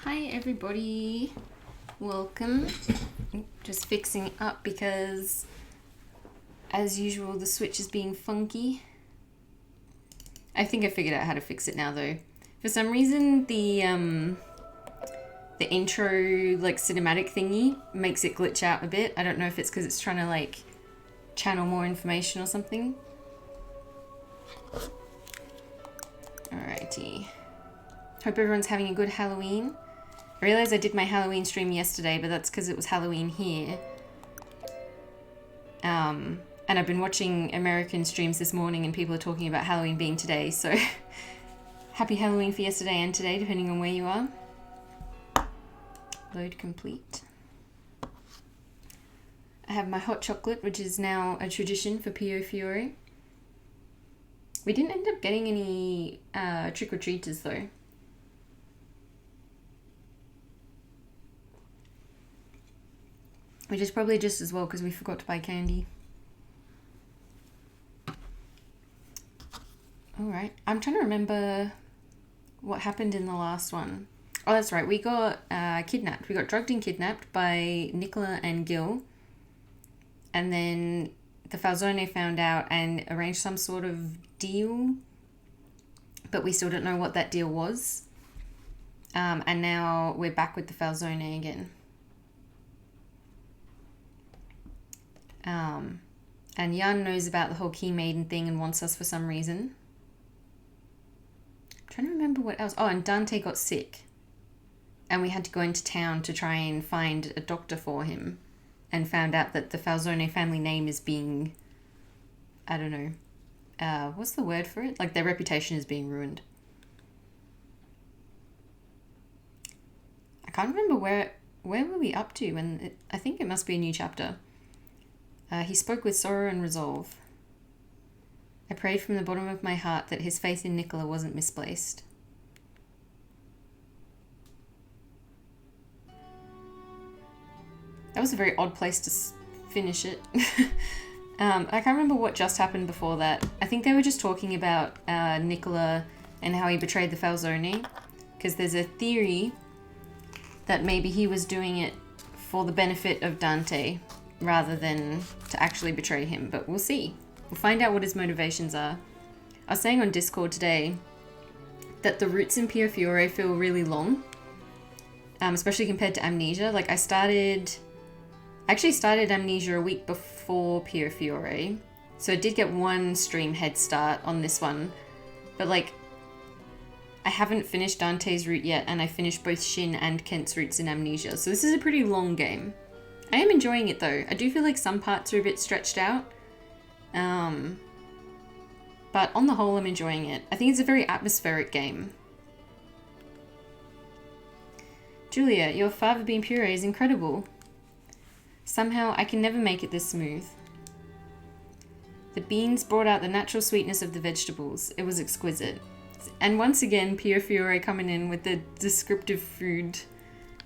Hi everybody, welcome. Just fixing up because as usual the Switch is being funky. I think I figured out how to fix it now though. For some reason the intro like cinematic thingy makes it glitch out a bit. I don't know if it's because it's trying to like channel more information or something. Alrighty. Hope everyone's having a good Halloween. I realised I did my Halloween stream yesterday, but that's because it was Halloween here. And I've been watching American streams this morning and people are talking about Halloween being today, so happy Halloween for yesterday and today, depending on where you are. Load complete. I have my hot chocolate, which is now a tradition for Piofiore. We didn't end up getting any trick-or-treaters though. Which is probably just as well because we forgot to buy candy. Alright, I'm trying to remember what happened in the last one. Oh, that's right, we got kidnapped. We got drugged and kidnapped by Nicola and Gil. And then the Falzone found out and arranged some sort of deal. But we still don't know what that deal was. And now we're back with the Falzone again. And Jan knows about the whole Key Maiden thing and wants us for some reason. I'm trying to remember what else. Oh, and Dante got sick. And we had to go into town to try and find a doctor for him. And found out that the Falzone family name is being... I don't know. What's the word for it? Like their reputation is being ruined. I can't remember where were we up to? And I think it must be a new chapter. He spoke with sorrow and resolve. I prayed from the bottom of my heart that his faith in Nicola wasn't misplaced. That was a very odd place to finish it. I can't remember what just happened before that. I think they were just talking about Nicola and how he betrayed the Falzone. Because there's a theory that maybe he was doing it for the benefit of Dante rather than to actually betray him, but we'll see. We'll find out what his motivations are. I was saying on Discord today that the routes in Piofiore feel really long, especially compared to Amnesia. Like I actually started Amnesia a week before Piofiore, so I did get one stream head start on this one, but like I haven't finished Dante's route yet, and I finished both Shin and Kent's routes in Amnesia, so this is a pretty long game. I am enjoying it though. I do feel like some parts are a bit stretched out. But on the whole, I'm enjoying it. I think it's a very atmospheric game. Julia, your fava bean puree is incredible. Somehow, I can never make it this smooth. The beans brought out the natural sweetness of the vegetables. It was exquisite. And once again, Piofiore coming in with the descriptive food.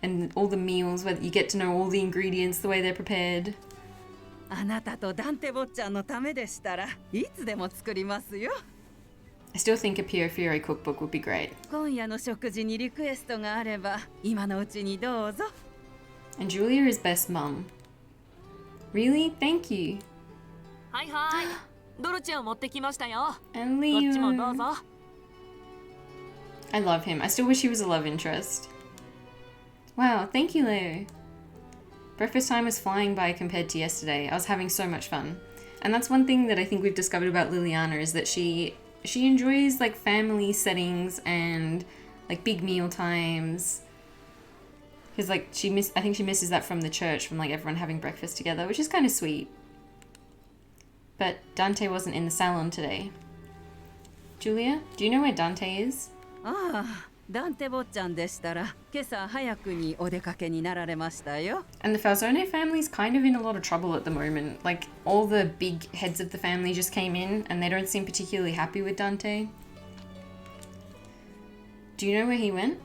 And all the meals, where you get to know all the ingredients, the way they're prepared. あなたとダンテ坊ちゃんのためでしたらいつでも作りますよ。I still think a Piofiore cookbook would be great. 今夜の食事にリクエストがあれば今のうちにどうぞ。And Julia is best mum. Really? Thank you. はいはい。ドルチェを持ってきましたよ。 And こっちもどう Leo. ぞ。 I love him. I still wish he was a love interest. Wow, thank you, Leo. Breakfast time was flying by compared to yesterday. I was having so much fun. And that's one thing that I think we've discovered about Liliana is that she enjoys like family settings and like big meal times. Because like I think she misses that from the church, from like everyone having breakfast together, which is kind of sweet. But Dante wasn't in the salon today. Julia, do you know where Dante is? ああ、ダンテ坊ちゃんでしたら今朝早くにお出かけになられましたよ。 And the Falzone family's kind of in a lot of trouble at the moment. Like, all the big heads of the family just came in and they don't seem particularly happy with Dante. Do you know where he went?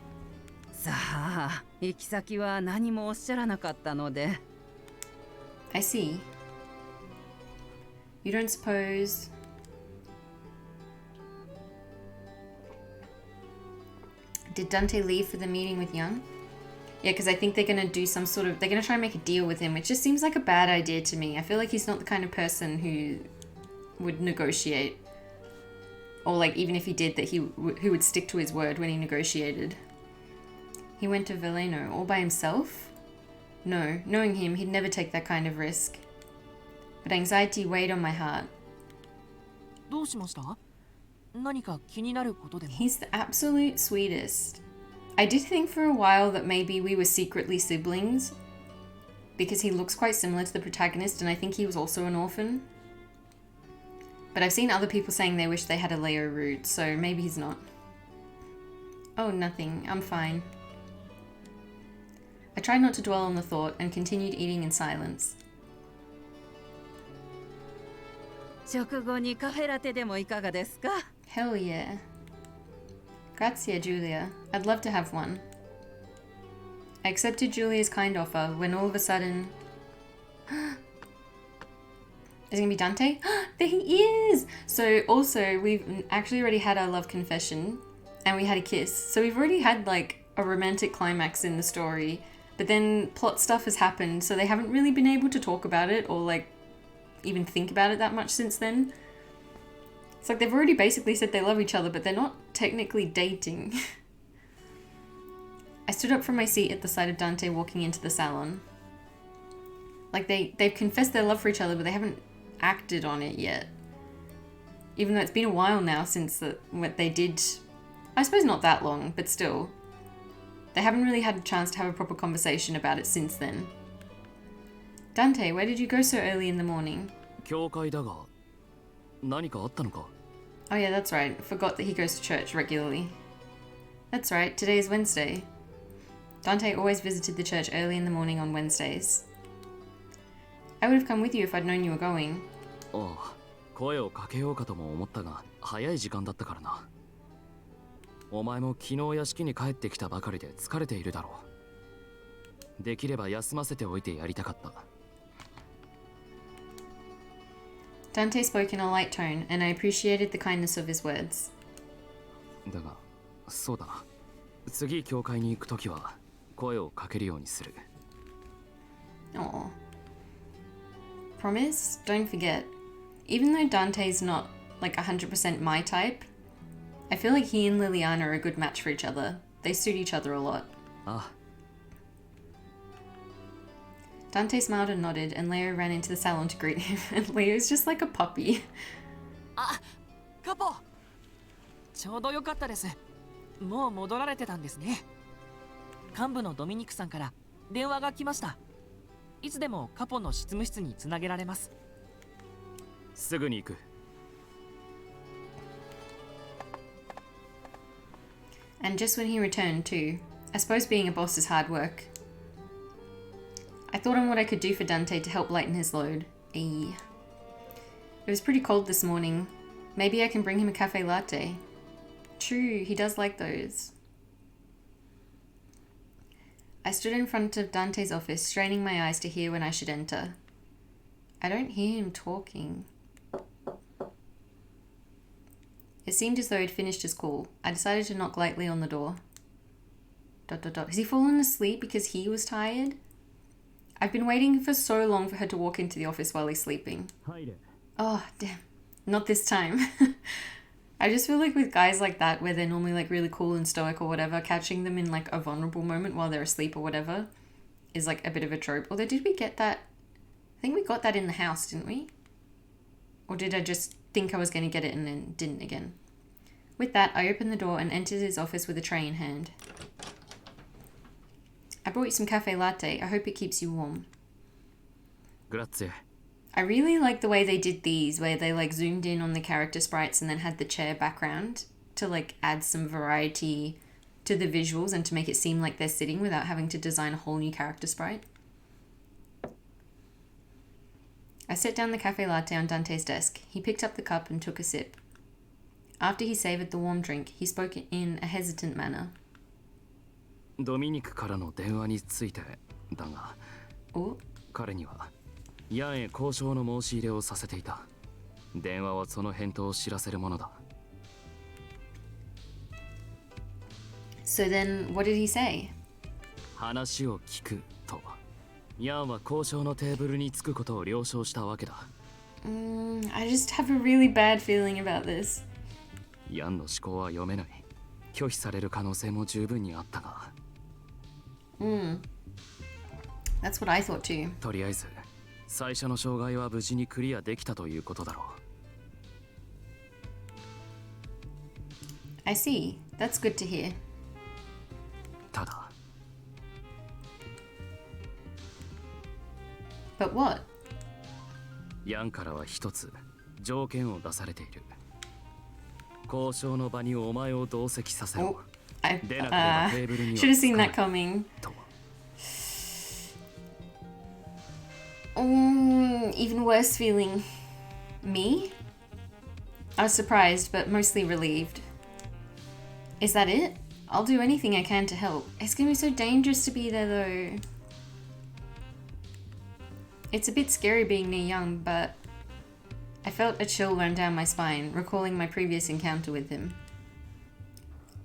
さあ、行き先は何もおっしゃらなかったので。 I see. You don't suppose... Did Dante leave for the meeting with Young? Yeah, because I think they're going to do some sort of... They're going to try and make a deal with him, which just seems like a bad idea to me. I feel like he's not the kind of person who would negotiate. Or, like, even if he did, that who would stick to his word when he negotiated. He went to Veleno all by himself? No, knowing him, he'd never take that kind of risk. But anxiety weighed on my heart. どうしました？何か気になることでも？ He's the absolute sweetest. I did think for a while that maybe we were secretly siblings, because he looks quite similar to the protagonist, and I think he was also an orphan. But I've seen other people saying they wish they had a Leo root, so maybe he's not. Oh, nothing. I'm fine. I tried not to dwell on the thought and continued eating in silence. 食後にカフェラテでもいかがですか？ Hell yeah. Grazie, Julia. I'd love to have one. I accepted Julia's kind offer when all of a sudden... Is it gonna be Dante? There he is! So also, we've actually already had our love confession and we had a kiss. So we've already had like a romantic climax in the story, but then plot stuff has happened, so they haven't really been able to talk about it or like even think about it that much since then. It's like they've already basically said they love each other, but they're not technically dating. I stood up from my seat at the sight of Dante walking into the salon. Like they've confessed their love for each other, but they haven't acted on it yet. Even though it's been a while now since what they did. I suppose not that long, but still. They haven't really had a chance to have a proper conversation about it since then. Dante, where did you go so early in the morning? 教会だが、何かあったのか? Oh yeah, that's right. Forgot that he goes to church regularly. That's right, today is Wednesday. Dante always visited the church early in the morning on Wednesdays. I would have come with you if I'd known you were going. ああ、声をかけようかとも思ったが、早い時間だったからな。お前も昨日屋敷に帰ってきたばかりで疲れているだろう。できれば休ませておいてやりたかった。Dante spoke in a light tone, and I appreciated the kindness of his words. だが、そうだな。次教会に行くときは声をかけるようにする。Aw. Promise? Don't forget. Even though Dante's not like 100% my type, I feel like he and Liliana are a good match for each other. They suit each other a lot. Ah. Dante smiled and nodded, and Leo ran into the salon to greet him, and Leo's just like a puppy. あ、カポ。ちょうどよかったです。もう戻られてたんですね。幹部のドミニクさんから電話が来ました。いつでもカポの執務室につなげられます。すぐに行く。And just when he returned too. I suppose being a boss is hard work. I thought on what I could do for Dante to help lighten his load. Eee. It was pretty cold this morning. Maybe I can bring him a cafe latte. True, he does like those. I stood in front of Dante's office, straining my eyes to hear when I should enter. I don't hear him talking. It seemed as though he'd finished his call. I decided to knock lightly on the door. ... Has he fallen asleep because he was tired? I've been waiting for so long for her to walk into the office while he's sleeping. Oh, damn. Not this time. I just feel like with guys like that, where they're normally like really cool and stoic or whatever, catching them in like a vulnerable moment while they're asleep or whatever is like a bit of a trope. Although did we get that? I think we got that in the house, didn't we? Or did I just think I was going to get it and then didn't again? With that, I opened the door and entered his office with a tray in hand. I brought you some cafe latte. I hope it keeps you warm. Grazie. I really like the way they did these, where they like zoomed in on the character sprites and then had the chair background to like add some variety to the visuals and to make it seem like they're sitting without having to design a whole new character sprite. I set down the cafe latte on Dante's desk. He picked up the cup and took a sip. After he savoured the warm drink, he spoke in a hesitant manner. ドミニクからの電話についてだが、彼にはヤンへ交渉の申し入れをさせていた。電話はその返答を知らせるものだ。So then, what did he say? 話を聞くとヤンは交渉のテーブルに着くことを了承したわけだ。I just have a really bad feeling about this. ヤンの思考は読めない。拒否される可能性も十分にあったが。That's what I thought too. とりあえず最初の障害は無事にクリアできたということだろう。I see. That's good to hear. ただ But what? ヤンからは一つ条件を出されている。交渉の場にお前を同席させろ。 I でなければテーブルには should have seen 着 that かない coming. と。Even worse feeling. Me? I was surprised, but mostly relieved. Is that it? I'll do anything I can to help. It's gonna be so dangerous to be there though. It's a bit scary being near Young, but I felt a chill run down my spine, recalling my previous encounter with him.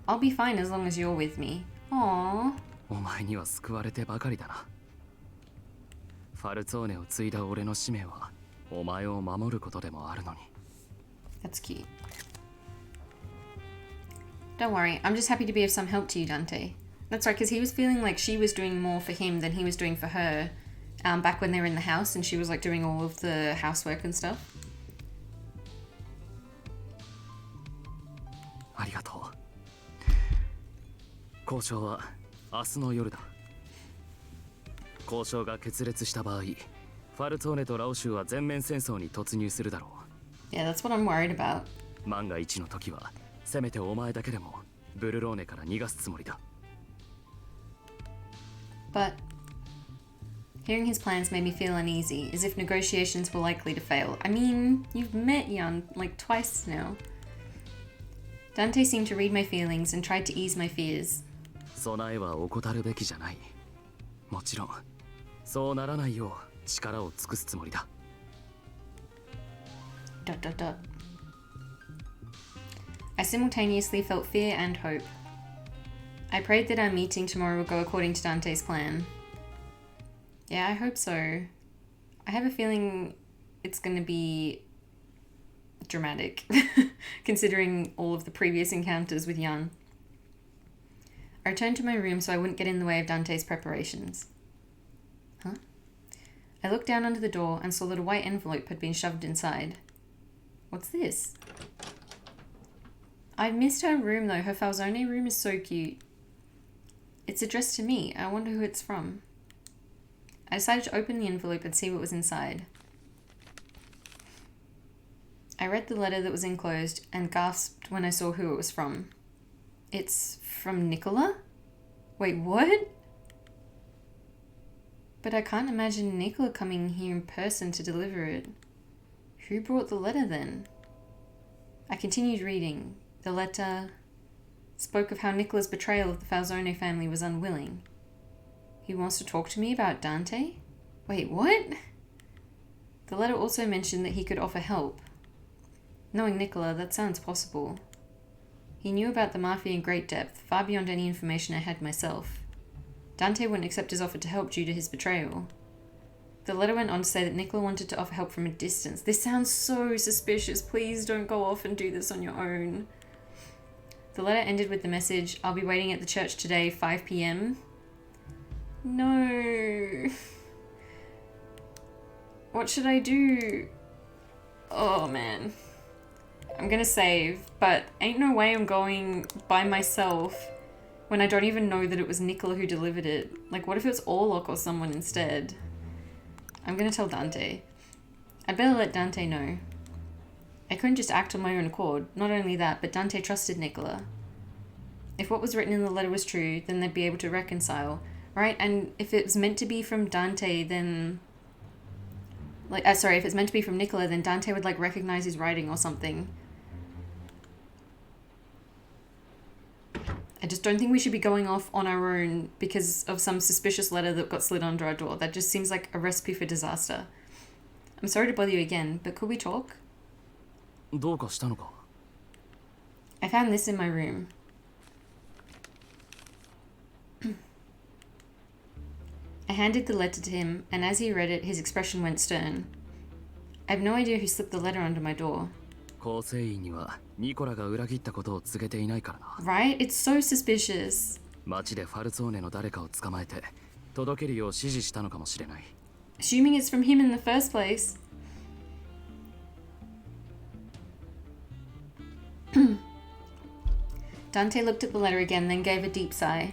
I'll be fine as long as you're with me. Aww. お前には救われてばかりだな。ファルツォーネを継いだ俺の使命はお前を守ることでもあるのに。 That's cute. Don't worry, I'm just happy to be of some help to you, Dante. That's right, because he was feeling like she was doing more for him than he was doing for her back when they were in the house and she was like doing all of the housework and stuff. ありがとう。交渉は明日の夜だ。交渉が決裂した場合、ファルツォーネとラオ州は全面戦争に突入するだろう。Yeah, that's what I'm worried about. 万が一の時はせめてお前だけでもブルローネから逃がすつもりだ。But hearing his plans made me feel uneasy, as if negotiations were likely to fail. I mean, you've met Jan like twice now. Dante seemed to read my feelings and tried to ease my fears. 備えは怠るべきじゃない。もちろんそうならないよう力を尽くすつもりだ。Dot dot dot. I simultaneously felt fear and hope. I prayed that our meeting tomorrow would go according to Dante's plan. Yeah, I hope so. I have a feeling it's going to be dramatic, considering all of the previous encounters with Jan. I returned to my room so I wouldn't get in the way of Dante's preparations. Huh? I looked down under the door and saw that a white envelope had been shoved inside. What's this? I missed her room though. Her Falzone room is so cute. It's addressed to me. I wonder who it's from. I decided to open the envelope and see what was inside. I read the letter that was enclosed and gasped when I saw who it was from. It's from Nicola? Wait, what? But I can't imagine Nicola coming here in person to deliver it. Who brought the letter then? I continued reading. The letter spoke of how Nicola's betrayal of the Falzone family was unwilling. He wants to talk to me about Dante? Wait, what? The letter also mentioned that he could offer help. Knowing Nicola, that sounds possible. He knew about the Mafia in great depth, far beyond any information I had myself. Dante wouldn't accept his offer to help due to his betrayal. The letter went on to say that Nicola wanted to offer help from a distance. This sounds so suspicious. Please don't go off and do this on your own. The letter ended with the message, I'll be waiting at the church today, 5 p.m. No. What should I do? Oh man. I'm gonna save, but ain't no way I'm going by myself when I don't even know that it was Nicola who delivered it. Like, what if it was Orlok or someone instead? I'm gonna tell Dante. I'd better let Dante know. I couldn't just act on my own accord. Not only that, but Dante trusted Nicola. If what was written in the letter was true, then they'd be able to reconcile, right? And if it was meant to be from Dante, then... if it's meant to be from Nicola, then Dante would, recognize his writing or something. I just don't think we should be going off on our own because of some suspicious letter that got slid under our door. That just seems like a recipe for disaster. I'm sorry to bother you again, but could we talk? どうかしたのか? I found this in my room. I handed the letter to him, and as he read it, his expression went stern. I have no idea who slipped the letter under my door. 構成員にはニコラが裏切ったことを告げていないからな。Right? It's so suspicious. 街でファルツォーネの誰かを捕まえて届けるよう指示したのかもしれない。Assuming it's from him in the first place. Dante looked at the letter again, then gave a deep sigh.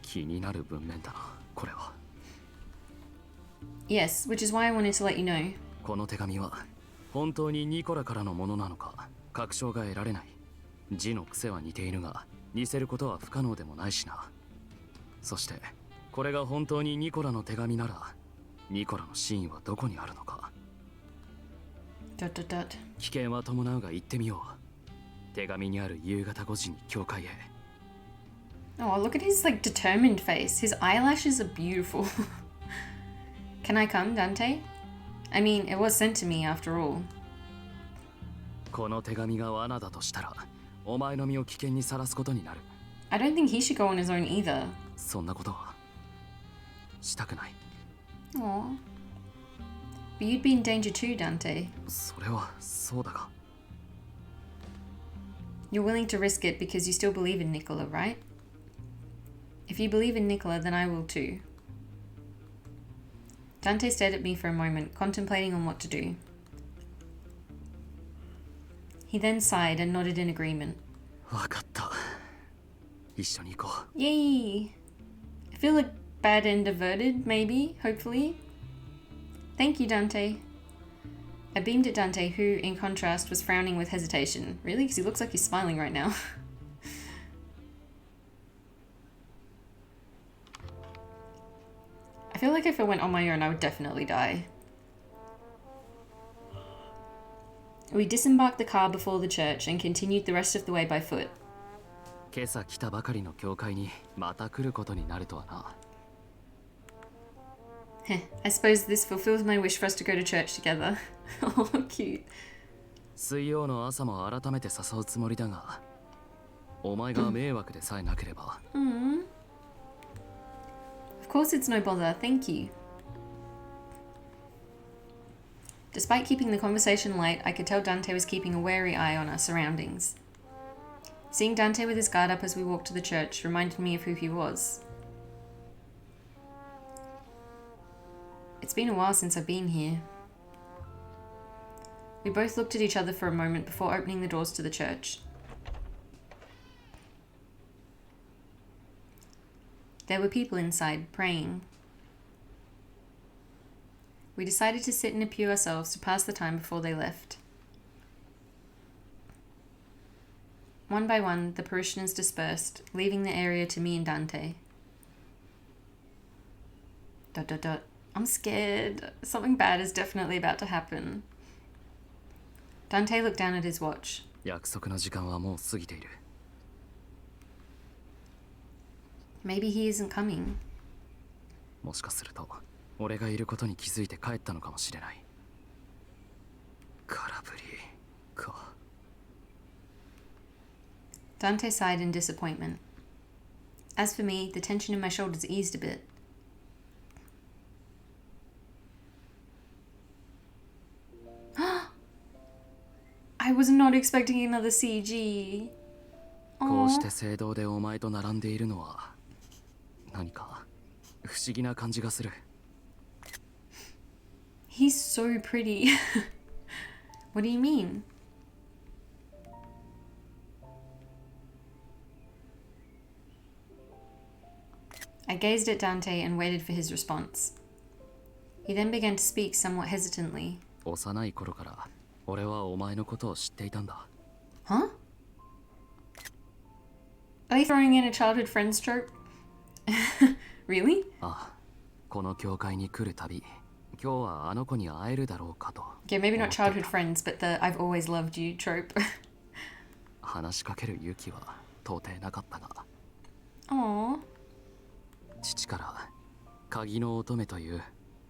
気になる文面だな、これは。Yes, which is why I wanted to let you know. この手紙は本当にニコラからのものなのか確証が得られない。字の癖は似ているが似せることは不可能でもないしな。そしてこれが本当にニコラの手紙ならニコラの真意はどこにあるのか。Dot dot dot. 危険は伴うが行ってみよう。手紙にある夕方5時に教会へ。Oh, look at his like determined face. His eyelashes are beautiful. Can I come, Dante? I mean, it was sent to me after all. この手紙が罠だとしたらお前の身を危険にさらすことになる。I don't think he should go on his own either. そんなことはしたくない。 Aw. But you'd be in danger too, Dante. それはそうだが。 You're willing to risk it because you still believe in Nicola, right? If you believe in Nicola, then I will too. Dante stared at me for a moment, contemplating on what to do. He then sighed and nodded in agreement. わかった。一緒に行こう。 Yay! I feel like bad end averted, maybe, hopefully. Thank you, Dante. I beamed at Dante, who, in contrast, was frowning with hesitation. Really? Because he looks like he's smiling right now. I feel like if I went on my own, I would definitely die. We disembarked the car before the church and continued the rest of the way by foot. 今朝来たばかりの教会にまた来ることになるとはな。 Heh, I suppose this fulfills my wish for us to go to church together. Oh, cute. 水曜の朝も改めて誘うつもりだが、お前が迷惑でさえなければ。Of course it's no bother, thank you. Despite keeping the conversation light, I could tell Dante was keeping a wary eye on our surroundings. Seeing Dante with his guard up as we walked to the church reminded me of who he was. It's been a while since I've been here. We both looked at each other for a moment before opening the doors to the church. There were people inside, praying. We decided to sit in a pew ourselves to pass the time before they left. One by one, the parishioners dispersed, leaving the area to me and Dante. ... I'm scared. Something bad is definitely about to happen. Dante looked down at his watch. 約束の時間はもう過ぎている。 Maybe he isn't coming. もしかすると俺がいることに気づいて帰ったのかもしれない。空振りか。 Dante sighed in disappointment. As for me, the tension in my shoulders eased a bit. I was not expecting another CG. こうして聖堂でお前と並んでいるのは何か不思議な感じがする。 He's so pretty. What do you mean? I gazed at Dante and waited for his response. He then began to speak somewhat hesitantly. 幼い頃から俺はお前のことを知っていたんだ。 Huh? Are they throwing in a childhood friends trope? Really? ああ、この教会に来るたび、今日はあの子に会えるだろうかと。 Okay, maybe not childhood friends, but the I've always loved you trope. 話しかける勇気は到底なかったが、 Aww. 父から鍵の乙女という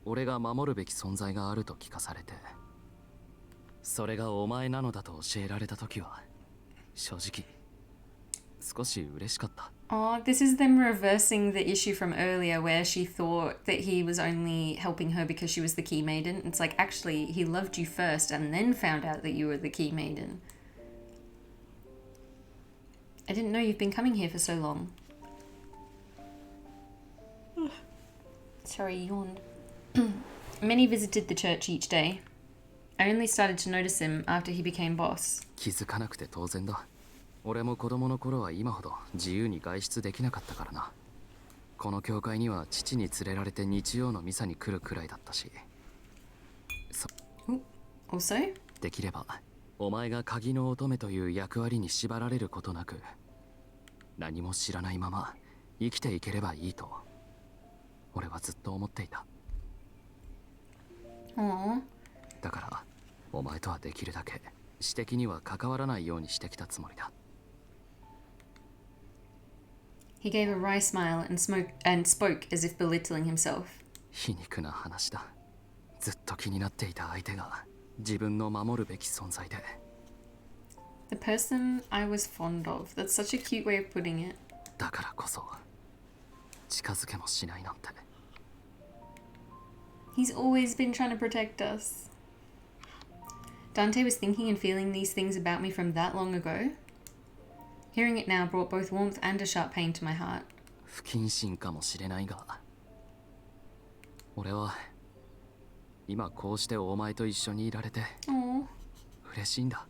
俺が守るべき存在があると聞かされて、それがお前なのだと教えられた時は正直少し嬉しかった。 Oh, this is them reversing the issue from earlier where she thought that he was only helping her because she was the key maiden. It's like, actually, he loved you first and then found out that you were the key maiden. I didn't know you've been coming here for so long. Sorry, yawned. Many visited the church each day. I only started to notice him after he became boss. 気づかなくて当然だ。俺も子供の頃は今ほど自由に外出できなかったからな。この教会には父に連れられて日曜のミサに来るくらいだったし。Also? できればお前が鍵の乙女という役割に縛られることなく、何も知らないまま生きていければいいと俺はずっと思っていた。 Aww. だからお前とはできるだけ私的には関わらないようにしてきたつもりだ。 He gave a wry smile and spoke as if belittling himself. 皮肉な話だ。ずっと気になっていた相手が自分の守るべき存在で。 The person I was fond of. That's such a cute way of putting it. だからこそ近づけもしないなんて。 He's always been trying to protect us. Dante was thinking and feeling these things about me from that long ago. Hearing it now brought both warmth and a sharp pain to my heart. 不謹慎かもしれないが、俺は今こうしてお前と一緒にいられて Aww. 嬉しいんだ。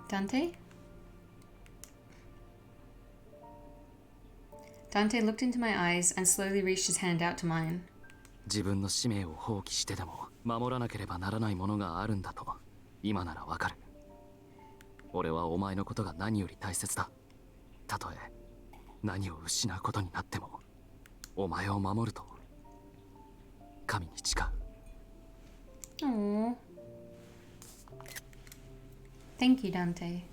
Dante? Dante looked into my eyes and slowly reached his hand out to mine. 自分の使命を放棄してでも守らなければならないものがあるんだと今ならわかる。俺はお前のことが何より大切だ。たとえ何を失うことになってもお前を守ると神に誓う。 Aww. Thank you, Dante.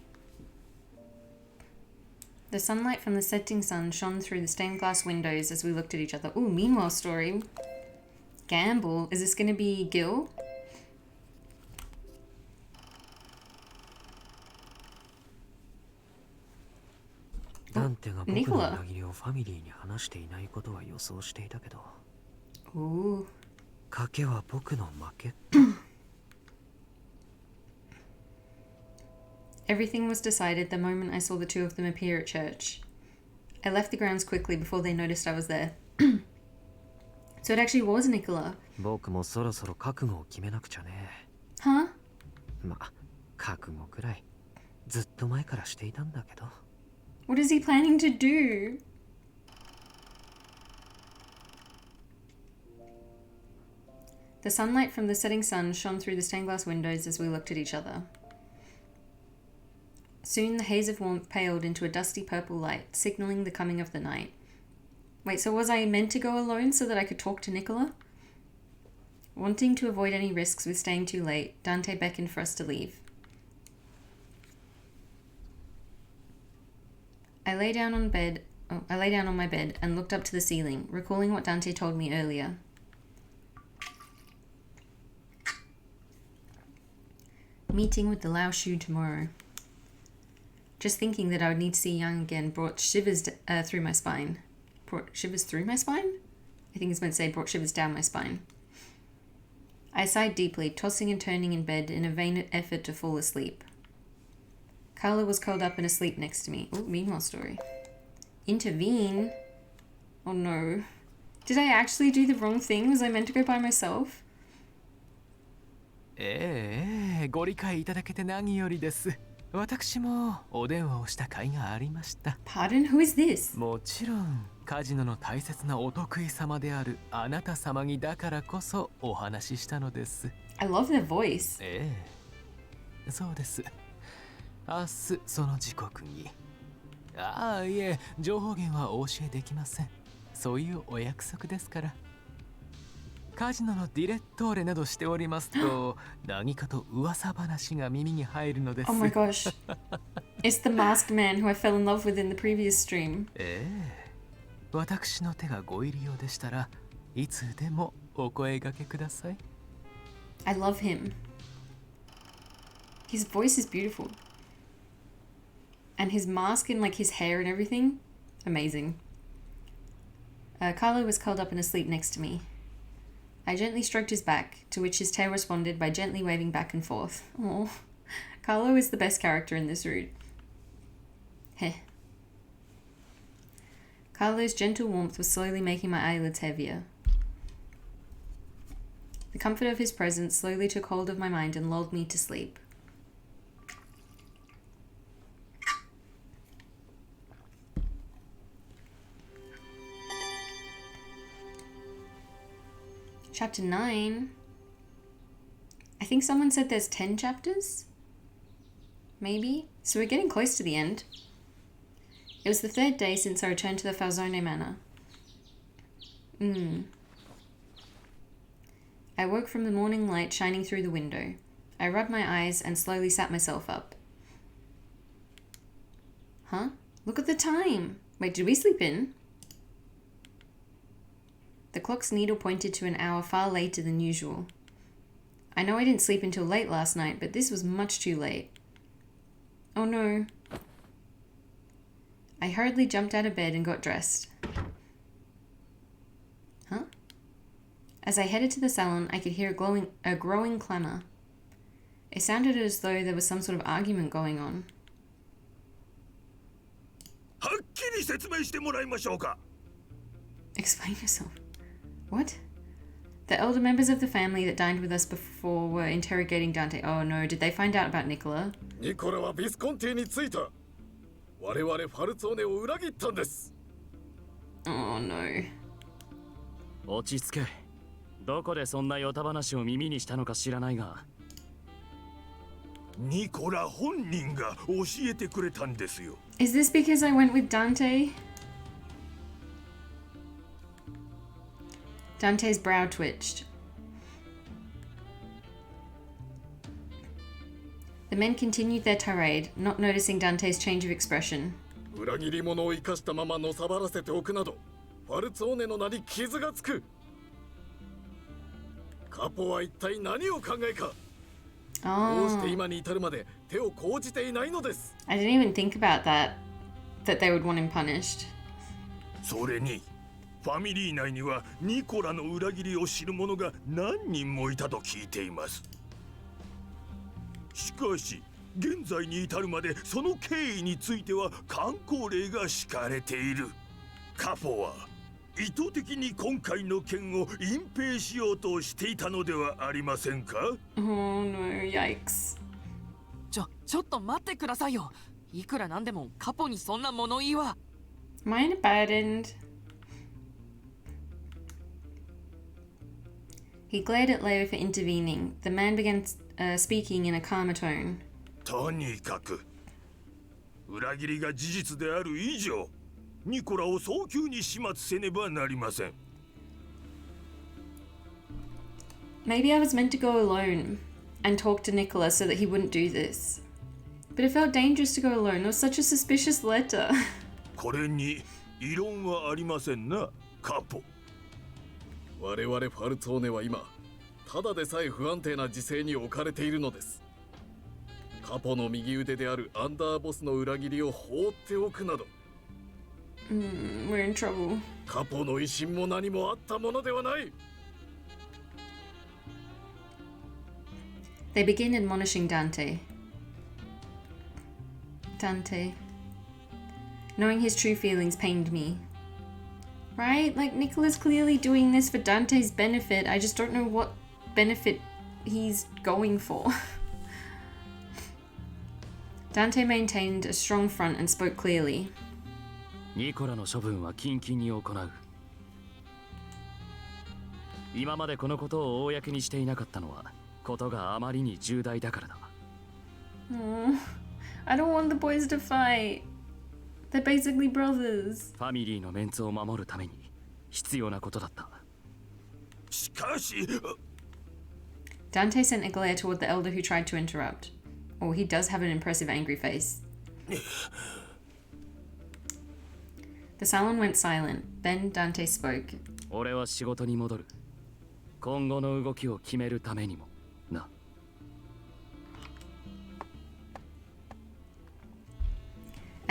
The sunlight from the setting sun shone through the stained glass windows as we looked at each other. Ooh, meanwhile story. Gamble. Is this going to be Gil? ダンテが僕の裏切りをファミリーに話していないことは予想していたけど、 Ooh. 賭けは僕の負け。 Everything was decided the moment I saw the two of them appear at church. I left the grounds quickly before they noticed I was there. So it actually was Nicola. 僕もそろそろ覚悟を決めなくちゃね。 Huh? ま、覚悟くらいずっと前からしていたんだけど。 What is he planning to do? The sunlight from the setting sun shone through the stained glass windows as we looked at each other. Soon the haze of warmth paled into a dusty purple light, signaling the coming of the night. Wait, so was I meant to go alone so that I could talk to Nicola? Wanting to avoid any risks with staying too late, Dante beckoned for us to leave. I lay down on my bed and looked up to the ceiling, recalling what Dante told me earlier. Meeting with the Lao Shu tomorrow. Just thinking that I would need to see Yang again brought shivers through my spine. Brought shivers through my spine? I think it's meant to say brought shivers down my spine. I sighed deeply, tossing and turning in bed in a vain effort to fall asleep. Carla was curled up and asleep next to me. Oh, meanwhile story. Intervene? Oh no. Did I actually do the wrong thing? Was I meant to go by myself? ご理解いただけて何よりです。私もお電話をした甲斐がありました。 Pardon? Who is this? もちろんカジノの大切なお得意様であるあなた様にだからこそお話ししたのです。 I love their voice. そうです。明日その時刻に。いえ、情報源はお教えできません。そういうお約束ですから。カジノのディレットーレなどしておりますと何かと噂話が耳に入るのです。 Oh my gosh. It's the masked man who I fell in love with in the previous stream. 私の手がご入りようでしたらいつでもお声掛けください。 I love him. His voice is beautiful. And his mask and like his hair and everything, amazing. Carlo was curled up and asleep next to me. I gently stroked his back, to which his tail responded by gently waving back and forth. Oh, Carlo is the best character in this route. Heh. Carlo's gentle warmth was slowly making my eyelids heavier. The comfort of his presence slowly took hold of my mind and lulled me to sleep. Chapter 9. I think someone said there's 10 chapters? Maybe? So we're getting close to the end. It was the third day since I returned to the Falzone Manor. I woke from the morning light shining through the window. I rubbed my eyes and slowly sat myself up. Huh? Look at the time! Wait, did we sleep in? The clock's needle pointed to an hour far later than usual. I know I didn't sleep until late last night, but this was much too late. Oh no. I hurriedly jumped out of bed and got dressed. Huh? As I headed to the salon, I could hear a growing clamour. It sounded as though there was some sort of argument going on. Explain yourself. What? The elder members of the family that dined with us before were interrogating Dante. Oh no, did they find out about Nicola? Nicola はビスコンティに着いた。我々ファルツォーネを裏切ったんです。Oh no. 落ち着け。どこでそんなヨタ話を耳にしたのか知らないが。ニコラ本人が教えてくれたんですよ。Is this because I went with Dante? Dante's brow twitched. The men continued their tirade, not noticing Dante's change of expression. 裏切り者を生かしたままのさばらせておくなど、ファルツォーネの名に傷がつく。カポは一体何を考えか。どうして今に至るまで手を講じていないのです。I didn't even think about that they would want him punished. それに、ファミリー内にはニコラの裏切りを知る者が何人もいたと聞いています。しかし、現在に至るまでその経緯については箝口令が敷かれている。カポは意図的に今回の件を隠蔽しようとしていたのではありませんか？ Oh no, yikes. ちょっと待ってくださいよ。いくらなんでもカポにそんな物言いは。Mine abandoned. He glared at Leo for intervening. The man began speaking in a calmer tone. とにかく裏切りが事実である以上、ニコラを早急に始末せねばなりません。Maybe I was meant to go alone and talk to Nicola so that he wouldn't do this. But it felt dangerous to go alone. It was such a suspicious letter. これに異論はありませんな、カポ。我々ファルツォーネは今、ただでさえ不安定な時勢に置かれているのです。カポの右腕であるアンダーボスの裏切りを放っておくなど。We're in trouble. カポの威信も何もあったものではない。They begin admonishing Dante. Dante. Knowing his true feelings pained me. Right? Like, Nicola's clearly doing this for Dante's benefit. I just don't know what benefit he's going for. Dante maintained a strong front and spoke clearly. ニコラの処分は近々に行う。今までこのことを公にしていなかったのは、ことがあまりに重大だからだ。I don't want the boys to fight. They're basically brothers. ファミリーのメンツを守るために必要なことだった。しかし、Dante sent a glare toward the elder who tried to interrupt. Oh, he does have an impressive angry face. The salon went silent. Then Dante spoke. 俺は仕事に戻る。今後の動きを決めるためにもな。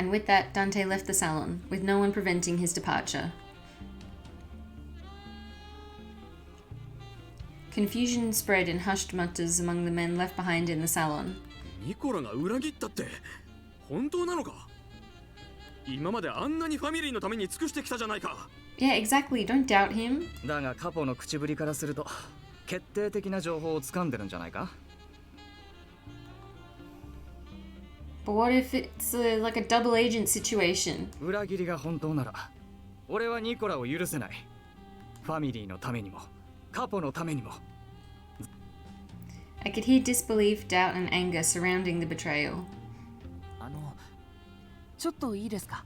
And with that, Dante left the salon, with no one preventing his departure. Confusion spread in hushed mutters among the men left behind in the salon. ニコラが裏切ったって本当なのか？今まであんなにファミリーのために尽くしてきたじゃないか。 Yeah, exactly. Don't doubt him. だがカポの口ぶりからすると決定的な情報を掴んでるんじゃないか？ But what if it's like a double agent situation? 裏切りが本当なら俺はニコラを許せない。ファミリーのためにもカポのためにも。 I could hear disbelief, doubt, and anger surrounding the betrayal. ちょっといいですか？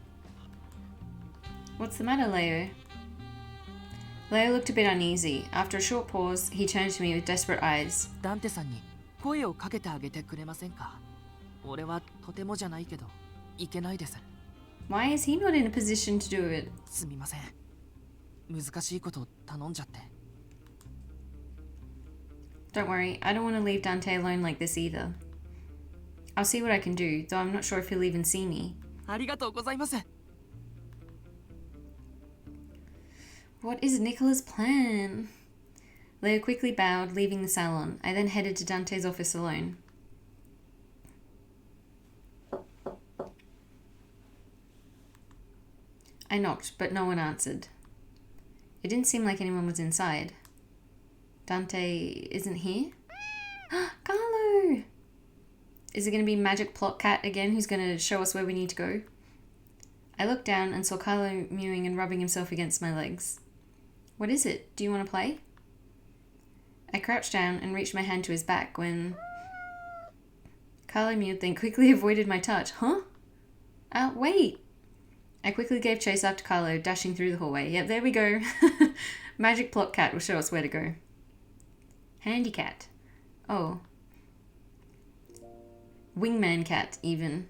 What's the matter, Leo? Leo looked a bit uneasy. After a short pause, he turned to me with desperate eyes. ダンテさんに声をかけてあげてくれませんか？俺はとてもじゃないけどいけないです。 Why is he not in a position to do it? すみません。難しいこと頼んじゃって。 Don't worry, I don't want to leave Dante alone like this either. I'll see what I can do, though I'm not sure if he'll even see me. ありがとうございます。 What is Nicola's plan? Leo quickly bowed, leaving the salon. I then headed to Dante's office alone. I knocked, but no one answered. It didn't seem like anyone was inside. Dante isn't here? Carlo! Is it going to be Magic Plot Cat again who's going to show us where we need to go? I looked down and saw Carlo mewing and rubbing himself against my legs. What is it? Do you want to play? I crouched down and reached my hand to his back when... Carlo mewed, then quickly avoided my touch. Huh? Wait! I quickly gave chase after Carlo, dashing through the hallway. Yep, there we go. Magic Plot Cat will show us where to go. Handy Cat. Oh. Wingman Cat, even.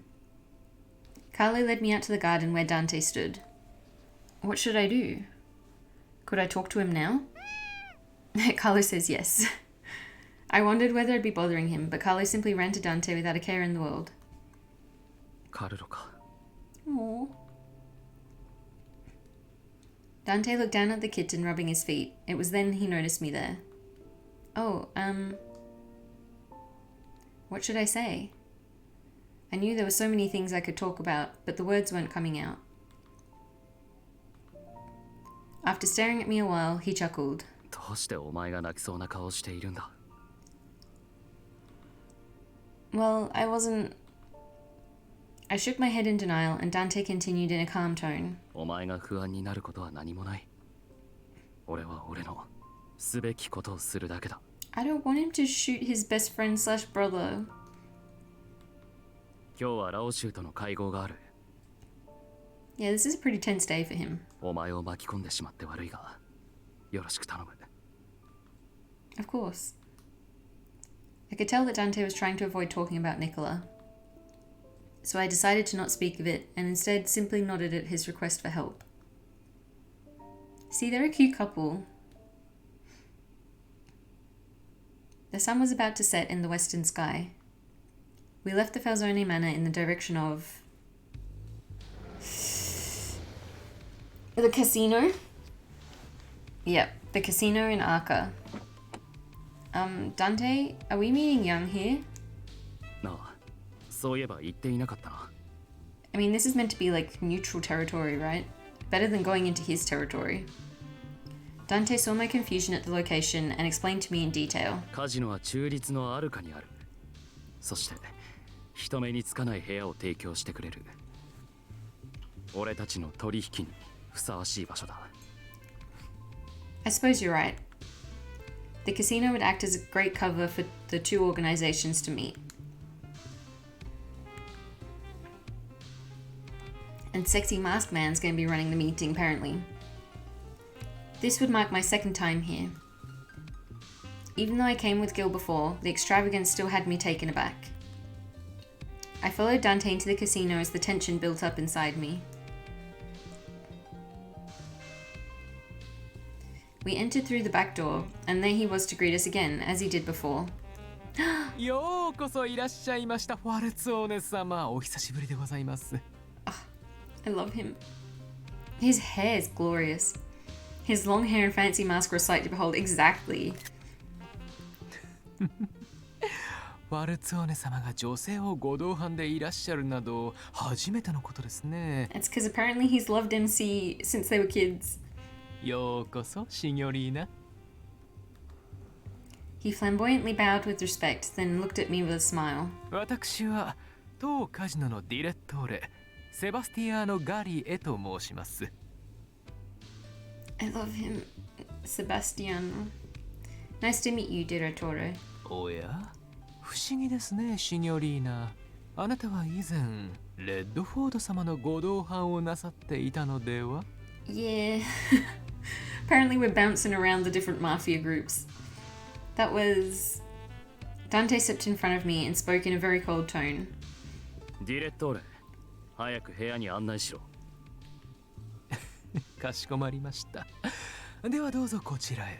Carlo led me out to the garden where Dante stood. What should I do? Could I talk to him now? Carlo says yes. I wondered whether I'd be bothering him, but Carlo simply ran to Dante without a care in the world. カルロか。 Aww. Dante looked down at the kitten rubbing his feet. It was then he noticed me there. Oh, what should I say? I knew there were so many things I could talk about, but the words weren't coming out. After staring at me a while, he chuckled. どうしてお前が泣きそうな顔をしているんだ？ Well, I wasn't... I shook my head in denial, and Dante continued in a calm tone. お前が不安になることは何もない。俺は俺のすべきことをするだけだ。 I don't want him to shoot his best friend slash brother. 今日はラオシューとの会合がある。 Yeah, this is a pretty tense day for him. お前を巻き込んでしまって悪いが、よろしく頼む。 Of course. I could tell that Dante was trying to avoid talking about Nicola. So I decided to not speak of it, and instead simply nodded at his request for help. See, they're a cute couple. The sun was about to set in the western sky. We left the Falzone Manor in the direction of... the casino? Yep, the casino in Arca. Dante, are we meeting Young here? なあ、そういえば言っていなかったな。 I mean, this is meant to be like neutral territory, right? Better than going into his territory. Dante saw my confusion at the location and explained to me in detail. カジノは中立のアルカにある。そして、人目につかない部屋を提供してくれる。俺たちの取引にふさわしい場所だ。 I suppose you're right. The casino would act as a great cover for the two organizations to meet. And Sexy Mask Man's going to be running the meeting, apparently. This would mark my second time here. Even though I came with Gil before, the extravagance still had me taken aback. I followed Dante into the casino as the tension built up inside me. We entered through the back door, and there he was to greet us again, as he did before. ようこそいらっしゃいましたファルツォーネ様、お久しぶりでございます。I love him. His hair is glorious. His long hair and fancy mask are a sight to behold. Exactly. ファルツォーネ様が女性をご同伴でいらっしゃるなど初めてのことですね。 It's because apparently he's loved MC since they were kids. ようこそシニョリーナ。 He flamboyantly bowed with respect, then looked at me with a smile. 私は当カジノのディレットーレセバスティアーノ・ガリエと申します。 I love him, Sebastiano. Nice to meet you, Direttore. おや不思議ですねシニョリーナ。あなたは以前レッドフォード様のご同伴をなさっていたのでは？ Yeah. Apparently we're bouncing around the different mafia groups. That was... Dante stepped in front of me and spoke in a very cold tone. ディレットーレ、早く部屋に案内しろ。かしこまりました。ではどうぞこちらへ。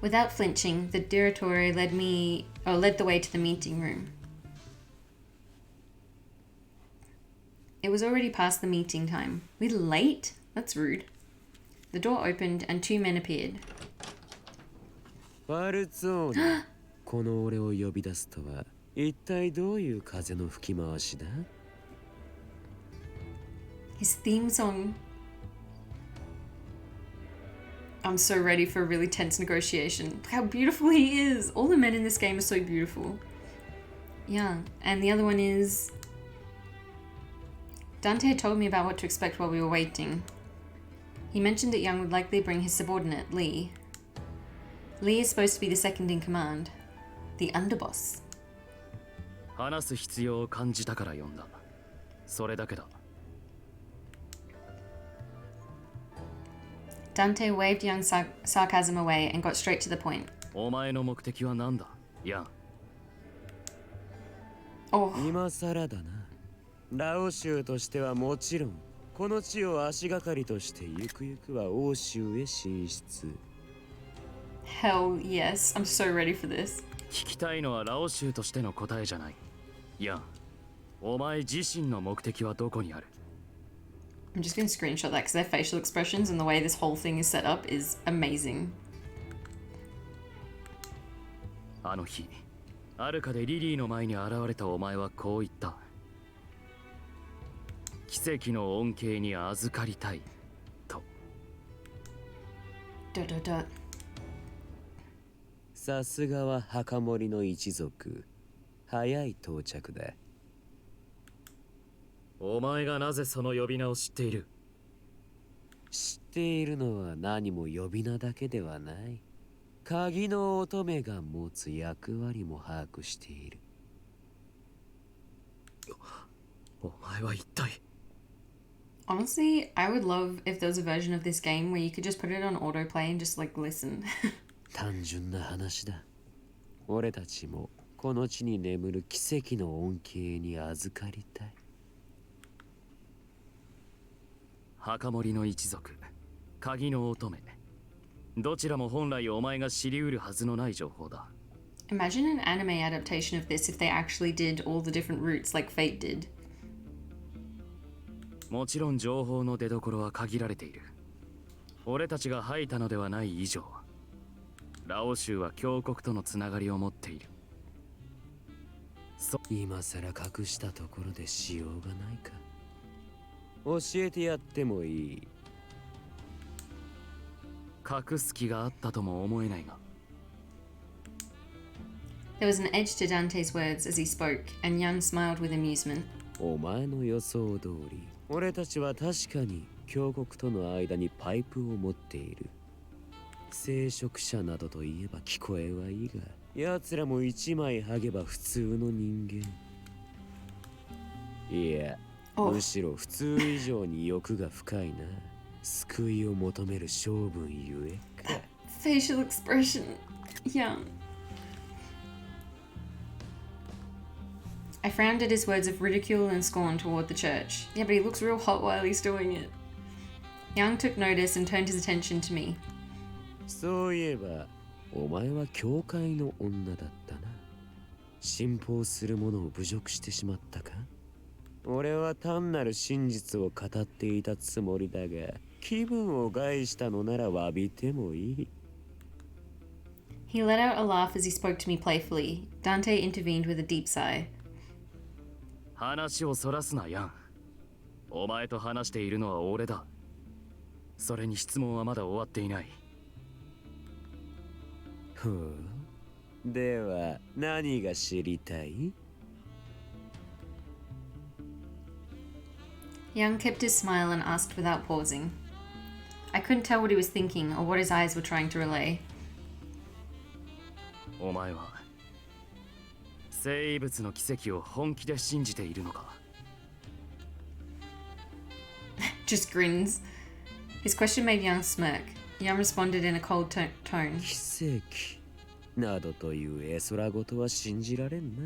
Without flinching, the direttore led the way to the meeting room. It was already past the meeting time. We're late? That's rude. The door opened and two men appeared. ファルツォーネ、この俺を呼び出すとは一体どういう風の吹き回しだ？ His theme song. I'm so ready for a really tense negotiation. Look how beautiful he is. All the men in this game are so beautiful. Yeah, and the other one is... Dante had told me about what to expect while we were waiting. He mentioned that Young would likely bring his subordinate, Lee. Lee is supposed to be the second in command. The underboss. 話す必要を感じたから呼んだ。それだけだ。 Dante waved Young's sarcasm away and got straight to the point. お前の目的は何だ、ヤン。 Oh, 今更だな。ラオ州としてはもちろん、この地を足がかりとしてゆくゆくは欧州へ進出。 hell yes. I'm so ready for this. 聞きたいのはラオ州としての答えじゃない。ヤン、お前自身の目的はどこにある？ I'm just going to screenshot that because their facial expressions and the way this whole thing is set up is amazing. あの日、アルカでリリーの前に現れたお前はこう言った。奇跡の恩恵に預かりたいと。さすがは墓守の一族。早い到着だ。お前がなぜその呼び名を知っている？知っているのは何も呼び名だけではない。鍵の乙女が持つ役割も把握している。お前は一体。 Honestly, I would love if there was a version of this game where you could just put it on autoplay and just like listen. 単純な話だ。俺たちもこの地に眠る奇跡の恩恵に預かりたい。墓守の一族、鍵の乙女。どちらも本来お前が知り得るはずのない情報だ。 Imagine an anime adaptation of this if they actually did all the different routes like Fate did. もちろん情報の出所は限られている。俺たちが吐いたのではない以上、ラオ州は強国とのつながりを持っている。今さら隠したところでしようがないか。教えてやってもいい。隠す気があったとも思えないが。 There was an edge to Dante's words as he spoke, and Young smiled with amusement. お前の予想通り、俺たちは確かに強国との間にパイプを持っている。聖職者などといえば聞こえはいいが、奴らも一枚剥げば普通の人間。いや、むしろ普通以上に欲が深いな。救いを求める性分ゆえか。Facial expression. Young. I frowned at his words of ridicule and scorn toward the church. Yeah, but he looks real hot while he's doing it. Young took notice and turned his attention to me. そういえば、お前は教会の女だったな。信奉する者を侮辱してしまったか？俺は単なる真実を語っていたつもりだが、気分を害したのなら詫びてもいい。He let out a laugh as he spoke to me playfully. Dante intervened with a deep sigh. 話をそらすな、ヤン。お前と話しているのは俺だ。それに質問はまだ終わっていない。ほう。では、何が知りたい？ Young kept his smile and asked without pausing. I couldn't tell what he was thinking or what his eyes were trying to relay. お前は生物の奇跡を本気で信じているのか？ Just grins. His question made Young smirk. Young responded in a cold tone. 奇跡などという絵空事は信じられんな。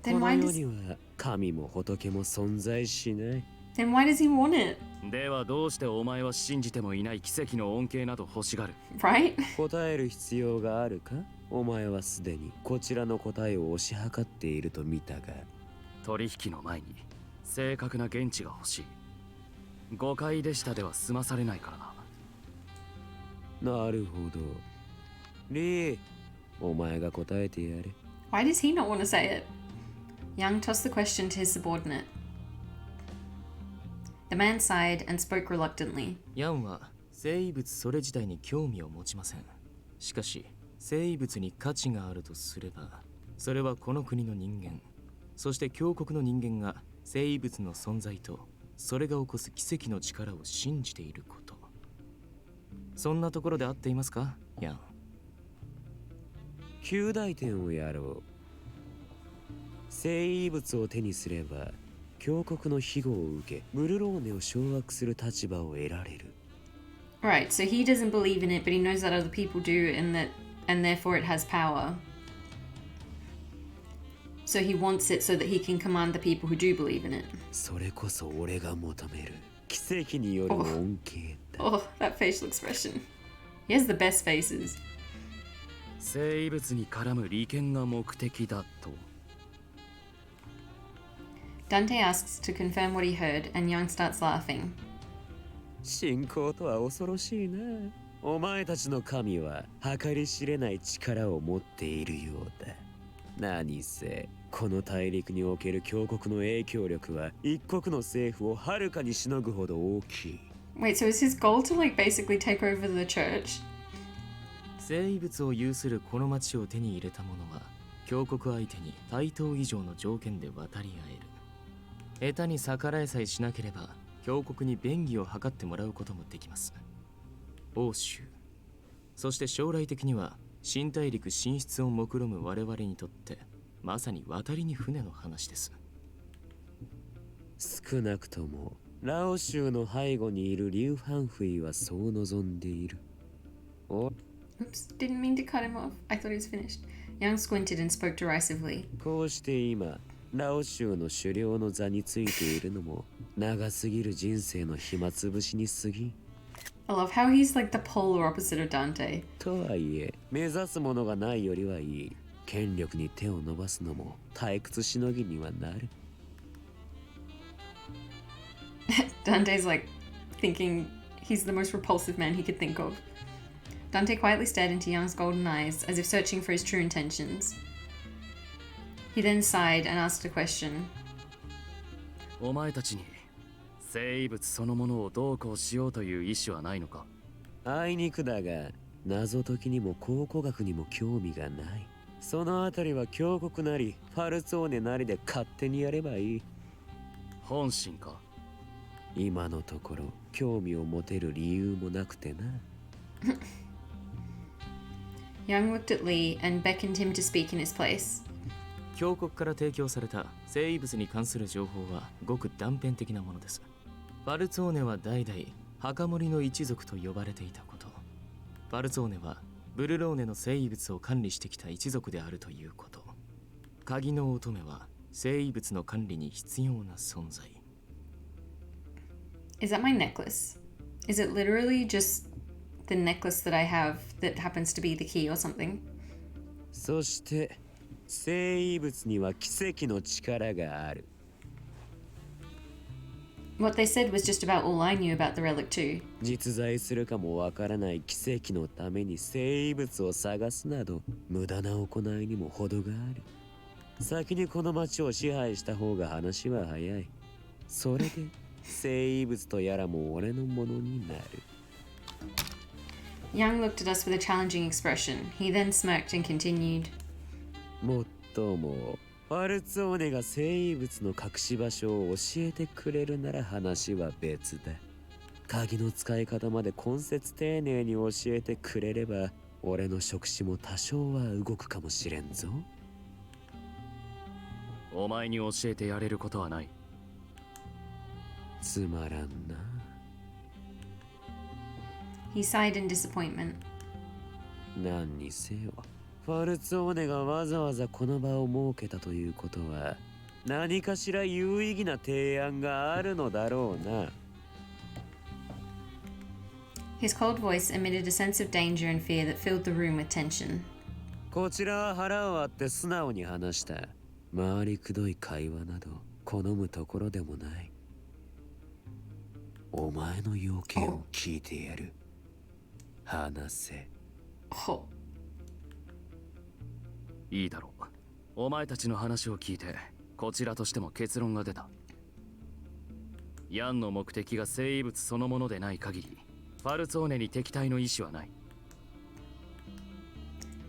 Then この why 世 does には神も仏も存在しない。then why does he want it? ではどうしてお前は信じてもいない奇跡の恩恵など欲しがる？ Right? 答える必要があるか？お前はすでにこちらの答えを推し量っていると見たが。取引の前に正確な言質が欲しい。誤解でしたでは済まされないからな。なるほど。リー、お前が答えてやれ。 Why does he not want to say it? Young tossed the question to his subordinate. The man sighed and spoke reluctantly. ヤンは生物それ自体に興味を持ちません。しかし生物に価値があるとすれば、それはこの国の人間、そして強国の人間が生物の存在とそれが起こす奇跡の力を信じていること。そんなところで合っていますか、ヤン？旧大点をやろう。生物を手にすれば強国の庇護を受け、ブルローネを掌握する立場を得られる。 Right, so he doesn't believe in it, but he knows that other people do and therefore it has power. So he wants it so that he can command the people who do believe in it. それこそ俺が求める奇跡による恩恵だ。 Oh, that facial expression. He has the best faces. 生物に絡む利権が目的だと。 Dante asks to confirm what he heard, and Young starts laughing. 信仰とは恐ろしいな。お前たちの神は計り知れない力を持っているようだ。何せこの大陸における強国の影響力は一国の政府をはるかにしのぐほど大きい。 Wait, so is his goal to like basically take over the church? 生物を有するこの町を手に入れた者は強国相手に対等以上の条件で渡り合える。下手に逆らえさえしなければ強国に便宜を図ってもらうこともできます。欧州、そして将来的には新大陸進出を目論む我々にとってまさに渡りに船の話です。少なくともラオ州の背後にいるリュウ・ファンフィはそう望んでいる。お Oops, didn't mean to cut him off. I thought he was finished. Young squinted and spoke derisively. こうして今ラオ州の首領の座についているのも長すぎる人生の暇つぶしに過ぎ。 I love how he's like the polar opposite of Dante. とはいえ目指すものがないよりはいい。権力に手を伸ばすのも退屈しのぎにはなる。 Dante's like thinking he's the most repulsive man he could think of. Dante quietly stared into Young's golden eyes as if searching for his true intentions. He then sighed and asked a question. お前たちに生物そのものをどうこうしようという意思はないのか？あいにくだが謎解きにも考古学にも興味がない。そのあたりは強国なりファルツォーネなりで勝手にやればいい。本心か？今のところ興味を持てる理由もなくてな。Young looked at Lee and beckoned him to speak in his place. 強国から提供された生物に関する情報はごく断片的なものです。ファルツォーネは代々墓守の一族と呼ばれていたこと。ファルツォーネはブルローネの生物を管理してきた一族であるということ。鍵の乙女は生物の管理に必要な存在。Is that my necklace? Is it literally just the necklace that I have that happens to be the key or something? そして生物には奇跡の力がある。What they said was just about all I knew about the relic too. 実在するかもわからない奇跡のために生物を探すなど無駄な行いにも程がある。先にこの町を支配した方が話は早い。それで生物とやらも俺のものになる。Young looked at us with a challenging expression. He then smirked and continued. もっともファルツォーネが生物の隠し場所を教えてくれるなら話は別だ。鍵の使い方まで根節丁寧に教えてくれれば俺の触手も多少は動くかもしれんぞ。お前に教えてやれることはない。つまらんな。He sighed in disappointment. 何にせよファルツォーネがわざわざこの場を設けたということは何かしら有意義な提案があるのだろうな。His cold voice emitted a sense of danger and fear that filled the room with tension. こちらは腹を割って素直に話した。回りくどい会話など好むところでもない。お前の要件を聞いてやる。話せ。ほ。いいだろう。お前たちの話を聞いてこちらとしても結論が出た。ヤンの目的が生物そのものでない限りファルツォーネに敵対の意思はない。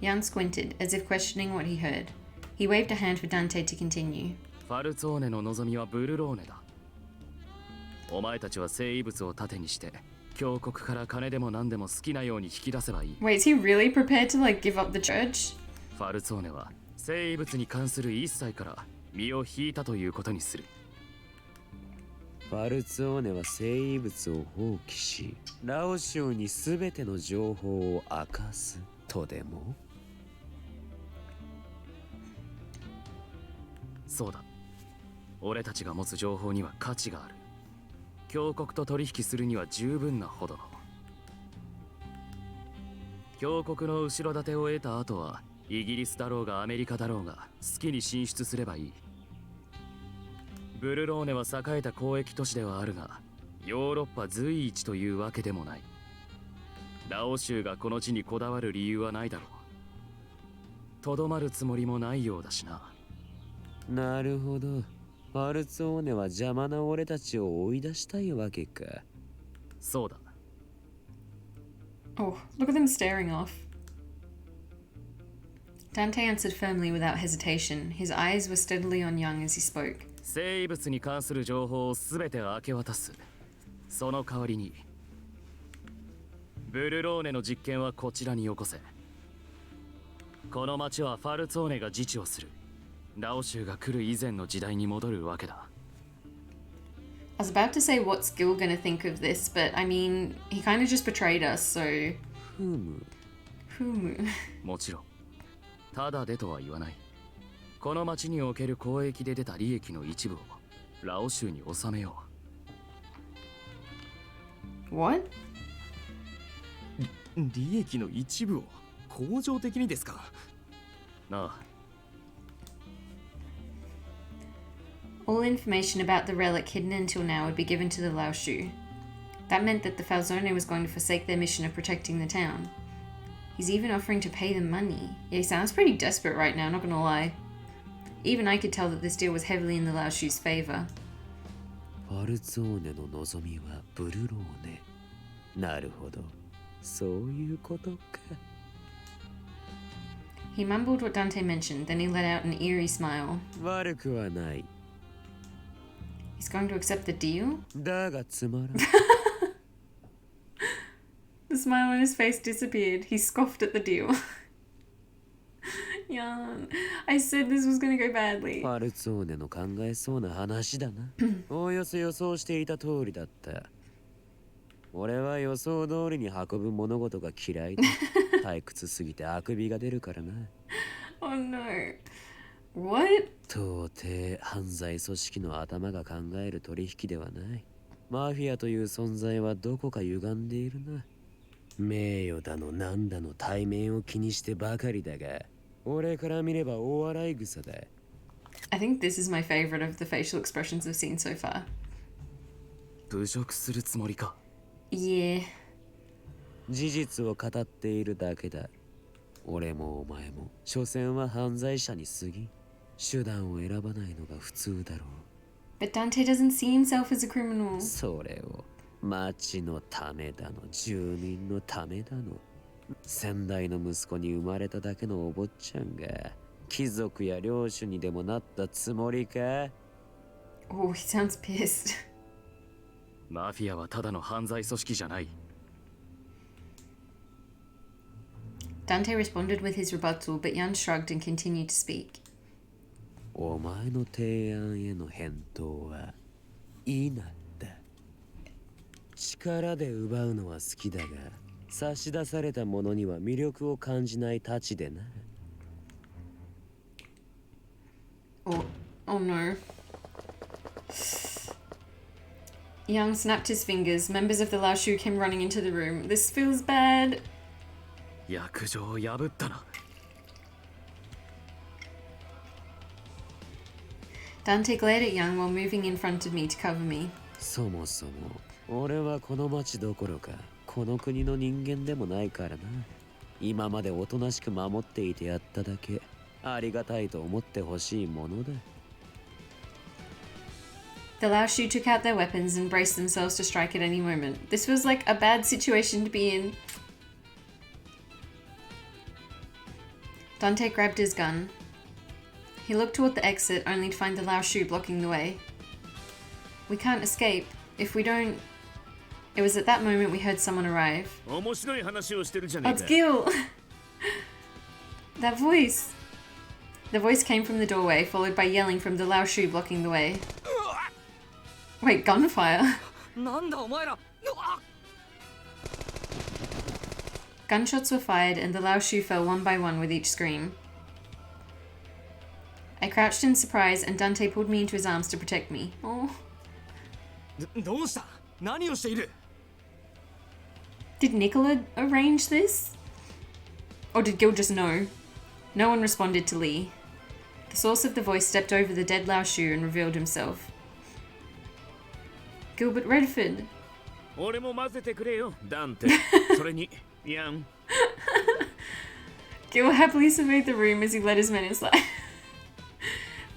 Jan squinted, as if questioning what he heard. He waved a hand for Dante to continue. ファルツォーネの望みはブルローネだ。お前たちは生物を盾にして峡谷から金でも何でも好きなように引き出せばいい。 Wait, is he really prepared to give up the church? ファルツォーネは生物に関する一切から身を引いたということにする。ファルツォーネは生物を放棄しラオ州に全ての情報を明かすとでも。そうだ。俺たちが持つ情報には価値がある。峡谷と取引するには十分なほどの。峡谷の後ろ盾を得た後はイギリスだろうがアメリカだろうが好きに進出すればいい。ブルローネは栄えた交易都市ではあるがヨーロッパ随一というわけでもない。ラオ州がこの地にこだわる理由はないだろう。とどまるつもりもないようだしな。なるほど。ファルツォーネは邪魔な俺たちを追い出したいわけか。そうだ。Oh, look at them staring off. Dante answered firmly without hesitation. His eyes were steadily on Young as he spoke. 生物に関する情報を全て明け渡す。その代わりにブルローネの実験はこちらによこせ。この町はファルツォーネが自治をする。ラオ州が来る以前の時代に戻るわけだ。I was about to say what's Gil gonna think of this, but I mean, he kind of just betrayed us, so... ふむ。ふむ。もちろんただでとは言わない。この町における交易で出た利益の一部をラオ州に納めよう。What? 利益の一部を恒常的にですか。なあ。All information about the relic hidden until now would be given to the Lao Shu. That meant that the Falzone was going to forsake their mission of protecting the town. He's even offering to pay them money. Yeah, he sounds pretty desperate right now, not gonna lie. Even I could tell that this deal was heavily in the Lao Shu's favor. ファルツォーネの望みはブルローネ。なるほど。そういうことか。He mumbled what Dante mentioned, then he let out an eerie smile. 悪くはない。He's going to accept the deal? だがつまらん。The smile on his face disappeared. He scoffed at the deal. Jan, I said this was going to go badly. ファルツォーネの考えそうな話だな。おおよそ予想していた通りだった。俺は予想通りに運ぶ物事が嫌いだ。退屈すぎてあくびが出るからな。Oh no. What? 到底犯罪組織の頭が考える取引ではない。マフィアという存在はどこか歪んでいるな。名誉だのなんだの対面を気にしてばかりだが、俺から見れば大笑い草だ。I think this is my favorite of the facial expressions I've seen so far. 侮辱するつもりか。 Yeah. 事実を語っているだけだ。俺もお前も所詮は犯罪者に過ぎ、手段を選ばないのが普通だろう。 But Dante doesn't see himself as a criminal. それを町のためだの、住民のためだの、先代の息子に生まれただけのお坊ちゃんが貴族や領主にでもなったつもりか。 Oh, he sounds pissed. マフィアはただの犯罪組織じゃない。 Dante responded with his rebuttal, but Jan shrugged and continued to speak. お前の提案への返答は否だ。力で奪うのは好きだが、差し出されたものには魅力を感じないたちでな。 Oh no. Young snapped his fingers. Members of the Lao Shu came running into the room. This feels bad. 約定を破ったな。 Dante glared at Young while moving in front of me to cover me. そもそも俺はこの町どころかこの国の人間でもないからな。今までおとなしく守っていてやっただけありがたいと思ってほしいものだ。 The Lao Shu took out their weapons and braced themselves to strike at any moment. This was like a bad situation to be in. Dante grabbed his gun. He looked toward the exit, only to find the Lao Shu blocking the way. We can't escape. If we don't... It was at that moment we heard someone arrive. Oh, it's Gil! That voice! The voice came from the doorway, followed by yelling from the Lao Shu blocking the way. Wait, gunfire? Gunshots were fired and the Lao Shu fell one by one with each scream. I crouched in surprise and Dante pulled me into his arms to protect me. Oh. どうした？何をしている？ Did Nicola arrange this? Or did Gil just know? No one responded to Lee. The source of the voice stepped over the dead Lao Shu and revealed himself. Gilbert Redford. 俺も混ぜてくれよ、ダンテ。それに、ヤン。Gil happily surveyed the room as he led his men inside.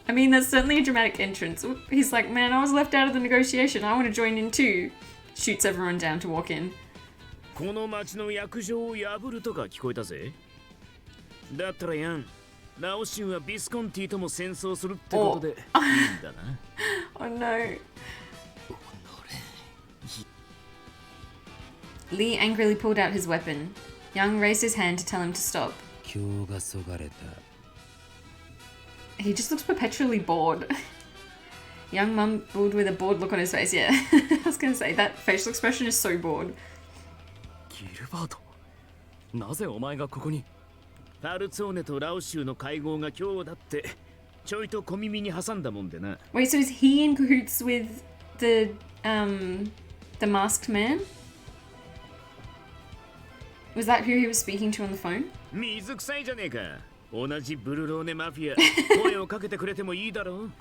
I mean, that's certainly a dramatic entrance. He's like, man, I was left out of the negotiation. I want to join in too. Shoots everyone down to walk in. この町の約定を破るとか聞こえたぜ。だったらヤン、ラオシュはビスコンティとも戦争するってことでいいんだな。Oh no. Lee angrily pulled out his weapon. Young raised his hand to tell him to stop. 今日がそがれた。 He just looks perpetually bored. Young mumbled with a bored look on his face. Yeah, I was gonna say, that facial expression is so bored. ギルバート、なぜお前がここに？パルツォーネとラオシュの会合が今日だって、ちょいと小耳に挟んだもんでな。Wait, so is he in cahoots with the masked man? Was that who he was speaking to on the phone? 水臭いじゃねえか。同じブルローネマフィア、声をかけてくれてもいいだろう。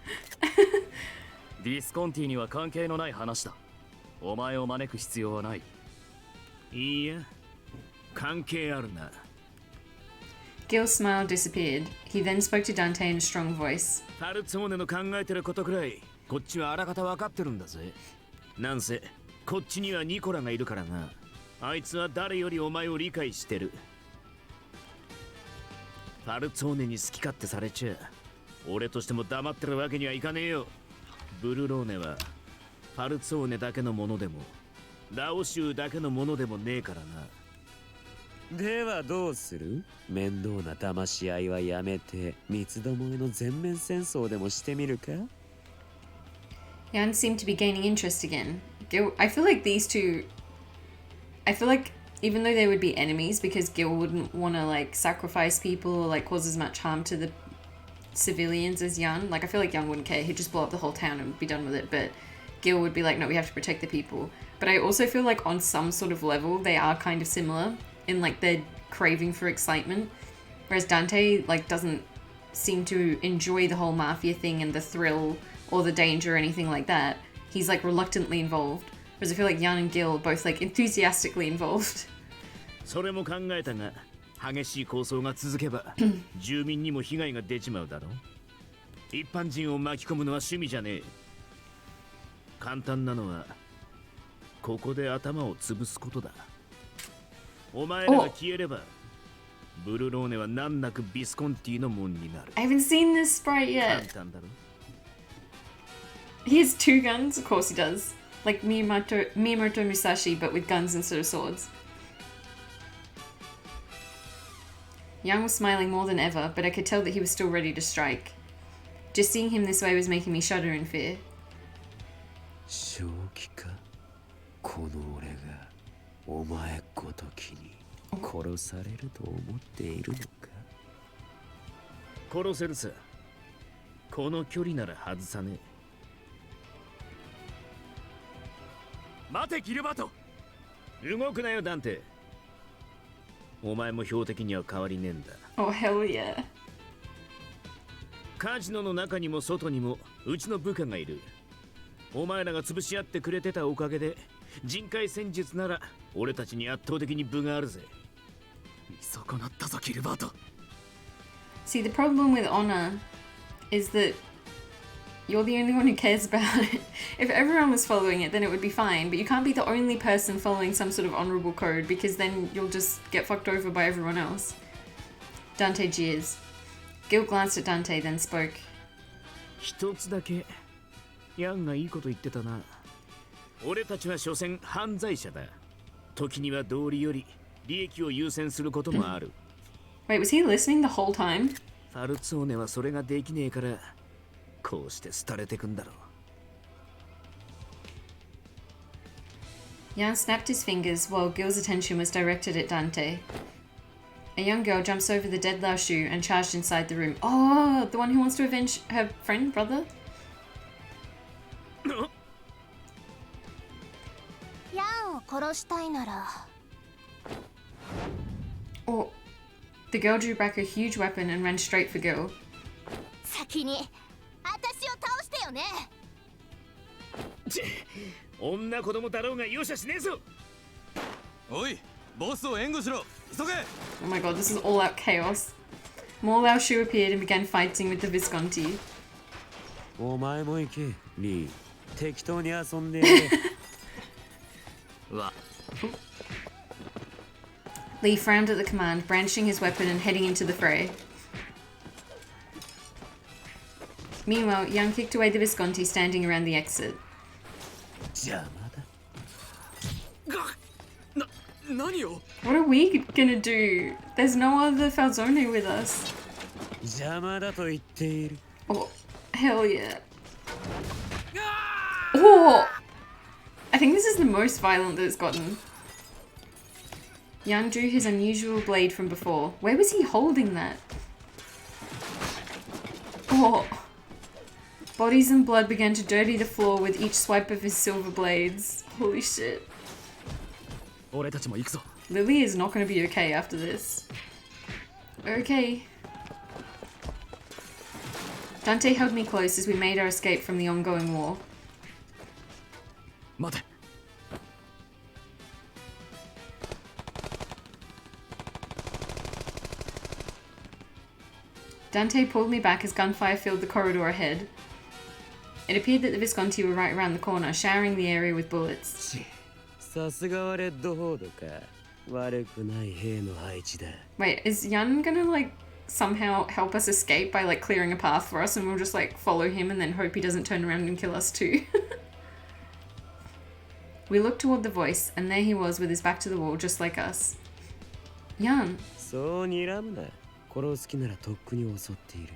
ビスコンティには関係のない話だ。お前を招く必要はない。いいや、関係あるな。Gil's smile disappeared. He then spoke to Dante in a strong voice. パルツォーネの考えてることくらい、こっちはあらかた分かってるんだぜ。なんせ、こっちにはニコラがいるからな。あいつは誰よりお前を理解してる。パルツォーネに好き勝手されちゃ、俺としても黙ってるわけにはいかねえよ。ブルローネはパルツォーネだけのものでも、ラオ州だけのものでもねえからな。ではどうする？面倒な騙し合いはやめて、三つどもえの全面戦争でもしてみるか？ Jan seemed to be gaining interest again. Gil, I feel like these two... I feel like even though they would be enemies, because Gil wouldn't want to like sacrifice people or like cause as much harm to the civilians as Jan. Like I feel like Jan wouldn't care. He'd just blow up the whole town and be done with it. But Gil would be like, no, we have to protect the people. But I also feel like on some sort of level, they are kind of similar in like their craving for excitement. Whereas Dante like doesn't seem to enjoy the whole mafia thing and the thrill or the danger or anything like that. He's like reluctantly involved. Whereas I feel like Jan and Gil are both like enthusiastically involved. それも考えたが、激しい抗争が続けば住民にも被害が出ちまうだろう。一般人を巻き込むのは趣味じゃねえ。簡単なのはここで頭を潰すことだ。お前らが消えればブルローネは難なくビスコンティの門になる。 I haven't seen this sprite 簡 yet. 単だろ。 He has 2 guns? Of course he does. Like Miyamoto Musashi, but with guns instead of swords. Yang was smiling more than ever, but I could tell that he was still ready to strike. Just seeing him this way was making me shudder in fear. 正気か。この俺がお前ごときに殺されると思っているのか。殺せるさ。この距離なら外さねえ。待てギルバート。動くなよダンテ。お前も標的には変わりねえんだ。 Oh, hell yeah. カジノの中にも外にもうちの部下がいる。お前らが潰し合ってくれてたおかげで人海戦術なら俺たちに圧倒的に分があるぜ。見損なったぞギルバート。 See, the problem with honor is that you're the only one who cares about it. If everyone was following it, then it would be fine, but you can't be the only person following some sort of honorable code because then you'll just get fucked over by everyone else. Dante jeers. Gil glanced at Dante, then spoke. 一つだけヤンがいいこと言ってたな。俺たちは所詮犯罪者だ。時には道理より利益を優先することもある。Wait, was he listening the whole time? ファルツォーネはそれができねえからこうして廃れてくんだろう。 Jan snapped his fingers while Gil's attention was directed at Dante. A young girl jumps over the dead Lao Shu and charged inside the room. Oh, the one who wants to avenge her friend, brother? ヤンを殺したいなら Oh, the girl drew back a huge weapon and ran straight for Gil. 先に私を倒してよね。女子供だろうが容赦しねえぞ。おい、ボスを援護しろ。急げ。 Oh my god, this is all out chaos. More Lao Shu appeared and began fighting with the Visconti. お前も行け、リー。適当に遊んでやれ。わ。Lee frowned at the command, brandishing his weapon and heading into the fray. Meanwhile, Young kicked away the Visconti standing around the exit. 邪魔だ。何を？ What are we gonna do? There's no other Falzone with us. 邪魔だと言っている。 Oh, hell yeah. Oh! I think this is the most violent that it's gotten. Yang drew his unusual blade from before. Where was he holding that? Oh! Bodies and blood began to dirty the floor with each swipe of his silver blades. Holy shit. 俺たちも行くぞ。 Lily is not going to be okay after this. Okay. Dante held me close as we made our escape from the ongoing war. 待て。 Dante pulled me back as gunfire filled the corridor ahead. It appeared that the Visconti were right around the corner, showering the area with bullets. さすがはレッドフォードか。悪くない兵の配置だ。 Wait, is Yan gonna like somehow help us escape by like clearing a path for us and we'll just like follow him and then hope he doesn't turn around and kill us too? We looked toward the voice and there he was with his back to the wall just like us. Yan. そう睨むな。殺す気ならとっくに襲っている。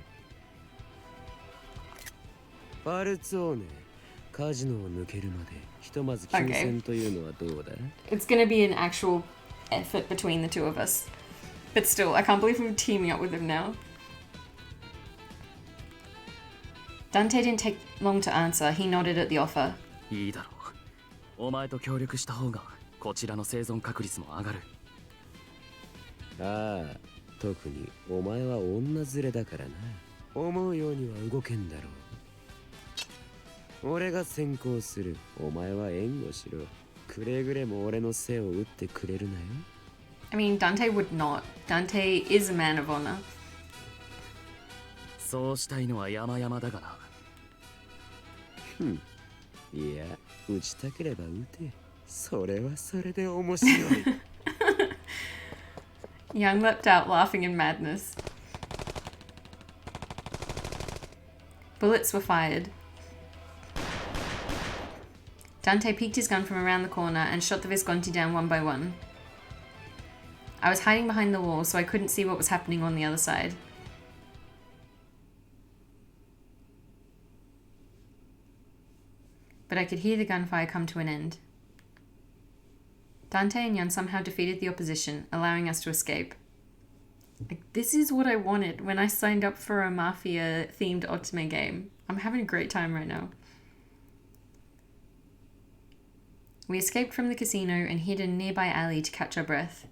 ファルツォーネ、カジノを抜けるまでひとまず休戦というのはどうだ？ It's gonna be an actual effort between the two of us. But still, I can't believe we're teaming up with him now. Dante didn't take long to answer. He nodded at the offer. いいだろう。お前と協力した方がこちらの生存確率も上がる。ああ、特にお前は女連れだからな。思うようには動けんだろう。俺が先行する。お前は援護しろ。くれぐれも俺の背を打ってくれるなよ。I mean, Dante would not. Dante is a man of honor. そうしたいのは山々だがな。いや、打ちたければ打て。それはそれで面白い。Young leapt out, laughing in madness. Bullets were fired. Dante peeked his gun from around the corner and shot the Visconti down one by one. I was hiding behind the wall, so I couldn't see what was happening on the other side. But I could hear the gunfire come to an end. Dante and Jan somehow defeated the opposition, allowing us to escape. Like, this is what I wanted when I signed up for a mafia-themed Otome game. I'm having a great time right now. We escaped from the casino and hid in a nearby alley to catch our breath.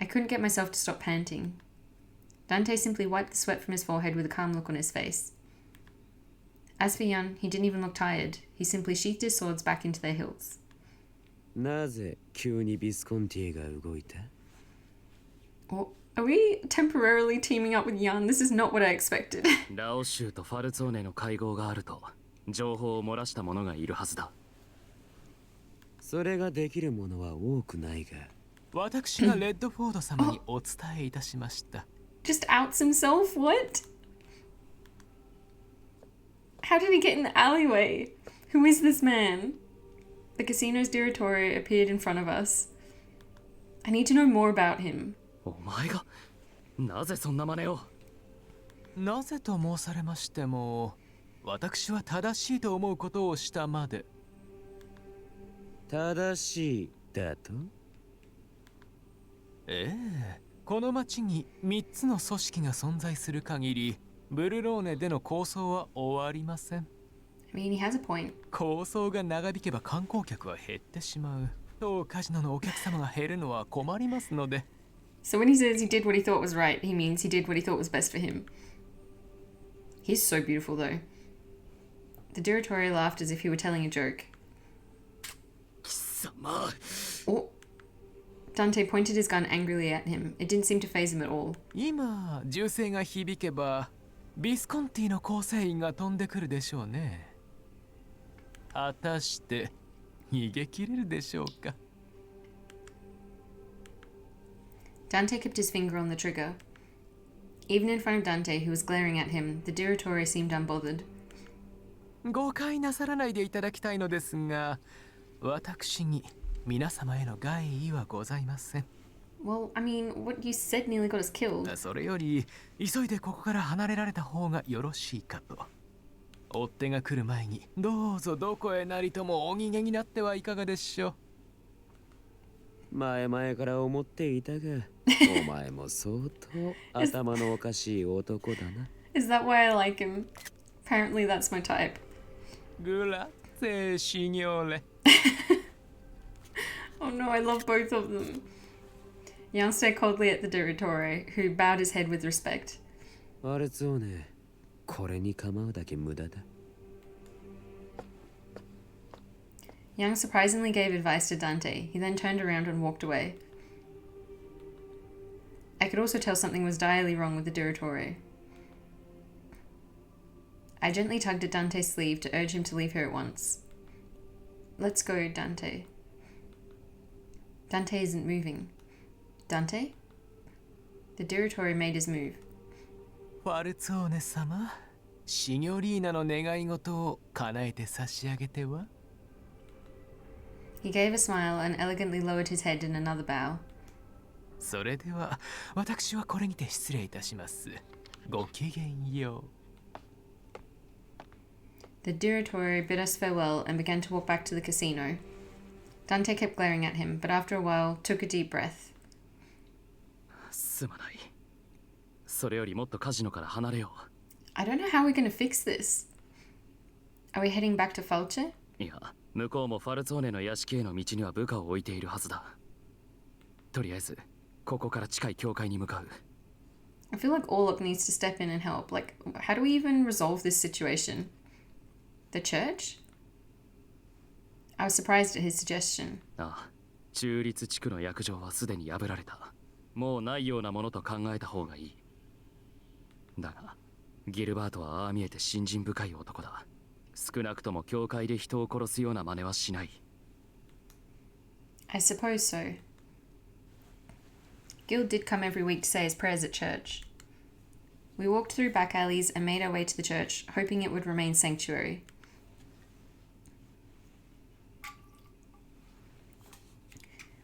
I couldn't get myself to stop panting. Dante simply wiped the sweat from his forehead with a calm look on his face. As for Jan, he didn't even look tired. He simply sheathed his swords back into their hilts. なぜ急にビスコンティが動いた? Oh, are we temporarily teaming up with Jan? This is not what I expected. ラオシュとファルツォーネの会合があると情報を漏らした者がいるはずだ。それができる者は多くないが。私がレッドフォード様にお伝えいたしました。Just outs himself? What? How did he get in the alleyway? Who is this man? The casino's direttore appeared in front of us. I need to know more about him. お前がなぜそんな真似を？なぜと申されましても、私は正しいと思うことをしたまで。正しいだと？ええ、この町に3つの組織が存在する限り、ブルローネでの抗争は終わりません。I mean, he has a point. 抗争が長引けば観光客は減ってしまう。当カジノのお客様が減るのは困りますので。So when he says he did what he thought was right, he means he did what he thought was best for him. He's so beautiful, though. The direttore laughed as if he were telling a joke. 貴様。 Oh. Dante pointed his gun angrily at him. It didn't seem to faze him at all. 今、銃声が響けば、ビスコンティの構成員が飛んでくるでしょうね。果たして逃げ切れるでしょうか。Dante kept his finger on the trigger. Even in front of Dante, who was glaring at him, the direttore seemed unbothered. 誤解なさらないでいただきたいのですが、私に皆様への害意はございません。Well, I mean, what you said nearly got us killed. それより、急いでここから離れられた方がよろしいかと。追っ手が来る前に、どうぞどこへなりともお逃げになってはいかがでしょう。前々から思っていたが、お前も相当頭のおかしい男だな。Is that why I like him? Apparently that's my type. グラッツェシニョーレ。Oh no, I love both of them. Jan stared coldly at the direttore, who bowed his head with respect. あれつをね、これに構うだけ無駄だ。Yang surprisingly gave advice to Dante. He then turned around and walked away. I could also tell something was direly wrong with the direttore. I gently tugged at Dante's sleeve to urge him to leave here at once. Let's go, Dante. Dante isn't moving. Dante? The direttore made his move. ファルツォーネ様、シニョリーナの願い事を叶えて差し上げては。He gave a smile and elegantly lowered his head in another bow. それでは、私はこれにて失礼いたします。ごきげんよう。The direttore bid us farewell and began to walk back to the casino. Dante kept glaring at him, but after a while took a deep breath. すまない。それよりもっとカジノから離れよう。I don't know how we're going to fix this. Are we heading back to Falce? いや、向こうもファルツォーネの屋敷への道には部下を置いているはずだ。とりあえず、ここから近い教会に向かう。I feel like Orlok needs to step in and help. Like, how do we even resolve this situation? The church? I was surprised at his suggestion. ああ、中立地区の約定はすでに破られた。もうないようなものと考えた方がいい。だが、ギルバートはああ見えて信心深い男だ。少なくとも教会で人を殺すような真似はしない。I suppose so. Gil did come every week to say his prayers at church. We walked through back alleys and made our way to the church, hoping it would remain sanctuary.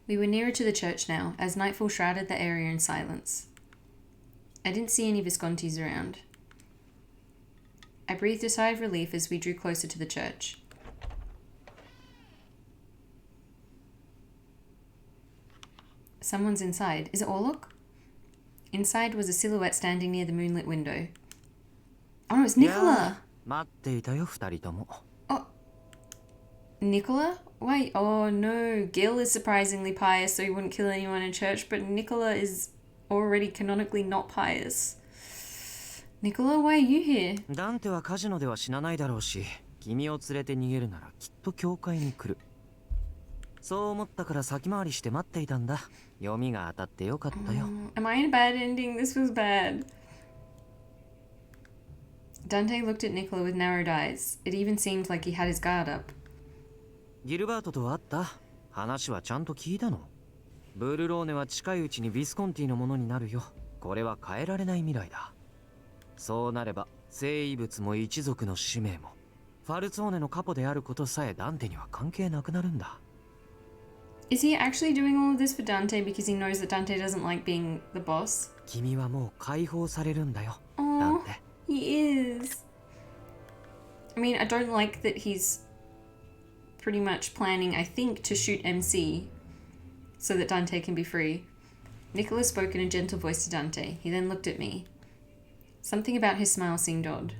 We were nearer to the church now, as nightfall shrouded the area in silence. I didn't see any Viscontis around. I breathed a sigh of relief as we drew closer to the church. Someone's inside. Is it Orlok? Inside was a silhouette standing near the moonlit window. Oh no, it's Nicola! 待っていたよ、二人とも。 Oh. Nicola? Wait, oh no. Gil is surprisingly pious, so he wouldn't kill anyone in church, but Nicola is already canonically not pious. Nicola, why are you here? ダンテはカジノでは死なないだろうし、君を連れて逃げるならきっと教会に来る。そう思ったから先回りして待っていたんだ。読みが当たってよかったよ。Am I in a bad ending? This was bad. Dante looked at Nicola with narrowed eyes. It even seemed like he had his guard up. ギルバートと会った？話はちゃんと聞いたの？ブルローネは近いうちにビスコンティのものになるよ。これは変えられない未来だ。そうなれば聖遺物も一族の使命もファルツォーネのカポであることさえダンテには関係なくなるんだ。Is he actually doing all of this for Dante because he knows that Dante doesn't like being the boss? 君はもう解放されるんだよ、ダ Oh, ンテ。 he is. I mean, I don't like that he's pretty much planning, I think, to shoot MC so that Dante can be free. Nicola spoke in a gentle voice to Dante. He then looked at me. Something about his smile seemed odd.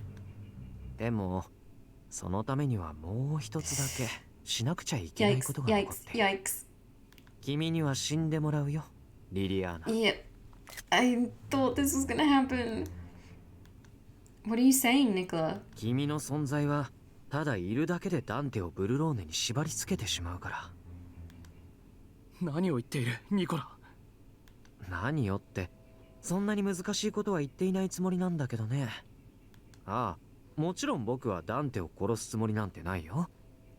でもそのためにはもう一つだけしなくちゃいけないことが残っている。 Yikes. 君には死んでもらうよ、リリアーナ。 Yep. I thought this was gonna happen. What are you saying, Nicola? 君の存在はただいるだけでダンテをブルローネに縛り付けてしまうから。何を言っている、ニコラ。何よって、そんなに難しいことは言っていないつもりなんだけどね。ああ、もちろん僕はダンテを殺すつもりなんてないよ。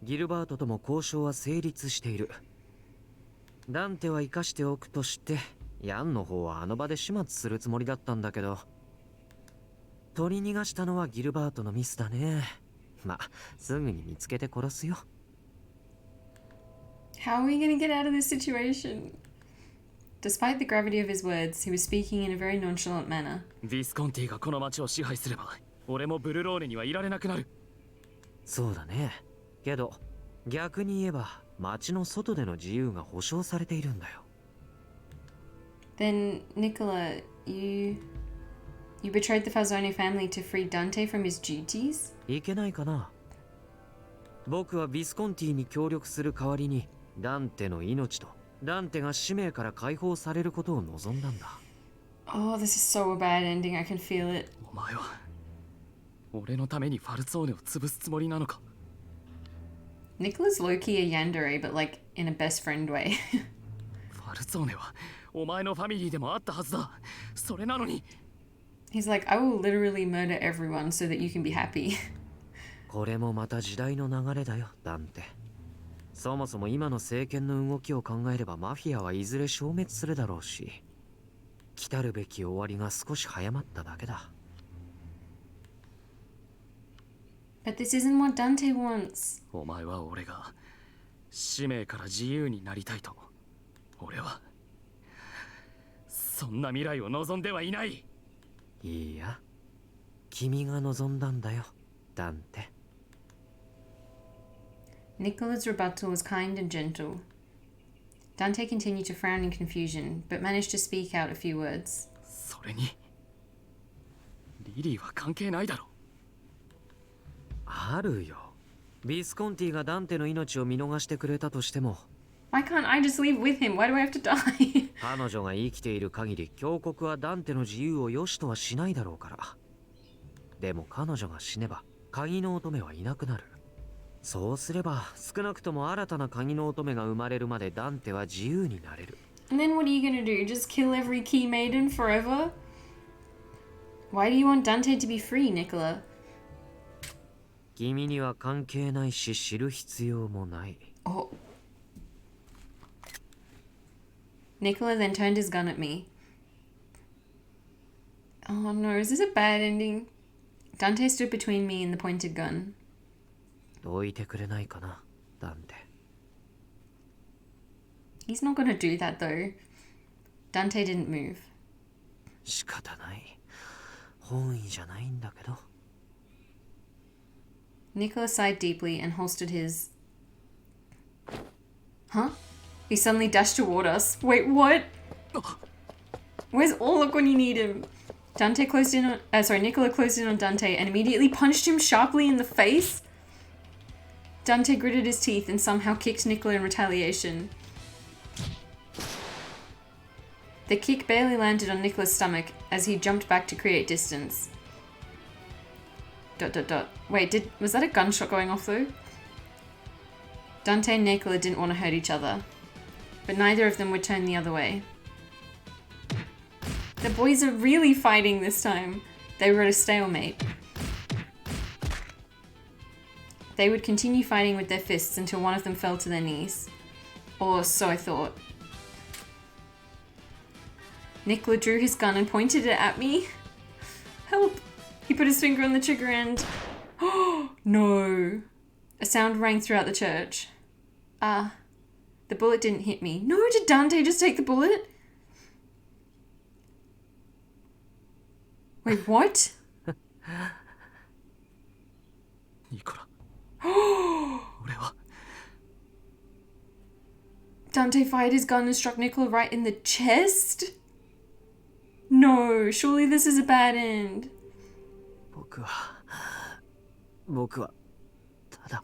ギルバートとも交渉は成立している。ダンテは生かしておくとして、ヤンの方はあの場で始末するつもりだったんだけど、取り逃がしたのはギルバートのミスだね。ま、すぐに見つけて殺すよ。How are we gonna get out of this situation? Despite the gravity of his words, he was speaking in a very nonchalant manner. ヴィスコンティがこの町を支配すれば、俺もブルローネにはいられなくなる。そうだね。けど、逆に言えば、町の外での自由が保障されているんだよ。Then, Nicola, you betrayed the Falzone family to free Dante from his duties? いけないかな。僕はビスコンティに協力する代わりに、ダンテの命と、ダンテが使命から解放されることを望んだんだ。Oh, this is so a bad ending. I can feel it. お前は俺のためにファルツォーネを潰すつもりなのか。 Nicola's low-key a yandere, but like in a best friend way. ファルツォーネはお前のファミリーでもあったはずだ。それなのに。 He's like, I will literally murder everyone so that you can be happy. これもまた時代の流れだよ、ダンテ。そもそも今の政権の動きを考えればマフィアはいずれ消滅するだろうし、来たるべき終わりが少し早まっただけだ。But this isn't what Dante wants. お前は俺が使命から自由になりたいと。俺はそんな未来を望んではいない。いいや、君が望んだんだよ、ダンテ。Nicola's rebuttal was kind and gentle. Dante continued to frown in confusion, but managed to speak out a few words. それにリリーは関係ないだろ。あるよ。ビスコンティがダンテの命を見逃してくれたとしても、Why can't I just leave with him? Why do I have to die? 彼女が生きている限り教国はダンテの自由を良しとはしないだろうから。でも彼女が死ねば鍵の乙女はいなくなる。そうすれば少なくとも新たな鍵の乙女が生まれるまでダンテは自由になれる。And then what are you gonna do? Just kill every key maiden forever? Why do you want Dante to be free, Nicola? 君には関係ないし知る必要もない。Oh. Nicola then turned his gun at me. Oh no, is this a bad ending? Dante stood between me and the pointed gun. どいてくれないかな、ダンテ。He's not gonna do that though. Dante didn't move. 仕方ない。本意じゃないんだけど。Nicola sighed deeply and holstered his... Huh? He suddenly dashed toward us. Wait, what? Where's Orlok when you need him? Nicola closed in on Dante and immediately punched him sharply in the face. Dante gritted his teeth and somehow kicked Nicola in retaliation. The kick barely landed on Nicola's stomach as he jumped back to create distance. ... Wait, was that a gunshot going off though? Dante and Nicola didn't want to hurt each other, but neither of them would turn the other way. The boys are really fighting this time. They were at a stalemate. They would continue fighting with their fists until one of them fell to their knees. Or so I thought. Nicola drew his gun and pointed it at me. Help! He put his finger on the trigger and... Oh, no. A sound rang throughout the church. The bullet didn't hit me. No, did Dante just take the bullet? Wait, what? Nicola. Dante fired his gun and struck Nicola right in the chest? No, surely this is a bad end. 僕はただ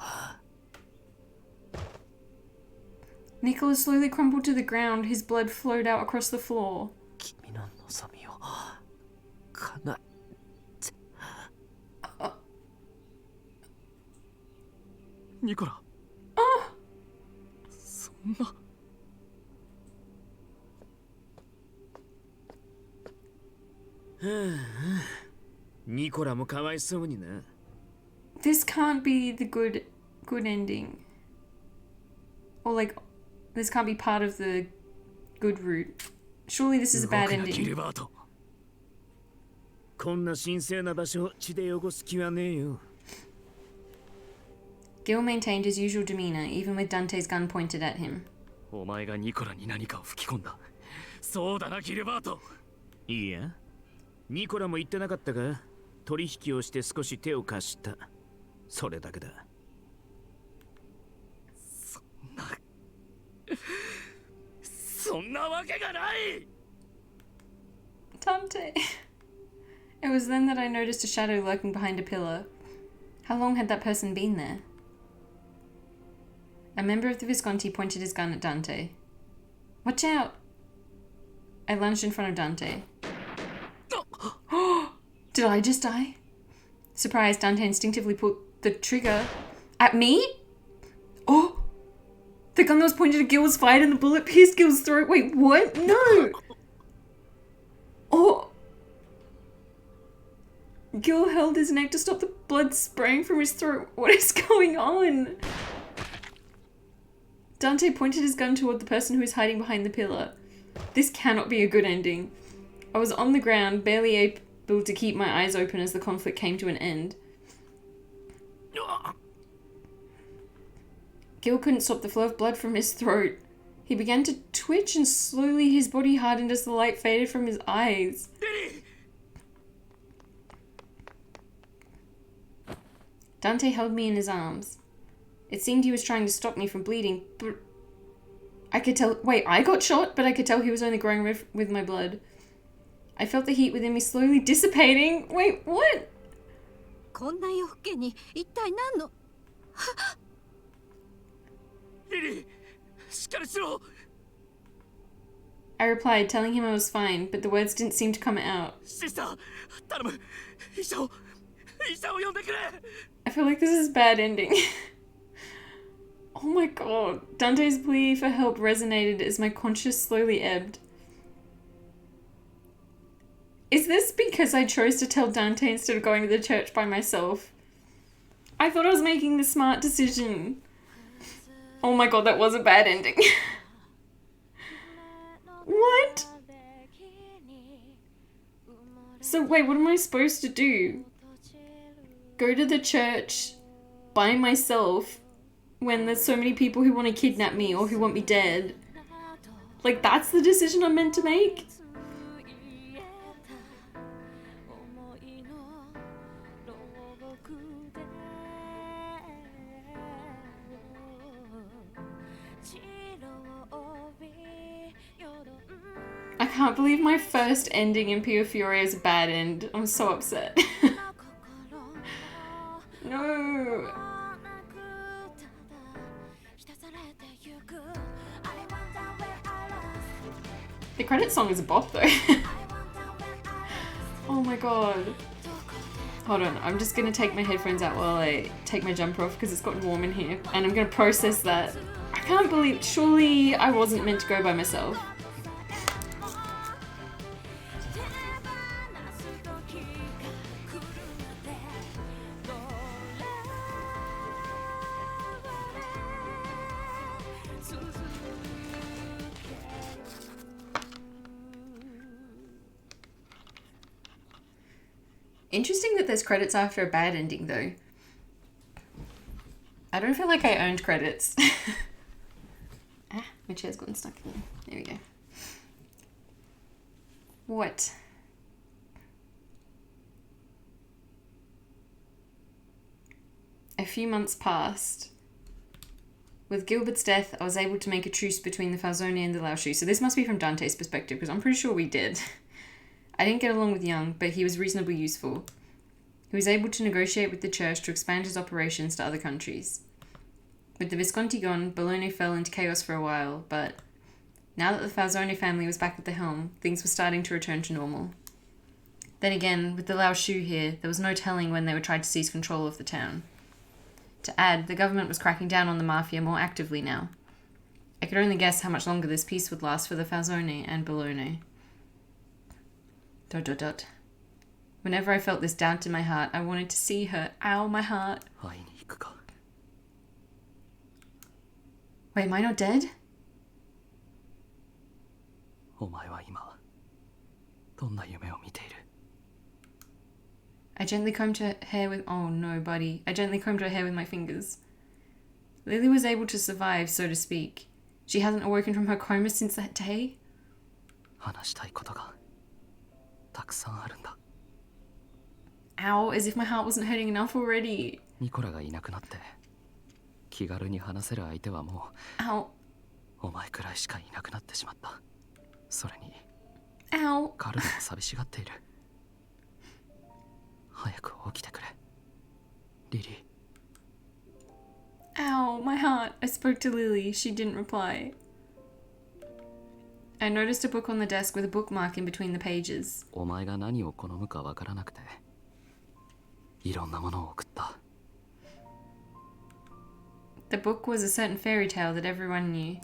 Nicola slowly crumpled to the ground. His blood flowed out across the floor. 君の望みを叶えて。ニコラ。そんな。ニコラもかわいそうにな。This can't be the good ending. Or like, this can't be part of the good route. Surely this is a bad ending. こんな神聖な場所を血で汚す気はねえよ。Gil maintained his usual demeanor, even with Dante's gun pointed at him. お前がニコラに何かを吹き込んだ。そうだな、ギルバート。いいや。ニコラも言ってなかったか？取引をして少し手を貸した。それだけだ。そんなわけがない！ Dante. It was then that I noticed a shadow lurking behind a pillar. How long had that person been there? A member of the Visconti pointed his gun at Dante. Watch out! I lunged in front of Dante. Did I just die? Surprised, Dante instinctively pulled the trigger. At me? Oh! The gun that was pointed at Gil was fired and the bullet pierced Gil's throat. Wait, what? No! Oh! Gil held his neck to stop the blood spraying from his throat. What is going on? Dante pointed his gun toward the person who was hiding behind the pillar. This cannot be a good ending. I was on the ground, barely able to keep my eyes open as the conflict came to an end. Gil couldn't stop the flow of blood from his throat. He began to twitch and slowly his body hardened as the light faded from his eyes. Dante held me in his arms. It seemed he was trying to stop me from bleeding, but I could tell... Wait, I got shot, but I could tell he was only growing with my blood. I felt the heat within me slowly dissipating. Wait, what? こんな夜更けに一体何のリリー、しっかりしろ。 I replied, telling him I was fine, but the words didn't seem to come out. シスター、頼む。医者を呼んでくれ。 I feel like this is a bad ending. Oh my god. Dante's plea for help resonated as my conscience slowly ebbed. Is this because I chose to tell Dante instead of going to the church by myself? I thought I was making the smart decision. Oh my god, that was a bad ending. What? So wait, what am I supposed to do? Go to the church by myself when there's so many people who want to kidnap me or who want me dead? Like, that's the decision I'm meant to make? I can't believe my first ending in Piofiore is a bad end. I'm so upset. No. The credit song is a bop though. Oh my god. Hold on, I'm just gonna take my headphones out while I take my jumper off because it's gotten warm in here. And I'm gonna process that. I can't believe, surely I wasn't meant to go by myself. Interesting that there's credits after a bad ending, though. I don't feel like I earned credits. Ah, my chair's gotten stuck in. There we go. What? A few months passed. With Gilbert's death, I was able to make a truce between the Falzone and the Laoshu. So this must be from Dante's perspective, because I'm pretty sure we did. I didn't get along with Young, but he was reasonably useful. He was able to negotiate with the church to expand his operations to other countries. With the Visconti gone, Bologna fell into chaos for a while, but now that the Falzone family was back at the helm, things were starting to return to normal. Then again, with the Laoshu here, there was no telling when they would try to seize control of the town. To add, the government was cracking down on the mafia more actively now. I could only guess how much longer this peace would last for the Falzone and Bologna. ... Whenever I felt this doubt in my heart, I wanted to see her. Ow, my heart. Wait, am I not dead? I gently combed her hair with... Oh no, buddy. I gently combed her hair with my fingers. Lily was able to survive, so to speak. She hasn't awoken from her coma since that day? Ow, as if my heart wasn't hurting enough already. Ow. Ow. Ow, my heart. I spoke to Lily. She didn't reply. I noticed a book on the desk with a bookmark in between the pages. The book was a certain fairy tale that everyone knew.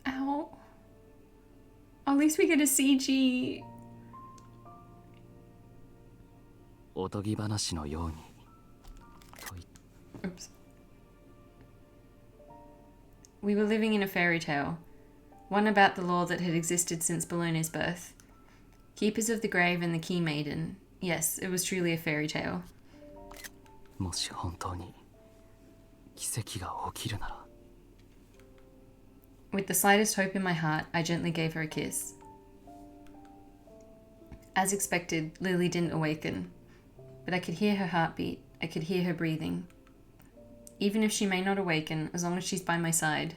Ow. At least we get a CG. Oops. We were living in a fairy tale, one about the law that had existed since Bologna's birth. Keepers of the Grave and the Key Maiden. Yes, it was truly a fairy tale. With the slightest hope in my heart, I gently gave her a kiss. As expected, Lily didn't awaken, but I could hear her heartbeat. I could hear her breathing. Even if she may not awaken, as long as she's by my side.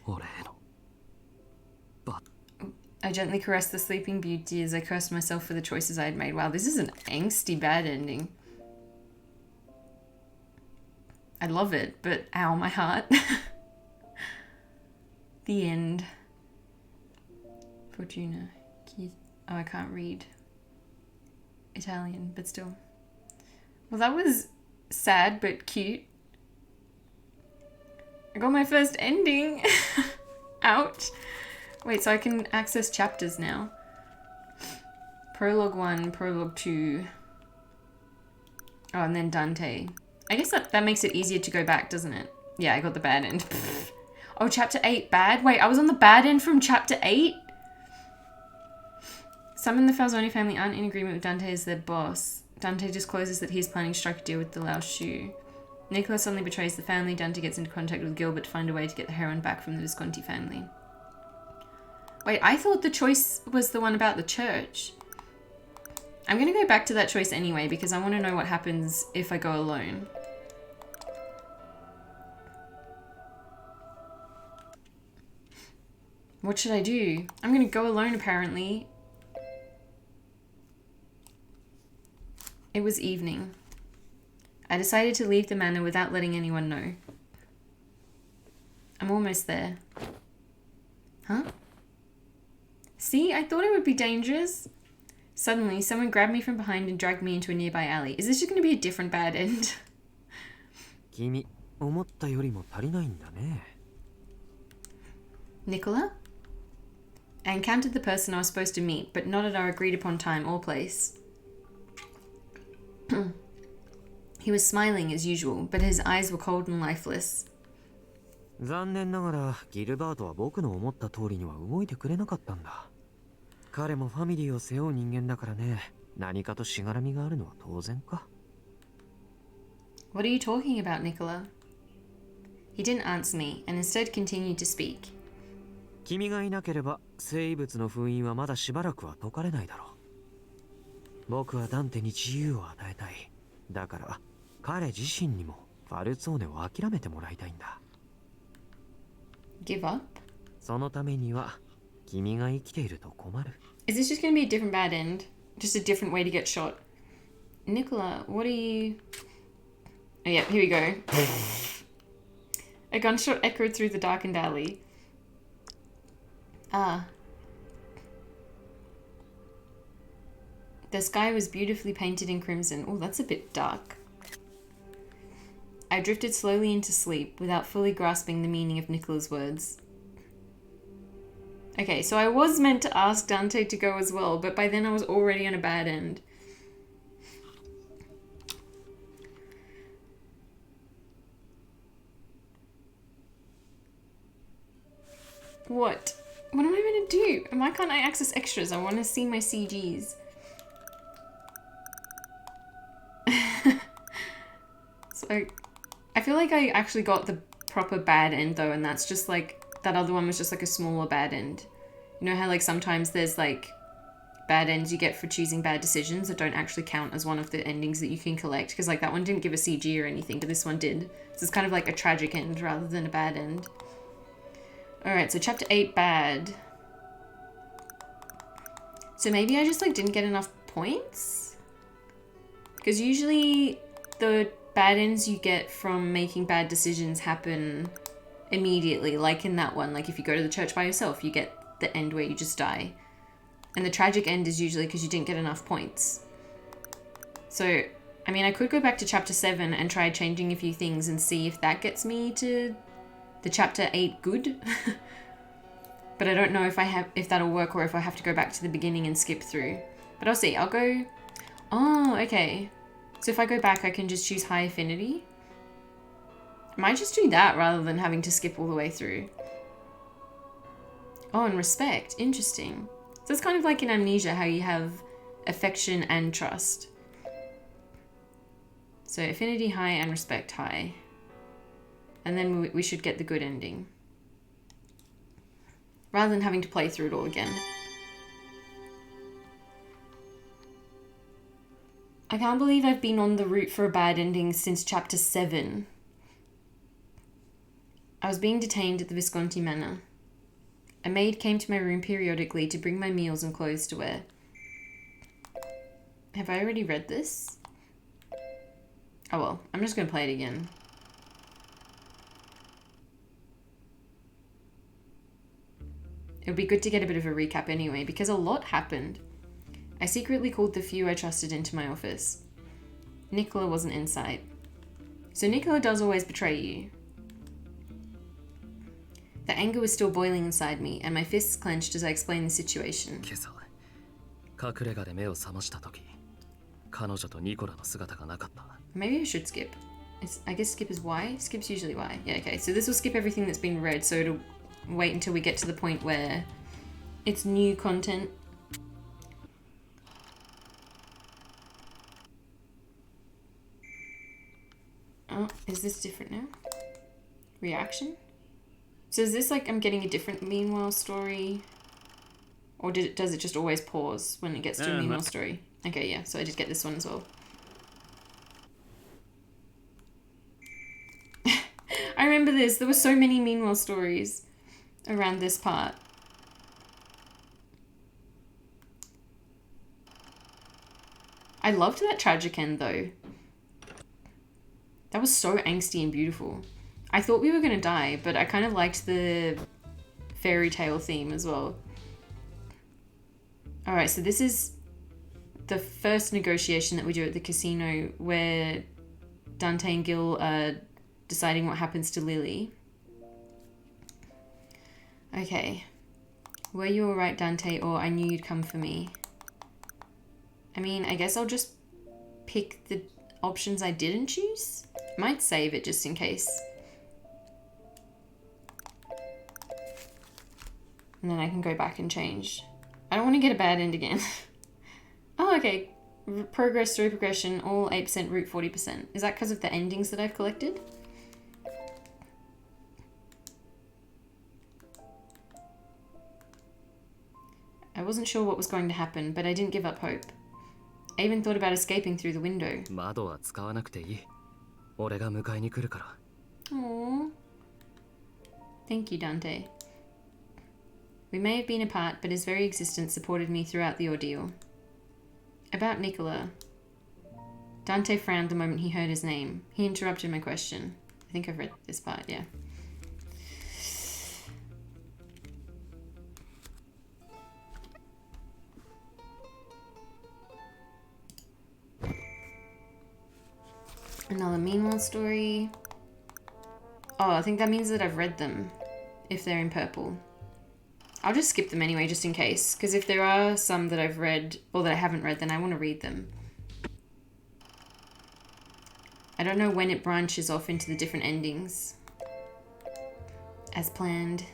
俺への I gently caressed the sleeping beauty as I cursed myself for the choices I had made. Wow, this is an angsty bad ending. I love it, but ow, my heart. The end. Fortuna. Oh, I can't read Italian, but still. Well, that was sad, but cute. I got my first ending. Ouch. Wait, so I can access chapters now. Prologue 1, Prologue 2. Oh, and then Dante. I guess that makes it easier to go back, doesn't it? Yeah, I got the bad end. Oh, chapter 8, bad? Wait, I was on the bad end from chapter 8? Some in the Falzoni family aren't in agreement with Dante as their boss. Dante discloses that he's planning to strike a deal with the Lao Shu. Nicola suddenly betrays the family. Dante gets into contact with Gilbert to find a way to get the heroine back from the Visconti family. Wait, I thought the choice was the one about the church. I'm going to go back to that choice anyway because I want to know what happens if I go alone. What should I do? I'm going to go alone apparently. It was evening. I decided to leave the manor without letting anyone know. I'm almost there. Huh? See, I thought it would be dangerous. Suddenly, someone grabbed me from behind and dragged me into a nearby alley. Is this just going to be a different bad end? 君、思ったよりも足りないんだね。 Nicola? I encountered the person I was supposed to meet, but not at our agreed upon time or place. He was smiling as usual, but his eyes were cold and lifeless. 残念ながらギルバートは僕の思った通りには動いてくれなかったんだ。彼もファミリーを背負う人間だからね。何かとしがらみがあるのは当然か。What are you talking about, Nicola? He didn't answer me, and instead continued to speak. 君がいなければ生物の封印はまだしばらくは解かれないだろう。僕はダンテに自由を与えたい。だから彼自身にもファルツォーネを諦めてもらいたいんだ。Give up? そのためには君が生きていると困る。 Is this just going to be a different bad end? Just a different way to get shot? Nicola, what are you... Oh yeah, here we go. A gunshot echoed through the darkened alley. Ah. The sky was beautifully painted in crimson. Oh, that's a bit dark. I drifted slowly into sleep without fully grasping the meaning of Nicola's words. Okay, so I was meant to ask Dante to go as well, but by then I was already on a bad end. What? What am I going to do? Why can't I access extras? I want to see my CGs. So, I feel like I actually got the proper bad end though, and that's just like, that other one was just like a smaller bad end. You know how like sometimes there's like bad ends you get for choosing bad decisions that don't actually count as one of the endings that you can collect, because like that one didn't give a CG or anything, but this one did. So it's kind of like a tragic end rather than a bad end. Alright, so chapter 8, bad. So maybe I just like didn't get enough points? Because usually the bad ends you get from making bad decisions happen immediately, like in that one. Like if you go to the church by yourself, you get the end where you just die. And the tragic end is usually because you didn't get enough points. So, I mean, I could go back to chapter 7 and try changing a few things and see if that gets me to the chapter 8 good. But I don't know if that'll work or if I have to go back to the beginning and skip through. But I'll see. I'll go... Oh, okay. So if I go back, I can just choose high affinity. I might just do that rather than having to skip all the way through. Oh, and respect. Interesting. So it's kind of like in Amnesia, how you have affection and trust. So affinity high and respect high. And then we should get the good ending. Rather than having to play through it all again. I can't believe I've been on the route for a bad ending since chapter 7. I was being detained at the Visconti Manor. A maid came to my room periodically to bring my meals and clothes to wear. Have I already read this? Oh well, I'm just going to play it again. It would be good to get a bit of a recap anyway, because a lot happened. I secretly called the few I trusted into my office. Nicola wasn't in sight. So Nicola does always betray you. The anger was still boiling inside me, and my fists clenched as I explained the situation. 今朝隠れ家で目を覚ました時、彼女とニコラの姿がなかった。 Maybe I should skip. I guess skip is Y? Skip's usually Y. Yeah, okay. So this will skip everything that's been read, so it'll wait until we get to the point where it's new content. Oh, is this different now? Reaction? So is this like I'm getting a different meanwhile story? Or does it just always pause when it gets to a meanwhile story? Okay, yeah, so I did get this one as well. I remember this. There were so many meanwhile stories around this part. I loved that tragic end though. That was so angsty and beautiful. I thought we were going to die, but I kind of liked the fairy tale theme as well. Alright, so this is the first negotiation that we do at the casino where Dante and Gil are deciding what happens to Lily. Okay. Were you alright, Dante, or I knew you'd come for me? I mean, I guess I'll just pick the options I didn't choose? Might save it just in case. And then I can go back and change. I don't want to get a bad end again. Oh, okay. Progress, story progression, all 8%, root 40%. Is that because of the endings that I've collected? I wasn't sure what was going to happen, but I didn't give up hope. I even thought about escaping through the window. 窓は使わなくていい。俺が迎えに来るから。 Aww. Thank you, Dante. We may have been apart, but his very existence supported me throughout the ordeal. About Nicola. Dante frowned the moment he heard his name. He interrupted my question. I think I've read this part, yeah. Another meanwhile story. Oh, I think that means that I've read them, if they're in purple. I'll just skip them anyway, just in case, because if there are some that I've read, or that I haven't read, then I want to read them. I don't know when it branches off into the different endings. As planned.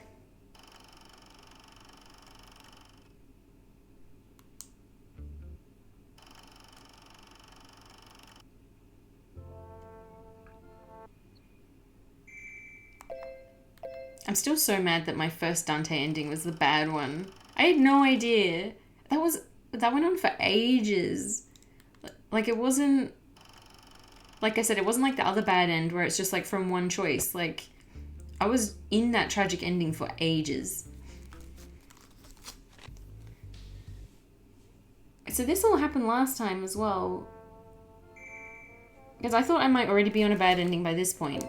I'm still so mad that my first Dante ending was the bad one. I had no idea. That went on for ages. Like it wasn't, like I said, it wasn't like the other bad end where it's just like from one choice. Like I was in that tragic ending for ages. So this all happened last time as well. Because I thought I might already be on a bad ending by this point.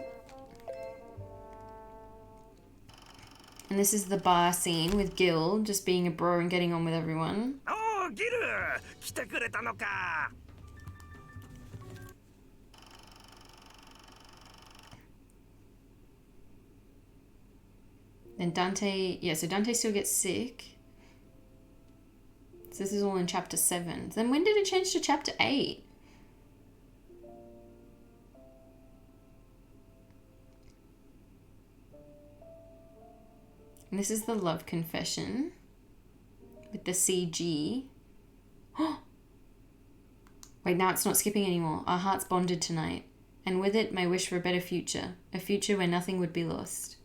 And this is the bar scene with Gil just being a bro and getting on with everyone. Oh, Gil! 来てくれたのか! Then Dante, yeah, so Dante still gets sick. So this is all in chapter 7. Then when did it change to chapter 8? And this is the love confession with the CG. Wait, now it's not skipping anymore. Our hearts bonded tonight, and with it my wish for a better future, a future where nothing would be lost.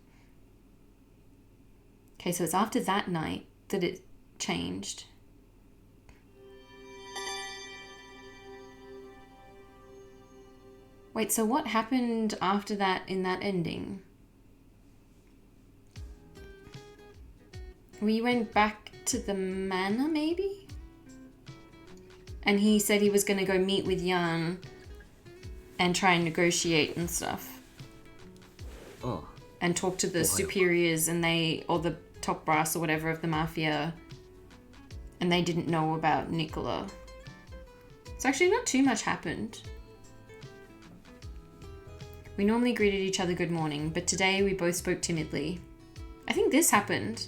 Okay, so it's after that night that it changed. Wait, so what happened after that in that ending? We went back to the manor, maybe? And he said he was going to go meet with Jan and try and negotiate and stuff. Oh. And talk to the superiors and or the top brass or whatever of the mafia. And they didn't know about Nicola. So actually not too much happened. We normally greeted each other good morning, but today we both spoke timidly. I think this happened.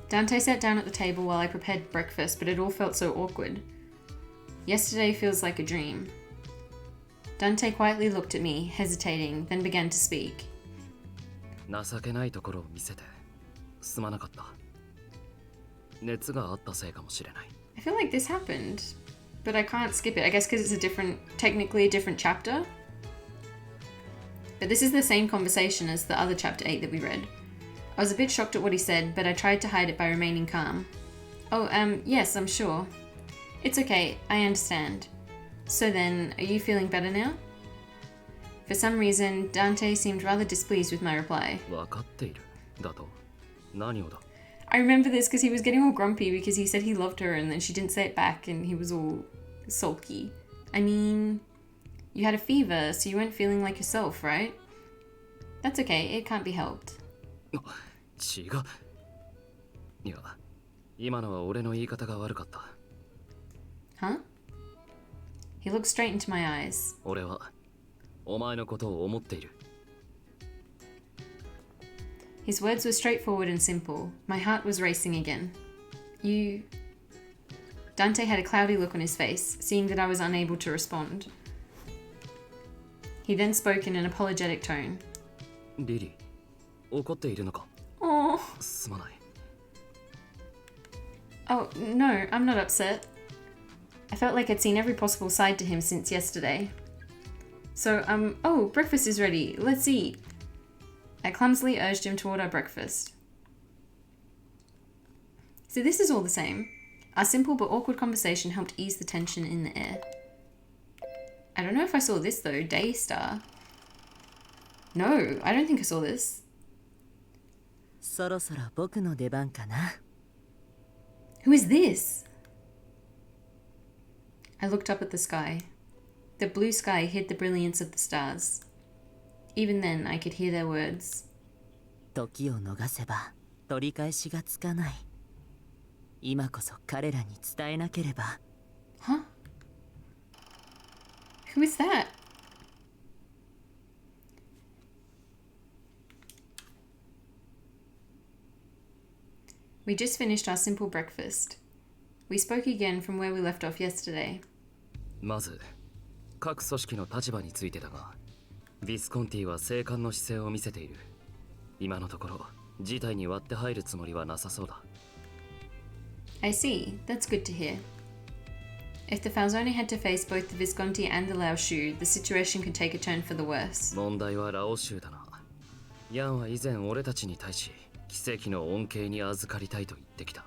Dante sat down at the table while I prepared breakfast, but it all felt so awkward. Yesterday feels like a dream. Dante quietly looked at me, hesitating, then began to speak. 情けないところを見せてすまなかった。熱があったせいかもしれない。I feel like this happened, but I can't skip it. I guess because it's technically a different chapter. But this is the same conversation as the other chapter 8 that we read. I was a bit shocked at what he said, but I tried to hide it by remaining calm. Oh, yes, I'm sure. It's okay, I understand. So then, are you feeling better now? For some reason, Dante seemed rather displeased with my reply. 分かっている。だと。何をだ。I remember this because he was getting all grumpy because he said he loved her and then she didn't say it back and he was all sulky. I mean, you had a fever, so you weren't feeling like yourself, right? That's okay, it can't be helped. 違う。いや、今のは俺の言い方が悪かった。Huh? He looked straight into my eyes. 俺はお前のことを思っている。His words were straightforward and simple. My heart was racing again. You... Dante had a cloudy look on his face, seeing that I was unable to respond. He then spoke in an apologetic tone. リリー、怒っているのか？ Oh. すまない。Oh, no, I'm not upset. I felt like I'd seen every possible side to him since yesterday. So, oh, breakfast is ready. Let's eat. I clumsily urged him toward our breakfast. So this is all the same. Our simple but awkward conversation helped ease the tension in the air. I don't know if I saw this though, Daystar. No, I don't think I saw this. そろそろ僕の出番かな。 Who is this? I looked up at the sky. The blue sky hid the brilliance of the stars. Even then, I could hear their words. 時を逃せば取り返しがつかない。今こそ彼らに伝えなければ。Huh? Who is that? We just finished our simple breakfast. We spoke again from where we left off yesterday. まず、各組織の立場についてだが、ビスコンティは静観の姿勢を見せている。今のところ、事態に割って入るつもりはなさそうだ。I see. That's good to hear. If the Falzone had to face both the Visconti and the Lao Shu, the situation could take a turn for the worse. 問題はラオ州だな。ヤンは以前俺たちに対し、奇跡の恩恵に預かりたいと言ってきた。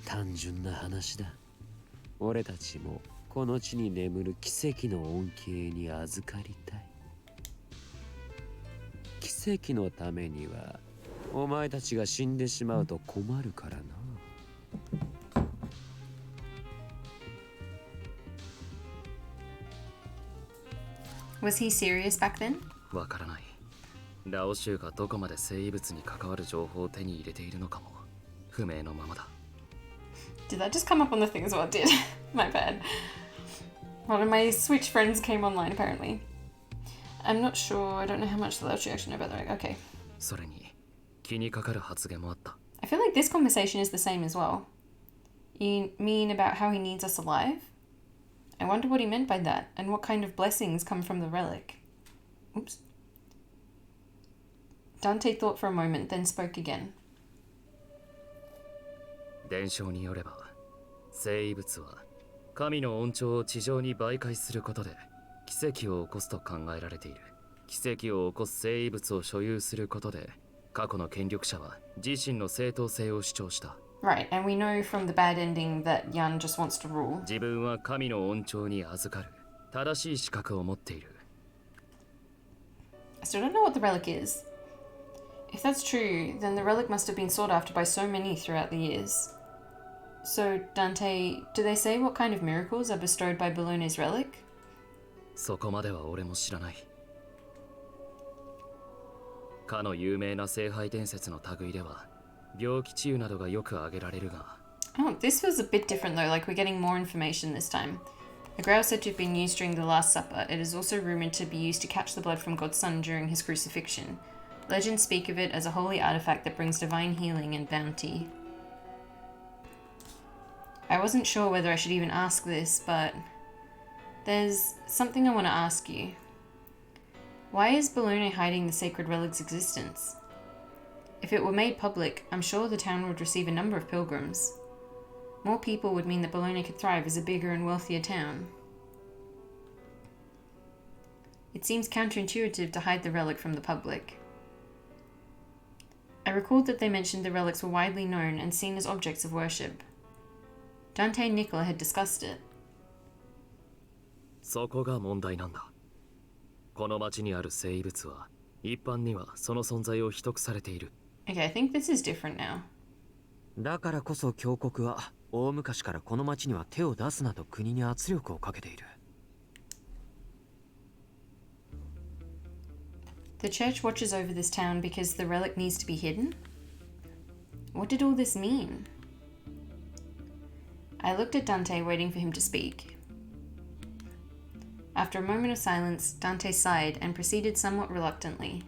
単純な話だ。俺たちもこの地に眠る奇跡の恩恵に預かりたい。奇跡のためにはお前たちが死んでしまうと困るからな。Was he serious back then? わからない。ラオ州がどこまで生物に関わる情報を手に入れているのかも不明のままだ。Did that just come up on the thing as well? It did. My bad. One of my Switch friends came online apparently. I'm not sure. I don't know how much the Lao Shu actually know about that. Okay. それに気にかかる発言もあった。I feel like this conversation is the same as well. You mean about how he needs us alive? I wonder what he meant by that, and what kind of blessings come from the relic. Oops. Dante thought for a moment, then spoke again. 伝承によれば、生物は神の恩寵を地上に媒介することで奇跡を起こすと考えられている。奇跡を起こす生物を所有することで、過去の権力者は自身の正当性を主張した。Right, and we know from the bad ending that Yan just wants to rule. 自分は神の恩寵に預かる正しい資格を持っている。I still don't know what the relic is. If that's true, then the relic must have been sought after by so many throughout the years. So, Dante, do they say what kind of miracles are bestowed by Bologna's relic? そこまでは俺も知らない。かの有名な聖杯伝説の類では、病気治癒などがよく挙げられるが。Oh, this feels a bit different though, like we're getting more information this time. The grail said to have been used during the Last Supper. It is also rumoured to be used to catch the blood from God's Son during his crucifixion. Legends speak of it as a holy artifact that brings divine healing and bounty. I wasn't sure whether I should even ask this, but there's something I want to ask you. Why is Bologna hiding the sacred relic's existence? If it were made public, I'm sure the town would receive a number of pilgrims. More people would mean that Bologna could thrive as a bigger and wealthier town. It seems counterintuitive to hide the relic from the public. I recalled that they mentioned the relics were widely known and seen as objects of worship. Dante and Nicola had discussed it. そこが問題なんだ。この町にある聖物は一般にはその存在を秘匿されている。Okay, I think this is different now. だからこそ教国は大昔からこの町には手を出すなと国に圧力をかけている。The church watches over this town because the relic needs to be hidden? What did all this mean? I looked at Dante, waiting for him to speak. After a moment of silence, Dante sighed and proceeded somewhat reluctantly.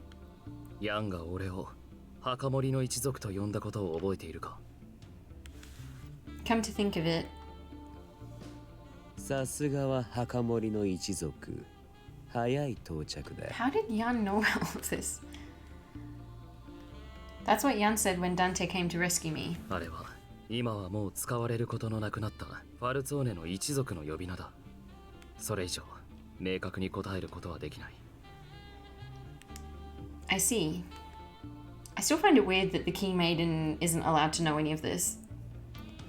ヤンが俺を墓守の一族と呼んだことを覚えているか？ Come to think of it, さすがは墓守の一族。早い到着だ。 how did Jan know all of this? That's what Jan said when Dante came to rescue me. あれは今はもう使われることのなくなったファルツォーネの一族の呼び名だ。それ以上明確に答えることはできない。I see. I still find it weird that the King Maiden isn't allowed to know any of this.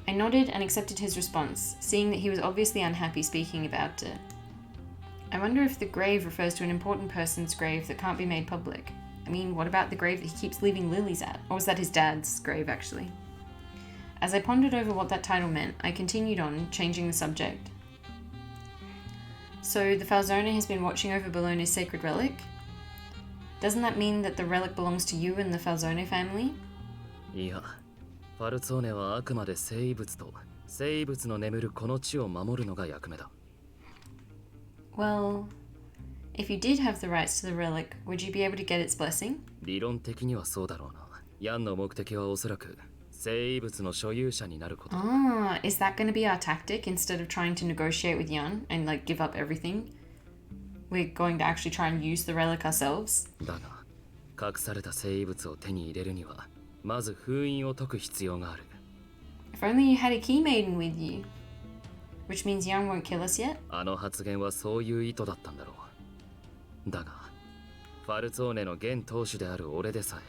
I nodded and accepted his response, seeing that he was obviously unhappy speaking about it. I wonder if the grave refers to an important person's grave that can't be made public. I mean, what about the grave that he keeps leaving lilies at? Or was that his dad's grave, actually? As I pondered over what that title meant, I continued on, changing the subject. So, the Falzone has been watching over Bologna's sacred relic? Doesn't that mean that the relic belongs to you and the Falzone family? いや、ファルツォーネはあくまで聖物と聖物の眠るこの地を守るのが役目だ。Well, if you did have the rights to the relic, would you be able to get its blessing? 理論的にはそうだろうな。ヤンの目的はおそらく聖物の所有者になること。Ah, is that going to be our tactic instead of trying to negotiate with Jan and like give up everything? We're going to actually try and use the relic ourselves? だが、隠された聖物を手に入れるには、まず封印を解く必要がある。If only you had a key maiden with you. Which means Jan won't kill us yet? あの発言はそういう意図だったんだろう。だが、ファルツォーネの現当主である俺でさえ、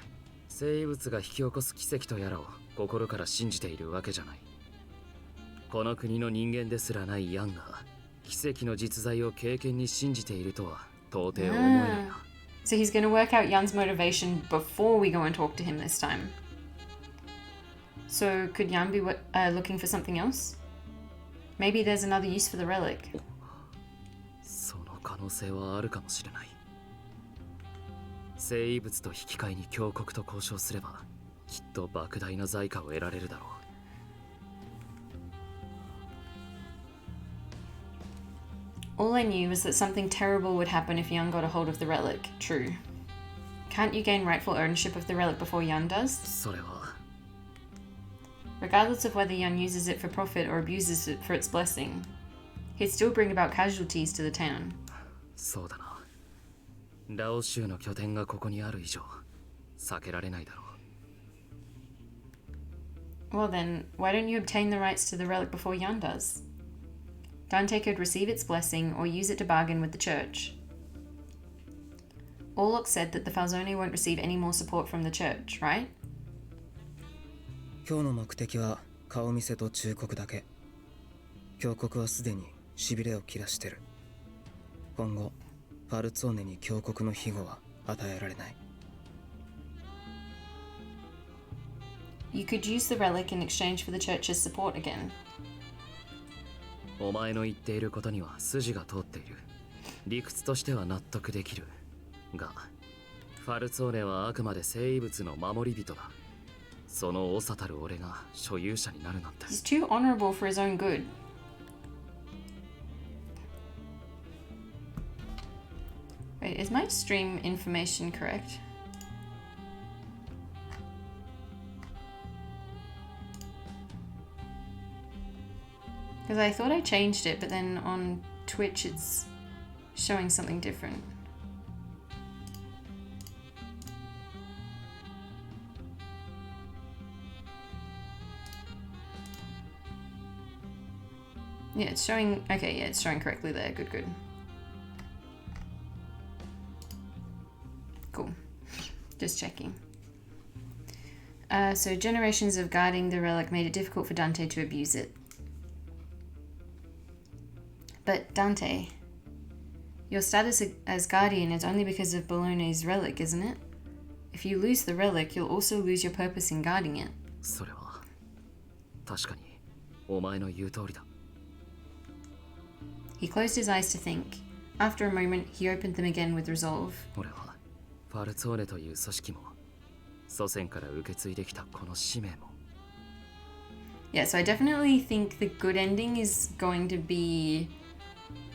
生物が引き起こす奇跡とやらを心から信じているわけじゃない。この国の人間ですらないヤンが、奇跡の実在を経験に信じているとは到底思えないな。So he's going to work out Jan's motivation before we go and talk to him this time. So could Jan be looking for something else? Maybe there's another use for the relic. その可能性はあるかもしれない。聖物と引き換えに教国と交渉すれば、きっと莫大な財貨を得られるだろう。All I knew was that something terrible would happen if Jan got a hold of the relic. True. Can't you gain rightful ownership of the relic before Jan does? それは。Regardless of whether Jan uses it for profit or abuses it for its blessing, he'd still bring about casualties to the town. そうだな。ラオ州の拠点がここにある以上、避けられないだろう。Well then, why don't you obtain the rights to the relic before Jan does? Dante could receive its blessing or use it to bargain with the church. Orlok said that the Falzone won't receive any more support from the church, right? 今日の目的は顔見せと忠告だけ。教国はすでにしびれを切らしてる。今後ファルツォーネに教国の庇護は与えられない。You could use the relic in exchange for the church's support again. お前の言っていることには筋が通っている。理屈としては納得できる。が、ファルツォーネはあくまで生物の守り人だ。その長たる俺が所有者になるなんて。He's too honorable for his own good. Wait, is my stream information correct? Because I thought I changed it, but then on Twitch it's showing something different. Yeah, it's showing... Okay, yeah, it's showing correctly there. Good, good. Cool. Just checking. So generations of guarding the relic made it difficult for Dante to abuse it. But Dante, your status as guardian is only because of Bologna's relic, isn't it? If you lose the relic, you'll also lose your purpose in guarding it. それは確かにお前の言う通りだ。He closed his eyes to think. After a moment, he opened them again with resolve. 俺はファルツォーネという組織も祖先から受け継いできたこの使命も。Yeah, so I definitely think the good ending is going to be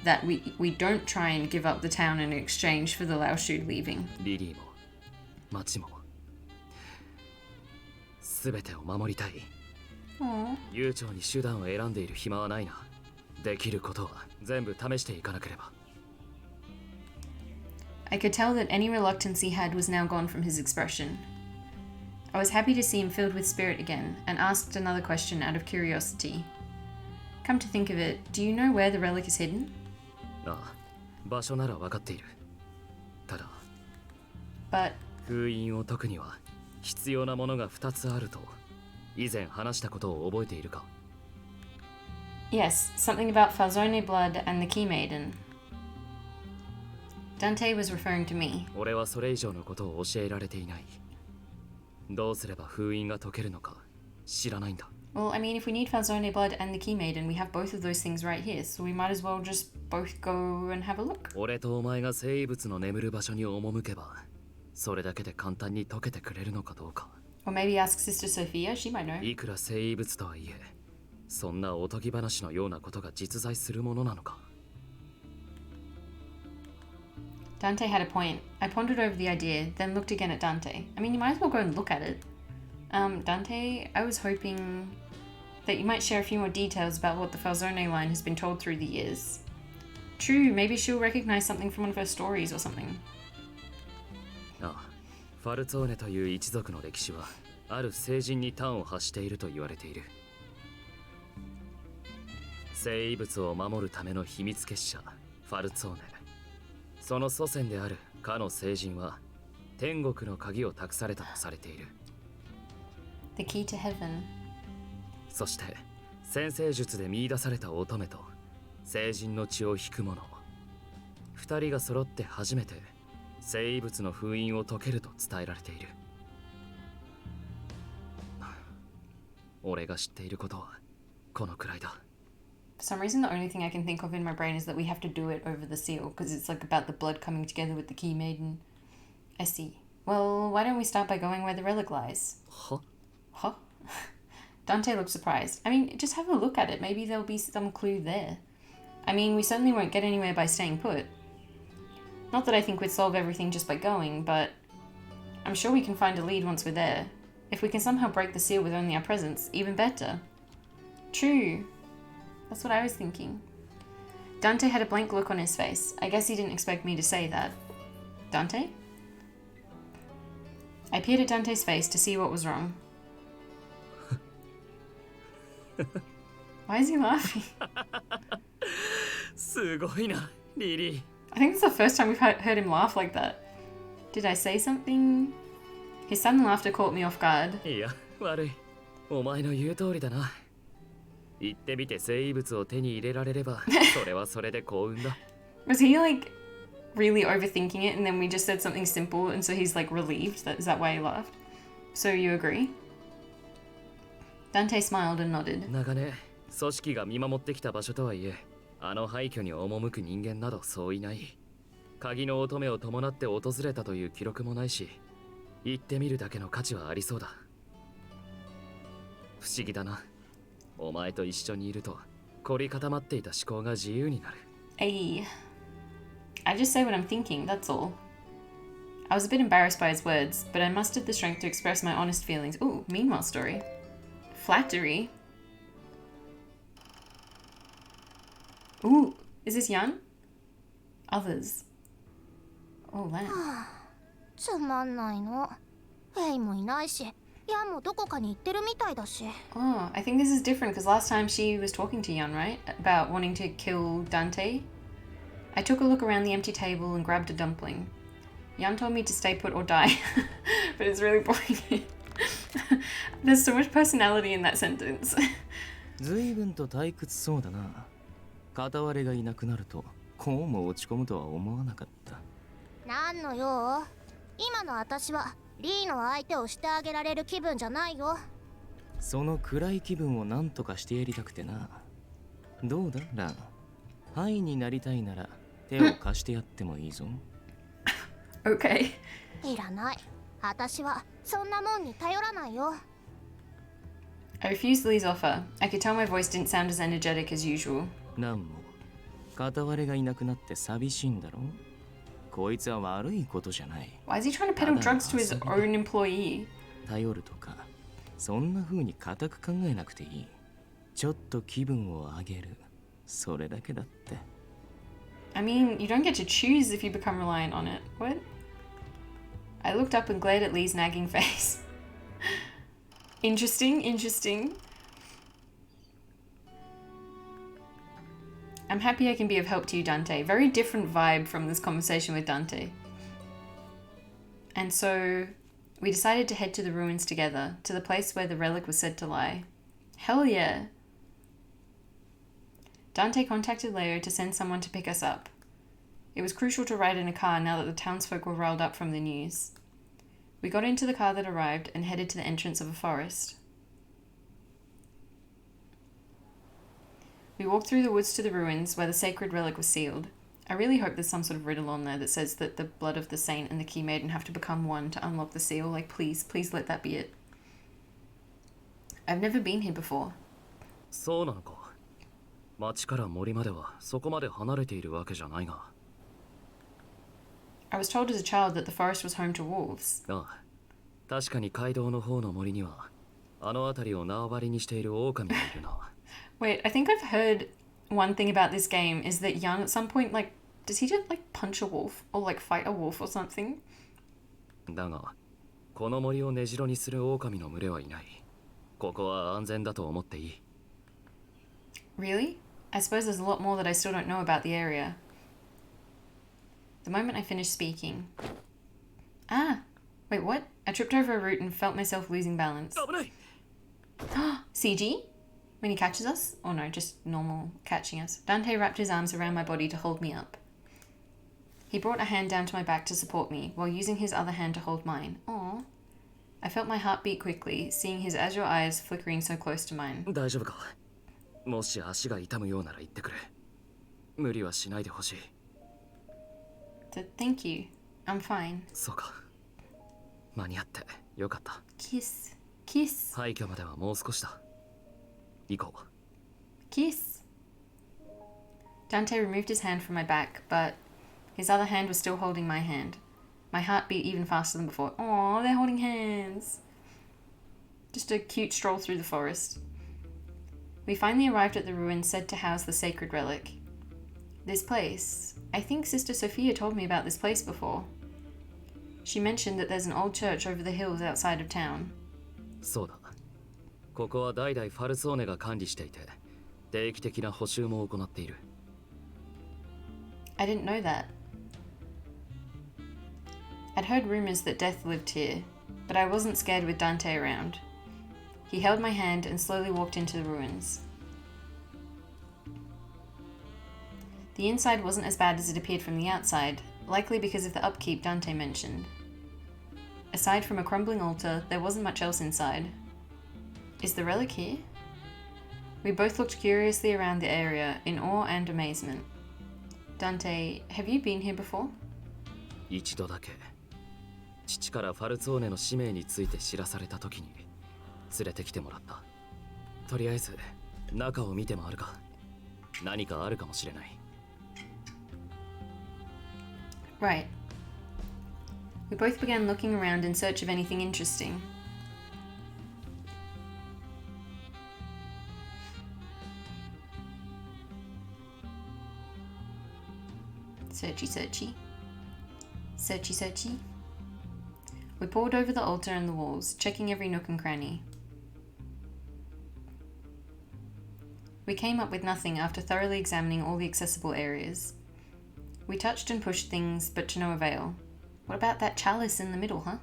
that we don't try and give up the town in exchange for the Laoshu leaving. リリーも町も全てを守りたい。悠長に手段を選んでいる暇はないな。できることは全部試していかなければ。I could tell that any reluctance he had was now gone from his expression. I was happy to see him filled with spirit again, and asked another question out of curiosity. Come to think of it, do you know where the relic is hidden? ああ、場所なら分かっている。ただ、 But 封印を解くには必要なものが2つあると以前話したことを覚えているか？ yes, something about Falzone blood and the Key Maiden. Dante was referring to me. 俺はそれ以上のことを教えられていない。どうすれば封印が解けるのか知らないんだ。Well, I mean, if we need Falzone blood and the Key Maiden, we have both of those things right here, so we might as well just both go and have a look. 俺とお前が生物の眠る場所に赴けば、それだけで簡単に解けてくれるのかどうか。Or maybe ask Sister Sophia, she might know. いくら生物とはいえ、そんなおとぎ話のようなことが実在するものなのか。Dante had a point. I pondered over the idea, then looked again at Dante. I mean, you might as well go and look at it. Dante, I was hoping that you might share a few more details about what the Falzone line has been told through the years. True, maybe she'll recognize something from one of her stories or something. ああ、ファルツォーネという一族の歴史は、ある聖人に端を発していると言われている。生物を守るための秘密結社、ファルツォーネ。その祖先であるかの聖人は、天国の鍵を託されたとされている。The key to heaven. そして、先生術で見出された乙女と、聖人の血を引く者。二人が揃って初めて、生物の封印を解けると伝えられている。俺が知っていることはこのくらいだ。For some reason, the only thing I can think of in my brain is that we have to do it over the seal, because it's like about the blood coming together with the Key Maiden. I see. Well, why don't we start by going where the relic lies? Huh? Huh? Dante looked surprised. I mean, just have a look at it. Maybe there'll be some clue there. I mean, we certainly won't get anywhere by staying put. Not that I think we'd solve everything just by going, but I'm sure we can find a lead once we're there. If we can somehow break the seal with only our presence, even better. True. That's what I was thinking. Dante had a blank look on his face. I guess he didn't expect me to say that. Dante? I peered at Dante's face to see what was wrong. Why is he laughing? すごいな、リリー。I think it's the first time we've heard him laugh like that. Did I say something? His sudden laughter caught me off guard. いや、悪い。お前の言う通りだな。行ってみて生物を手に入れられれば、それはそれで幸運だ。Was he like really overthinking it and then we just said something simple and so he's like relieved? Is that why he laughed? So you agree? Dante smiled and nodded. 長年組織が見守ってきた場所とはいえ、あの廃墟に赴く人間などそういない。鍵の乙女を伴って訪れたという記録もないし、行ってみるだけの価値はありそうだ。不思議だな。お前と一緒にいると凝り固まっていた思考が自由になる。Ay. I just say what I'm thinking, that's all. I was a bit embarrassed by his words, but I mustered the strength to express my honest feelings. Ooh, meanwhile story. Flattery. Ooh, is this Jan? Others. Oh, that. つまんないの。フェイもいないし、ヤンもどこかに行ってるみたいだし。Oh, I think this is different because last time she was talking to Jan, right? About wanting to kill Dante. I took a look around the empty table and grabbed a dumpling. Jan told me to stay put or die, but it's really boring. There's so much personality in that sentence. 随分と退屈そうだな。片割れがいなくなるとこうも落ち込むとは思わなかった。なんのよ。今の私はリーの相手をしてあげられる気分じゃないよ。その暗い気分を何とかしてやりたくてな。どうだラン。ハイになりたいなら手を貸してやってもいいぞ。Okay. いらない。私はそんなもんに頼らないよ。I refused Lee's offer. I could tell my voice didn't sound as energetic as usual. ランも片割れがいなくなって寂しいんだろ。こいつは悪いことじゃない。Why is he trying to peddle drugs to his own employee? 頼るとかそんな風に固く考えなくていい。ちょっと気分を上げる。それだけだって。I mean, you don't get to choose if you become reliant on it. What? I looked up and glared at Lee's nagging face. Interesting, interesting. I'm happy I can be of help to you, Dante. Very different vibe from this conversation with Dante. And so we decided to head to the ruins together, to the place where the relic was said to lie. Hell yeah! Dante contacted Leo to send someone to pick us up. It was crucial to ride in a car now that the townsfolk were riled up from the news. We got into the car that arrived and headed to the entrance of a forest. We walked through the woods to the ruins where the sacred relic was sealed. I really hope there's some sort of riddle on there that says that the blood of the saint and the key maiden have to become one to unlock the seal. Like, please let that be it. I've never been here before. そうなのか。町から森まではそこまで離れているわけじゃないが。I was told as a child that the forest was home to wolves. ああ、確かに街道の方の森にはあの辺りを縄張りにしている狼がいるな。Wait, I think I've heard one thing about this game is that Jan at some point, like, does he just, like, punch a wolf? Or, like, fight a wolf or something? だが、この森を根城にする狼の群れはいない。ここは安全だと思っていい。Really? I suppose there's a lot more that I still don't know about the area. The moment I finished speaking... Ah! Wait, what? I tripped over a root and felt myself losing balance. CG? When he catches us? Or no, just normal catching us. Dante wrapped his arms around my body to hold me up. He brought a hand down to my back to support me, while using his other hand to hold mine. Aww. I felt my heart beat quickly, seeing his azure eyes flickering so close to mine. 大丈夫か。もし足が痛むようなら言ってくれ。無理はしないでほしい。Thank you. I'm fine. そうか。間に合ってよかった。Kiss. Kiss. 廃墟まではもう少しだ。行こう。Kiss. Dante removed his hand from my back, but his other hand was still holding my hand. My heart beat even faster than before. Aww, they're holding hands. Just a cute stroll through the forest. We finally arrived at the ruin said to house the sacred relic. This place... I think Sister Sophia told me about this place before. She mentioned that there's an old church over the hills outside of town. そうだ。ここは代々ファルツォーネが管理していて、定期的な補修も行っている。I didn't know that. I'd heard rumors that death lived here, but I wasn't scared with Dante around. He held my hand and slowly walked into the ruins. The inside wasn't as bad as it appeared from the outside, likely because of the upkeep Dante mentioned. Aside from a crumbling altar, there wasn't much else inside. Is the relic here? We both looked curiously around the area in awe and amazement. Dante, have you been here before? 一度だけ父からファルツォーネの使命について知らされた時に連れてきてもらった。とりあえず中を見て回るか。何かあるかもしれない。Right. We both began looking around in search of anything interesting. Searchy, searchy. Searchy, searchy. We pored over the altar and the walls, checking every nook and cranny. We came up with nothing after thoroughly examining all the accessible areas. We touched and pushed things, but to no avail. What about that chalice in the middle, huh?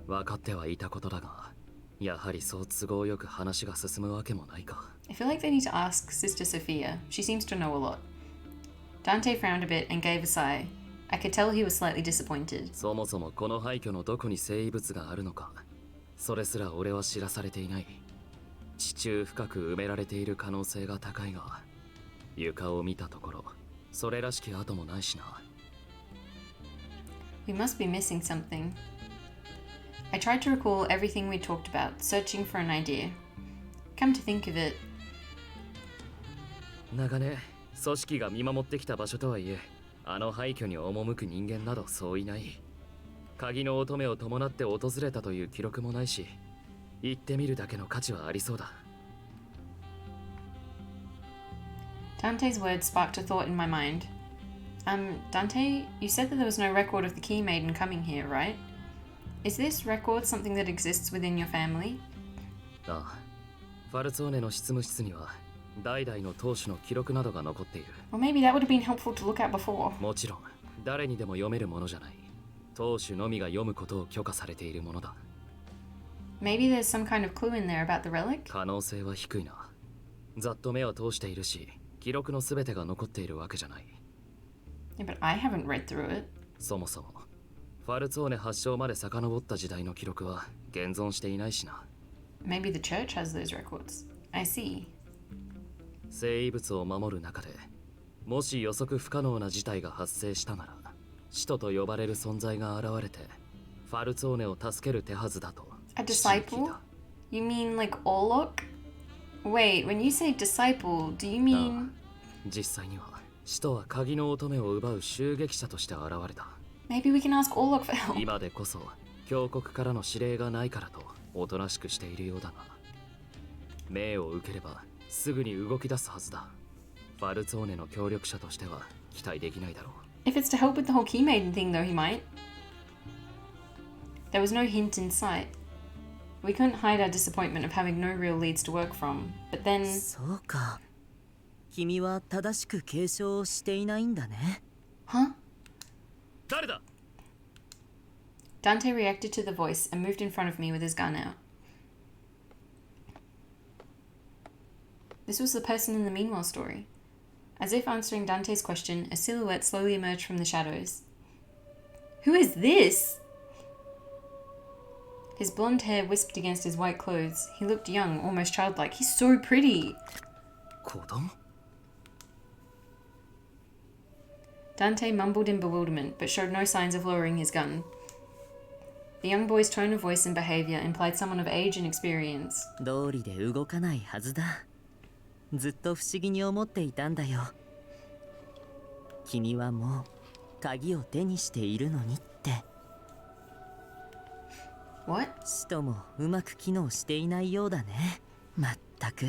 分かってはいたことだが、やはりそう都合よく話が進むわけもないか。I feel like they need to ask Sister Sophia. She seems to know a lot. Dante frowned a bit and gave a sigh. I could tell he was slightly disappointed. そもそもこの廃墟のどこに生物があるのか、それすら俺は知らされていない。地中深く埋められている可能性が高いが、床を見たところ、それらしき跡もないしな。We must be missing something. I tried to recall everything we talked about, searching for an idea. Come to think of it, 長年、組織が見守ってきた場所とはいえ、あの廃墟に赴く人間などそういない。鍵の乙女を伴って訪れたという記録もないし、行ってみるだけの価値はありそうだ。Dante's words sparked a thought in my mind. Dante, you said that there was no record of the Key Maiden coming here, right? Is this record something that exists within your family? ああ、ファルツォーネの執務室には代々の当主の記録などが残っている。Or maybe that would have been helpful to look at before. もちろん、誰にでも読めるものじゃない。当主のみが読むことを許可されているものだ。Maybe there's some kind of clue in there about the relic? 可能性は低いな。ざっと目を通しているし、記録のすべてが残っているわけじゃない。Yeah, but I haven't read through it. そもそも、ファルツォーネ発祥まで遡った時代の記録は現存していないしな。Maybe the church has those records. I see. 生物を守る中で、もし予測不可能な事態が発生したなら、使徒と呼ばれる存在が現れて、ファルツォーネを助ける手はずだと。A disciple? You mean like Orlok? Wait, when you say disciple, do you mean... 実際には、使徒は鍵の乙女を奪う襲撃者として現れた。Maybe we can ask Orlok for help. 今でこそ、教国からの指令がないからと、おとなしくしているようだが、命を受ければ、すぐに動き出すはずだ。ファルツォーネの協力者としては期待できないだろう。If it's to help with the whole Key Maiden thing, though, he might. There was no hint in sight. We couldn't hide our disappointment of having no real leads to work from, but then... そうか。君は正しく継承していないんだね。Huh? 誰だ? Dante reacted to the voice and moved in front of me with his gun out. This was the person in the Meanwhile story. As if answering Dante's question, a silhouette slowly emerged from the shadows. Who is this? His blonde hair wisped against his white clothes. He looked young, almost childlike. He's so pretty! 子供? Dante mumbled in bewilderment, but showed no signs of lowering his gun. The young boy's tone of voice and behavior implied someone of age and experience. 道理で動かないはずだ。ずっと不思議に思っていたんだよ。君はもう鍵を手にしているのにって。What? 使徒もうまく機能していないようだね。まったく、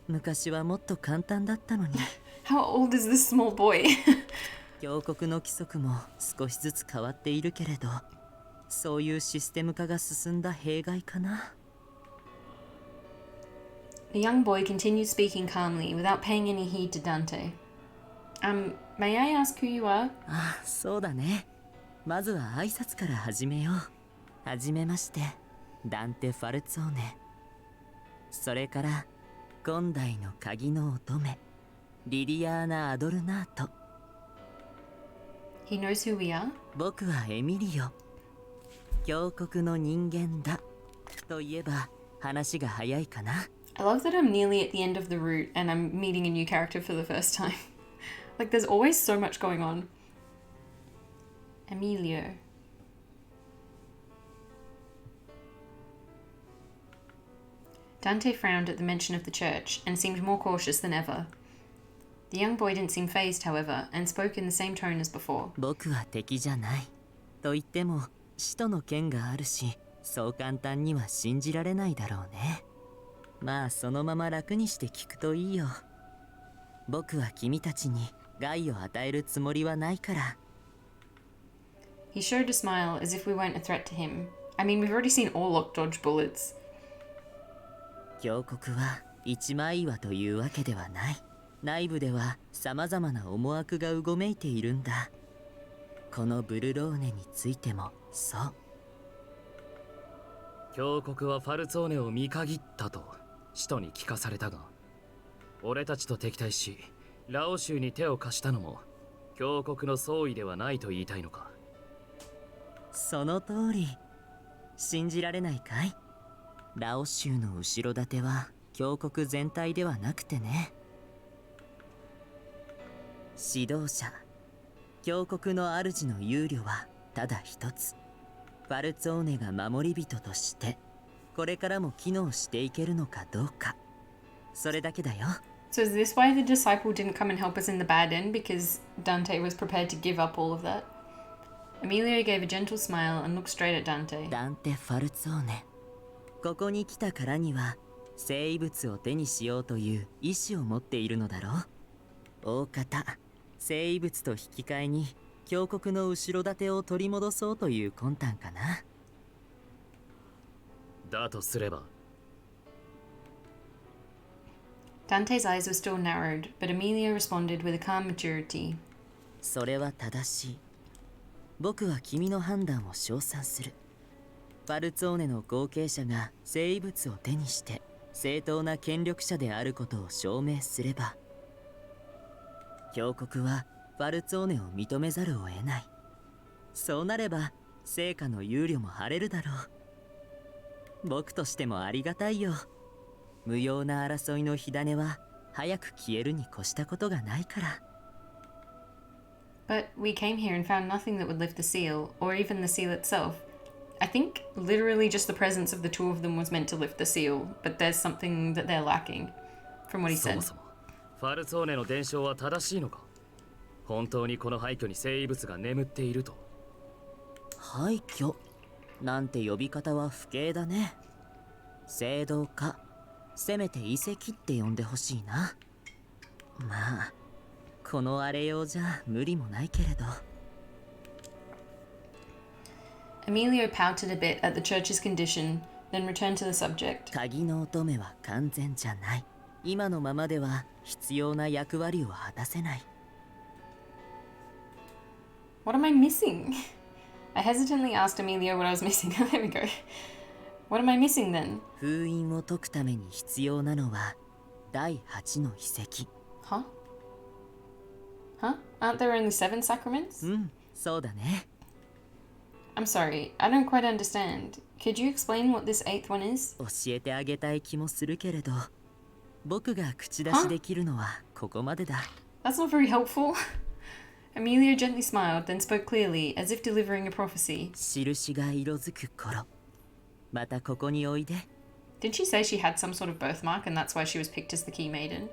昔はもっと簡単だったのに。How old is this small boy? 教国の規則も少しずつ変わっているけれど、そういうシステム化が進んだ弊害かな。The young boy continued speaking calmly, without paying any heed to Dante. May I ask who you are? あ、そうだね。まずは挨拶から始めよう。はじめまして、ダンテ・ファルツォーネ。それから、今代の鍵の乙女、リリアーナ・アドルナート。He knows who we are? 僕はエミリオ。教国の人間だ。といえば、話が早いかな。 I love that I'm nearly at the end of the route and I'm meeting a new character for the first time. Like, there's always so much going on. Emilio. Dante frowned at the mention of the church and seemed more cautious than ever. The young boy didn't seem fazed, however, and spoke in the same tone as before. 僕は敵じゃない。と言っても、使徒の剣があるし、そう簡単には信じられないだろうね。まあ、そのまま楽にして聞くといいよ。僕は君たちに害を与えるつもりはないから。He showed a smile as if we weren't a threat to him. I mean, we've already seen Orlok dodge bullets. 峡谷は一枚岩というわけではない。内部では様々な思惑がうごめいているんだ。このブルローネについてもそう。峡谷はファルツォーネを見限ったと使徒に聞かされたが、俺たちと敵対しラオ州に手を貸したのも峡谷の総意ではないと言いたいのか。その通り。信じられないかい？ラオ州の後ろ盾は峡谷全体ではなくてね。指導者、峡谷の主の憂慮はただ一つ。ファルツォーネが守り人としてこれからも機能していけるのかどうか。それだけだよ。So is this why the disciple didn't come and help us in the bad end? Because Dante was prepared to give up all of that? Emilio gave a gentle smile and looked straight at Dante. ダンテ・ファルツォーネ。ここに来たからには生物を手にしようという意志を持っているのだろう。大方生物と引き換えに峡谷の後ろ盾を取り戻そうという魂胆かな。だとすれば。Dante's eyes were still narrowed, but Emilio responded with a calm maturity. それは正しい。僕は君の判断を称賛する。ファルツォーネの後継者が生物を手にして正当な権力者であることを証明すれば、峡谷はファルツォーネを認めざるを得ない。そうなれば成果の憂慮も晴れるだろう。僕としてもありがたいよ。無用な争いの火種は早く消えるに越したことがないから。But we came here and found nothing that would lift the seal, or even the seal itself. I think literally just the presence of the two of them was meant to lift the seal, but there's something that they're lacking, from what he そ said. もそもファルツォーネの伝承は正しいのか。本当にこの廃墟に生物が眠っていると。廃墟なんて呼び方は不敬だね。聖堂か、せめて遺跡って呼んでほしいな。まあこのあれ用じゃ無理もないけれど。Emilio pouted a bit at the church's condition, then returned to the subject. 鍵の乙女は完全じゃない。今のままでは必要な役割を果たせない。What am I missing? I hesitantly asked Emilio what I was missing. There we go. What am I missing then? 封印を解くために必要なのは第8の遺跡。Huh? Huh? Aren't there only 7 sacraments? そうだね。I'm sorry, I don't quite understand. Could you explain what this 8th one is? 教えてあげたい気もするけれど、僕が口出しできるのはここまでだ。That's not very helpful. Emilio gently smiled, then spoke clearly, as if delivering a prophecy. 印が色づく頃、またここにおいで。Didn't she say she had some sort of birthmark and that's why she was picked as the key maiden?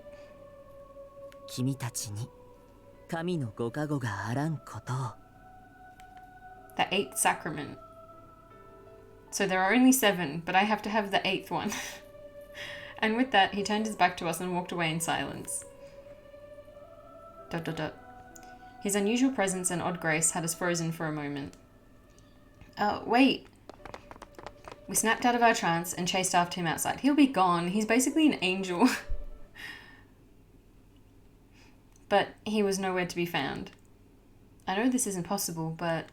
君たちに神のご加護があらんことを。The 8th sacrament. So there are only 7, but I have to have the 8th one. And with that, he turned his back to us and walked away in silence. ... His unusual presence and odd grace had us frozen for a moment. Wait. We snapped out of our trance and chased after him outside. He'll be gone. He's basically an angel. But he was nowhere to be found. I know this isn't possible, but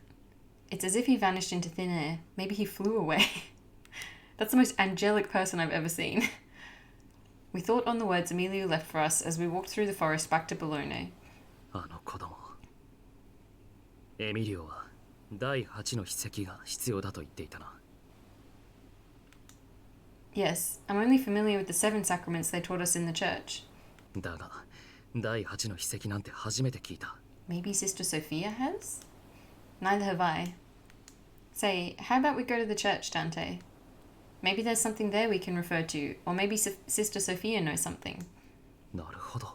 it's as if he vanished into thin air. Maybe he flew away. That's the most angelic person I've ever seen. We thought on the words Emilio left for us as we walked through the forest back to Bologna. あの子供。エミリオは第8の筆跡が必要だと言っていたな。Yes, I'm only familiar with the 7 sacraments they taught us in the church. だが、第8の秘跡なんて初めて聞いた。Maybe Sister Sophia has? Neither have I. Say, how about we go to the church, Dante? Maybe there's something there we can refer to, or maybe Sister Sophia knows something. なるほど。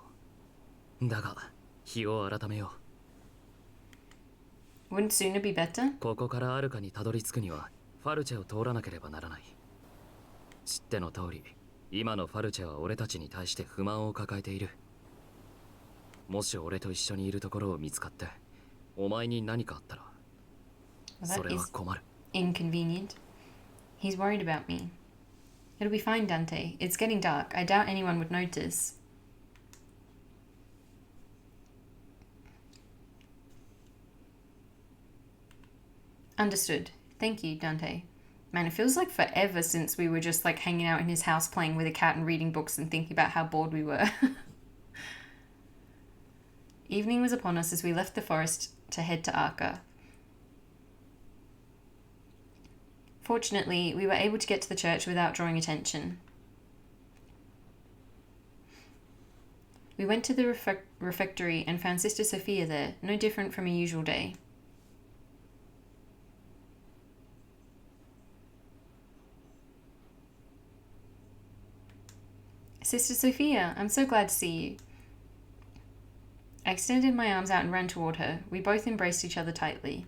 だが、日を改めよう。 Wouldn't sooner be better? ここからアルカにたどり着くには、ファルチェを通らなければならない。知っての通り、今のファルチェは俺たちに対して不満を抱えている。もし俺と一緒にいるところを見つかって、お前に何かあったら、それは困る。Inconvenient. He's worried about me. It'll be fine, Dante. It's getting dark. I doubt anyone would notice. Understood. Thank you, Dante. Man, it feels like forever since we were just like hanging out in his house playing with a cat and reading books and thinking about how bored we were. Evening was upon us as we left the forest to head to Arca. Fortunately, we were able to get to the church without drawing attention. We went to the refectory and found Sister Sophia there, no different from a usual day. Sister Sophia, I'm so glad to see you. I extended my arms out and ran toward her. We both embraced each other tightly.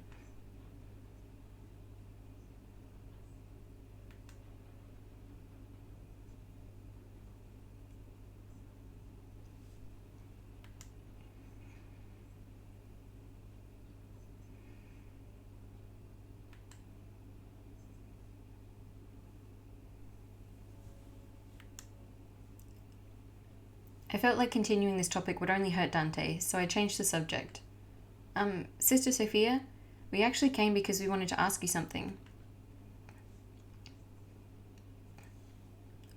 I felt like continuing this topic would only hurt Dante, so I changed the subject. Sister Sophia, we actually came because we wanted to ask you something.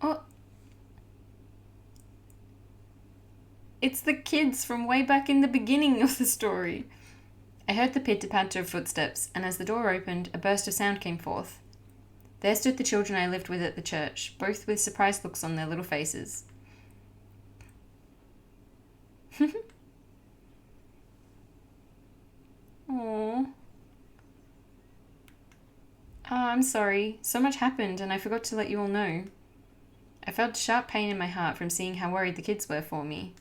Oh! It's the kids from way back in the beginning of the story. I heard the pitter-patter of footsteps, and as the door opened, a burst of sound came forth. There stood the children I lived with at the church, both with surprised looks on their little faces. Aww. I'm sorry. So much happened and I forgot to let you all know. I felt sharp pain in my heart from seeing how worried the kids were for me.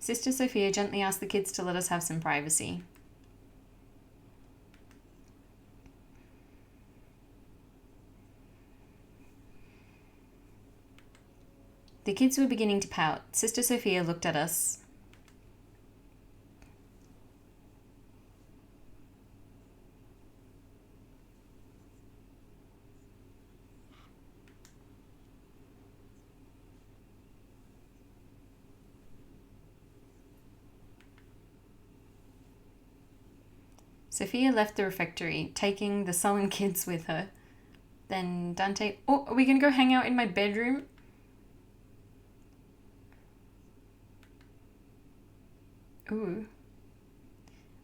Sister Sophia gently asked the kids to let us have some privacy. The kids were beginning to pout. Sister Sophia looked at us. Sophia left the refectory, taking the sullen kids with her. Then Dante... Oh, are we going to go hang out in my bedroom? Ooh.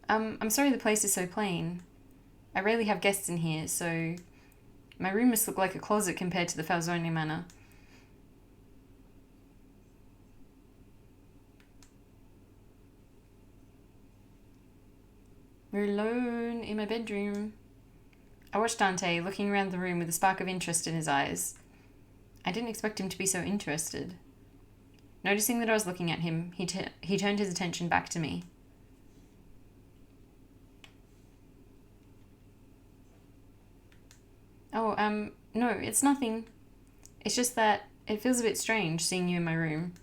I'm sorry the place is so plain. I rarely have guests in here, so my room must look like a closet compared to the Falzone manor. We're alone in my bedroom. I watched Dante looking around the room with a spark of interest in his eyes. I didn't expect him to be so interested. Noticing that I was looking at him, he turned his attention back to me. Oh, no, it's nothing. It's just that it feels a bit strange seeing you in my room.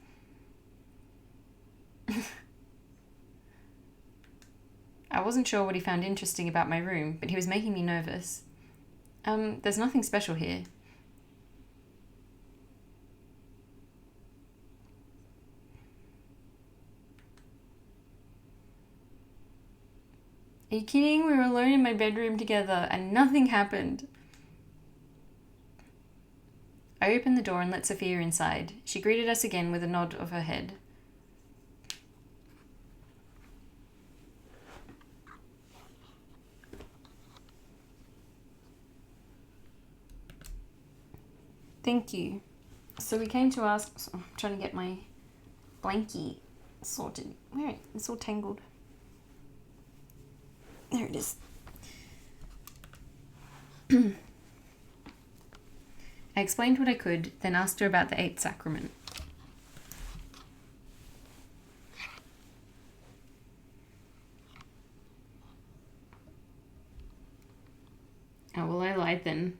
I wasn't sure what he found interesting about my room, but he was making me nervous. There's nothing special here. Are you kidding? We were alone in my bedroom together and nothing happened. I opened the door and let Sophia inside. She greeted us again with a nod of her head. thank you. So we came to ask. So I'm trying to get my blankie sorted. Where? It's all tangled. There it is. I explained what I could, then asked her about the eighth sacrament. Oh, well, I lied then.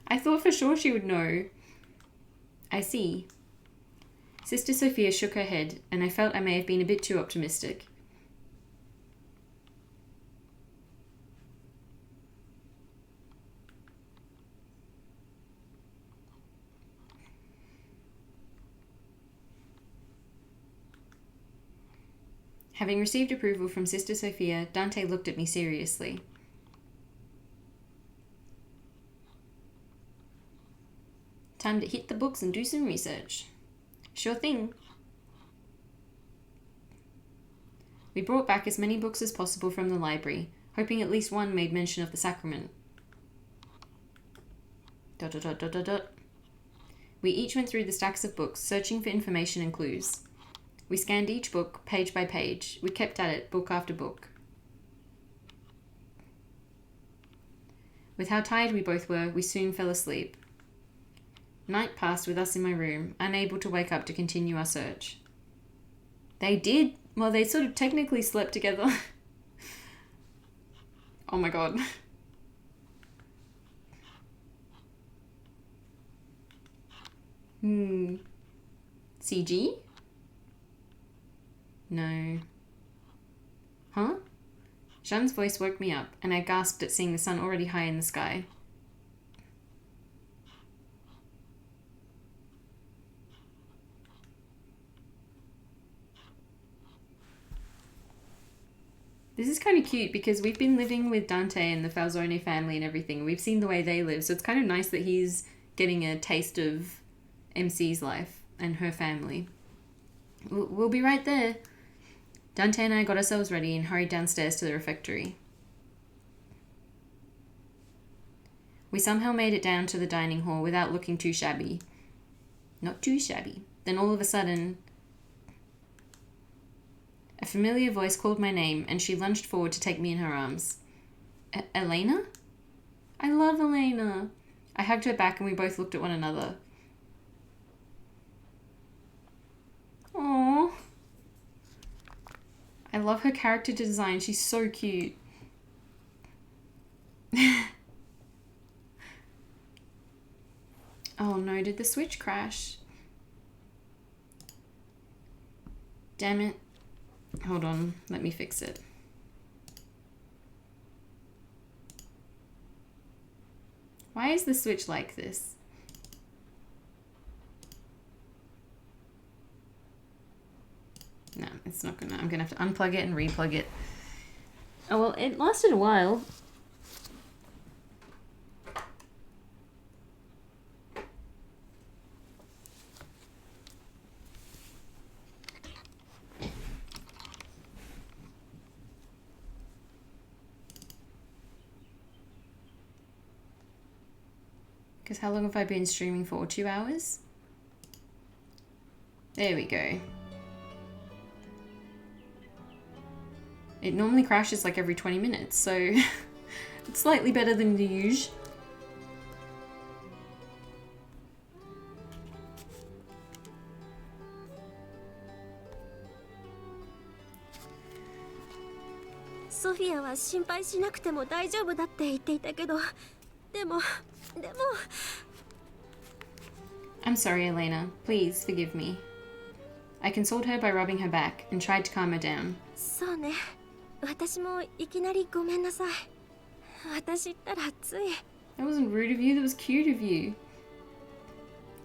I thought for sure she would know. I see. Sister Sophia shook her head, and I felt I may have been a bit too optimistic. Having received approval from Sister Sophia, Dante looked at me seriously. Time to hit the books and do some research. Sure thing. We brought back as many books as possible from the library, hoping at least one made mention of the sacrament. ... We each went through the stacks of books, searching for information and clues. We scanned each book, page by page. We kept at it, book after book. With how tired we both were, we soon fell asleep. Night passed with us in my room, unable to wake up to continue our search. They did? Well, they sort of technically slept together. Oh my god. CG? No. Huh? Jean's voice woke me up, and I gasped at seeing the sun already high in the sky. This is kind of cute because we've been living with Dante and the Falzone family and everything. We've seen the way they live, so it's kind of nice that he's getting a taste of MC's life and her family. We'll be right there. Dante and I got ourselves ready and hurried downstairs to the refectory. We somehow made it down to the dining hall without looking too shabby. Not too shabby. Then all of a sudden, a familiar voice called my name and she lunged forward to take me in her arms. Elena? I love Elena. I hugged her back and we both looked at one another. Aww. I love her character design. She's so cute. Oh no, did the switch crash? Damn it. Hold on, let me fix it. Why is the switch like this? No, it's not gonna. I'm gonna have to unplug it and replug it. Oh well, it lasted a while. Because how long have I been streaming for? 2 hours? There we go. It normally crashes like every 20 minutes, so it's slightly better than the usual. Sophia は心配しなくても大丈夫だって言っていたけど、でも。I'm sorry, Elena. Please forgive me. I consoled her by rubbing her back and tried to calm her down. そうね。私もいきなりごめんなさい。私ったらつい。That wasn't rude of you, that was cute of you.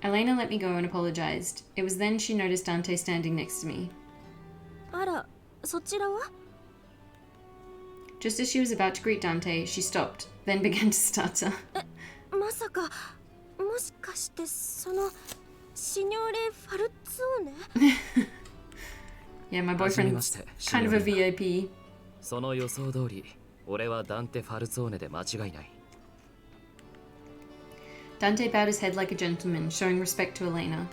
Elena let me go and apologized. It was then she noticed Dante standing next to me. あら、そちらは? Just as she was about to greet Dante, she stopped, then began to stutter. まさか、もしかしてそのシニョーレ・ファルツォーネ? Yeah, my boyfriend's kind of a VIP. その予想通り、俺はダンテ・ファルツォーネで間違いない。Dante bowed his head like a gentleman, showing respect to Elena.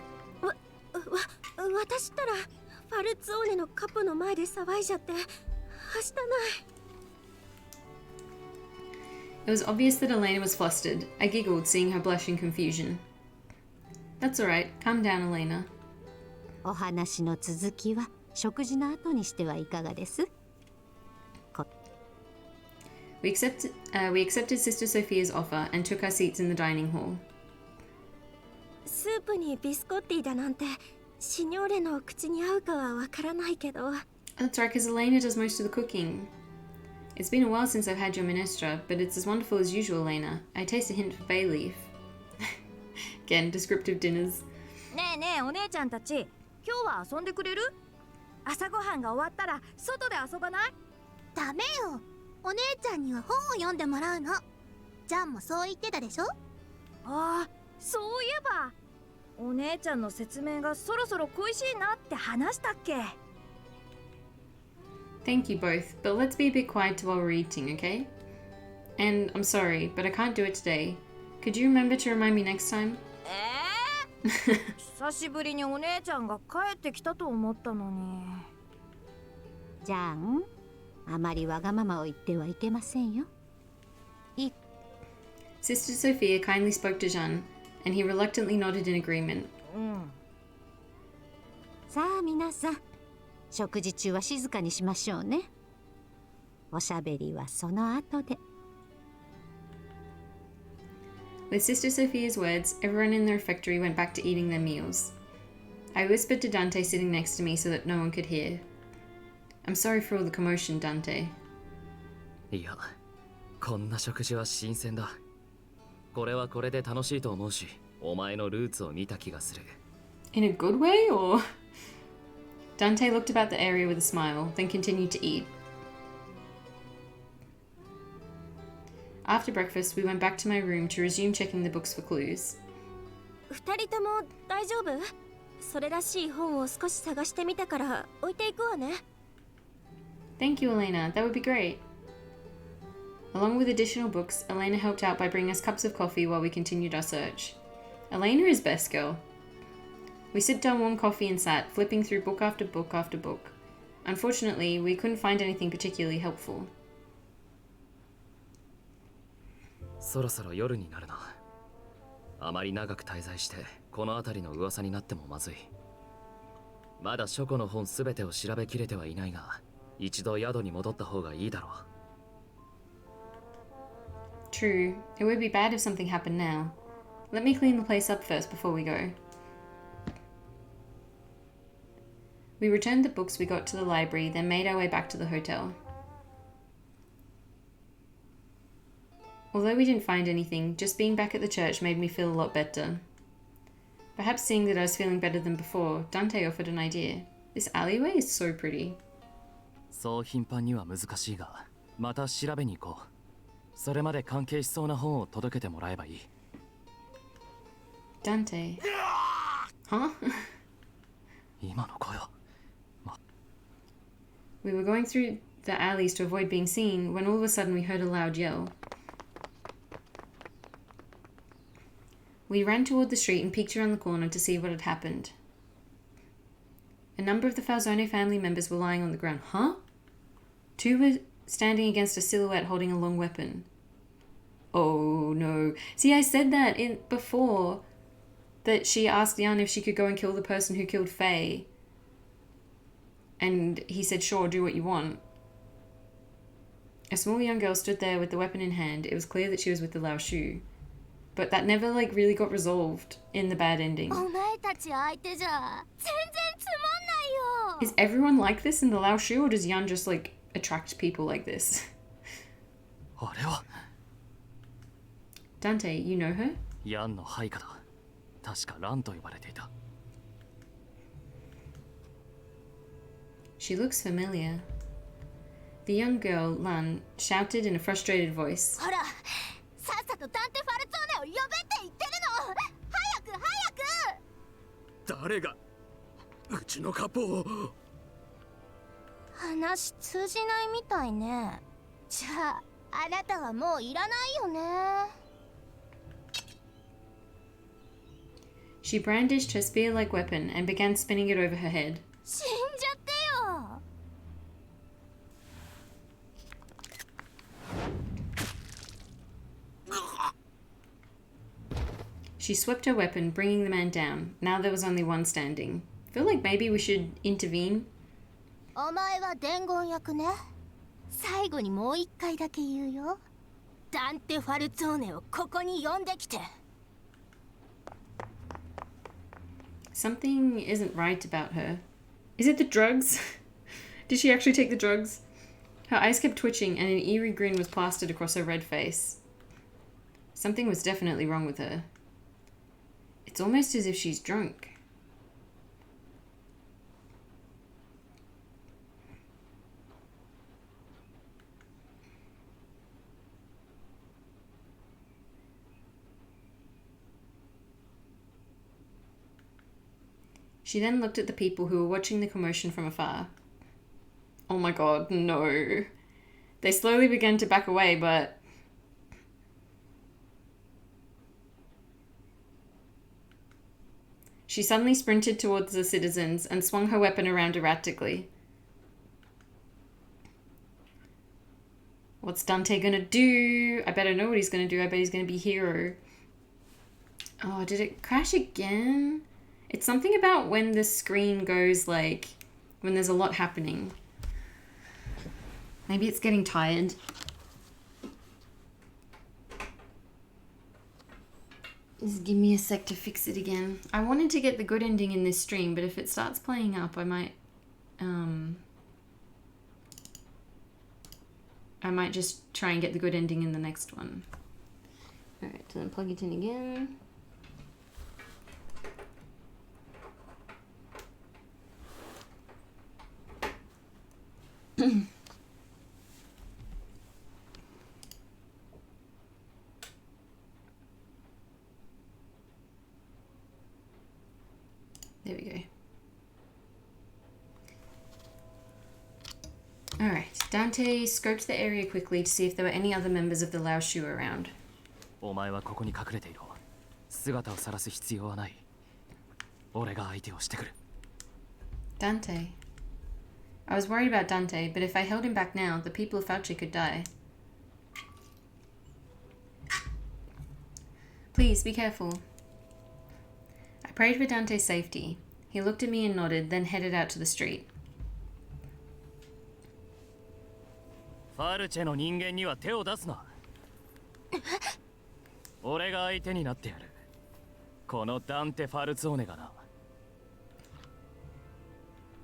私ったらファルツォーネのカポの前で騒いじゃってはしたない。 It was obvious that Elena was flustered. I giggled, seeing her blush in confusion. That's alright. Calm down, Elena. お話の続きは食事の後にしてはいかがです？ We accepted Sister Sophia's offer and took our seats in the dining hall. スープにビスコッティだなんてシニョーレの口に合うかはわからないけど。 That's right, because Elena does most of the cooking. It's been a while since I've had your minestra, but it's as wonderful as usual, Elena. I taste a hint of bay leaf. Again, descriptive dinners. ねえねえお姉ちゃんたち、今日は遊んでくれる？朝ごはんが終わったら外で遊ばない？ダメよ。お姉ちゃんには本を読んでもらうの。ジャンもそう言ってたでしょ？ああ、そういえばお姉ちゃんの説明がそろそろ恋しいなって話したっけ？ Thank you both, but let's be a bit quiet while we're eating, okay? And I'm sorry, but I can't do it today. Could you remember to remind me next time? 久しぶりにお姉ちゃんが帰ってきたと思ったのに。ジャン、あまりわがままを言ってはいけませんよ。Sister Sophia kindly spoke to Jean, and he reluctantly nodded in agreement. さあ皆さん、食事中は静かにしましょうね。おしゃべりはその後で。With Sister Sophia's words, everyone in the refectory went back to eating their meals. I whispered to Dante sitting next to me so that no one could hear. I'm sorry for all the commotion, Dante. いや、こんな食事は新鮮だ。これはこれで楽しいと思うし、お前のルーツを見た気がする。In a good way, or? Dante looked about the area with a smile, then continued to eat. After breakfast, we went back to my room to resume checking the books for clues. 二人とも大丈夫？それらしい本を少し探してみたから置いていくわね。Thank you, Elena. That would be great. Along with additional books, Elena helped out by bringing us cups of coffee while we continued our search. Elena is best girl. We sipped down warm coffee and sat, flipping through book after book after book. Unfortunately, we couldn't find anything particularly helpful. そろそろ夜になるな。あまり長く滞在してこの辺りの噂になってもまずい。まだ書庫の本すべてを調べきれてはいないが、一度宿に戻った方がいいだろう。True. It would be bad if something happened now. Let me clean the place up first before we go. We returned the books we got to the library, then made our way back to the hotel. Although we didn't find anything, just being back at the church made me feel a lot better. Perhaps seeing that I was feeling better than before, Dante offered an idea. This alleyway is so pretty. そう頻繁には難しいが、また調べに行こう。それまで関係しそうな本を届けてもらえばいい。Dante. Huh? 今の声は。We were going through the alleys to avoid being seen when all of a sudden we heard a loud yell. We ran toward the street and peeked around the corner to see what had happened. A number of the Falzone family members were lying on the ground. Huh? Two were standing against a silhouette holding a long weapon. Oh no. See, I said that before, that she asked Jan if she could go and kill the person who killed Faye. And he said, sure, do what you want. A small young girl stood there with the weapon in hand. It was clear that she was with the Lao Shu. But that never, really got resolved in the bad ending. Is everyone like this in the Lao Shu, or does Yan just, attract people like this? Dante, you know her? ヤンの配下だ。確かランと呼ばれていた。She looks familiar. The young girl, Lan, shouted in a frustrated voice. ほら、さっさとダンテ・ファルツォーネを呼べって言ってるの。早く早く。誰がうちのカポを。話通じないみたいね。じゃあ、あなたはもういらないよね。She brandished her spear-like weapon and began spinning it over her head. 死んじゃってよ。 She swept her weapon, bringing the man down. Now there was only one standing. Feel like maybe we should intervene? お前は伝言役ね。最後にもう一回だけ言うよ。ダンテ・ファルツォーネをここに呼んできて。 Something isn't right about her. Is it the drugs? Did she actually take the drugs? Her eyes kept twitching and an eerie grin was plastered across her red face. Something was definitely wrong with her. It's almost as if she's drunk. She then looked at the people who were watching the commotion from afar. Oh my god, no. They slowly began to back away, but... She suddenly sprinted towards the citizens and swung her weapon around erratically. What's Dante gonna do? I bet I know what he's gonna do. I bet he's gonna be hero. Oh, did it crash again? It's something about when the screen goes like, when there's a lot happening. Maybe it's getting tired. Just give me a sec to fix it again. I wanted to get the good ending in this stream, but if it starts playing up, I might just try and get the good ending in the next one. Alright, so then plug it in again. There we go. Alright, Dante scoped the area quickly to see if there were any other members of the Lao Shu around. お前はここに隠れていろ。姿を晒す必要はない。俺が相手をしてくる。Dante. I was worried about Dante, but if I held him back now, the people of Fauci could die. Please, be careful. I prayed for Dante's safety. He looked at me and nodded, then headed out to the street. ファルチェの人間には手を出すな。俺が相手になってやる。このダンテ・ファルツォーネがな。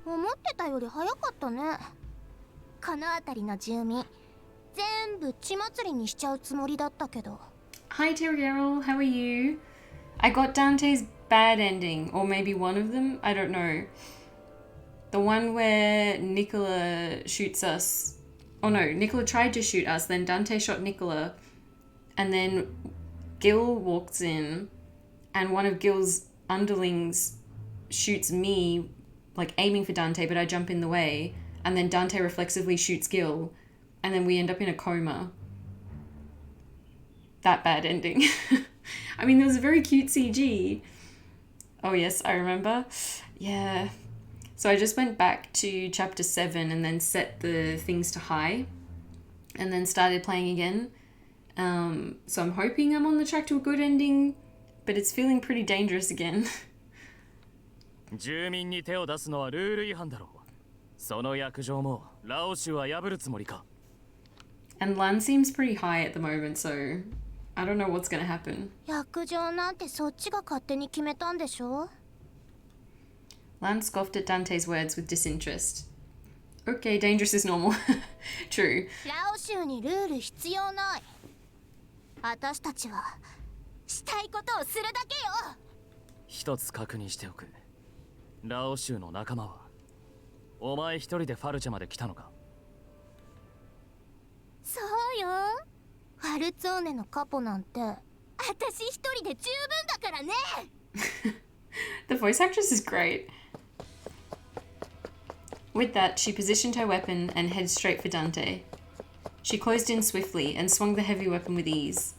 思ってたより早かったね。この辺りの住民全部血祭りにしちゃうつもりだったけど。 Hi Terrierl, how are you? I got Dante's bad ending, or maybe one of them, I don't know. The one where Nicola shoots us. Oh no, Nicola tried to shoot us, then Dante shot Nicola, and then Gil walks in, and one of Gil's underlings shoots me, like aiming for Dante, but I jump in the way, and then Dante reflexively shoots Gil, and then we end up in a coma. That bad ending. I mean, there was a very cute CG. Oh yes, I remember. Yeah. So I just went back to chapter 7 and then set the things to high, and then started playing again. So I'm hoping I'm on the track to a good ending, but it's feeling pretty dangerous again. 住民に手を出すのはルール違反だろう。その約定もラオシュは破るつもりか。And Lan seems pretty high at the moment, so I don't know what's gonna happen. 約定なんてそっちが勝手に決めたんでしょ。 Lan scoffed at Dante's words with disinterest. Okay, dangerous is normal. True. ラオ州にルール必要ない。私たちはしたいことをするだけよ。一つ確認しておく。ラオ州の仲間はお前一人でファルチェまで来たのか。そうよ。ファルツォーネのカポなんて私一人で十分だからね。The voice actress is great. With that, she positioned her weapon and headed straight for Dante. She closed in swiftly and swung the heavy weapon with ease.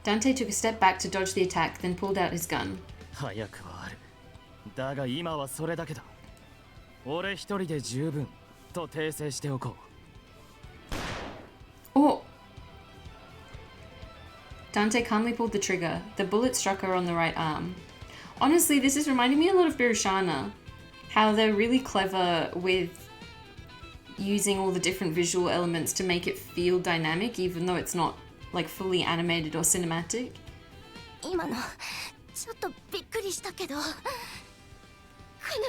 Dante took a step back to dodge the attack, then pulled out his gun. 早くはある。だが今はそれだけだ。俺一人で十分と訂正しておこう。Oh! Dante calmly pulled the trigger. The bullet struck her on the right arm. Honestly, this is reminding me a lot of Birushana. How they're really clever with using all the different visual elements to make it feel dynamic, even though it's not like fully animated or cinematic. 今のちょっとびっくりしたけど、この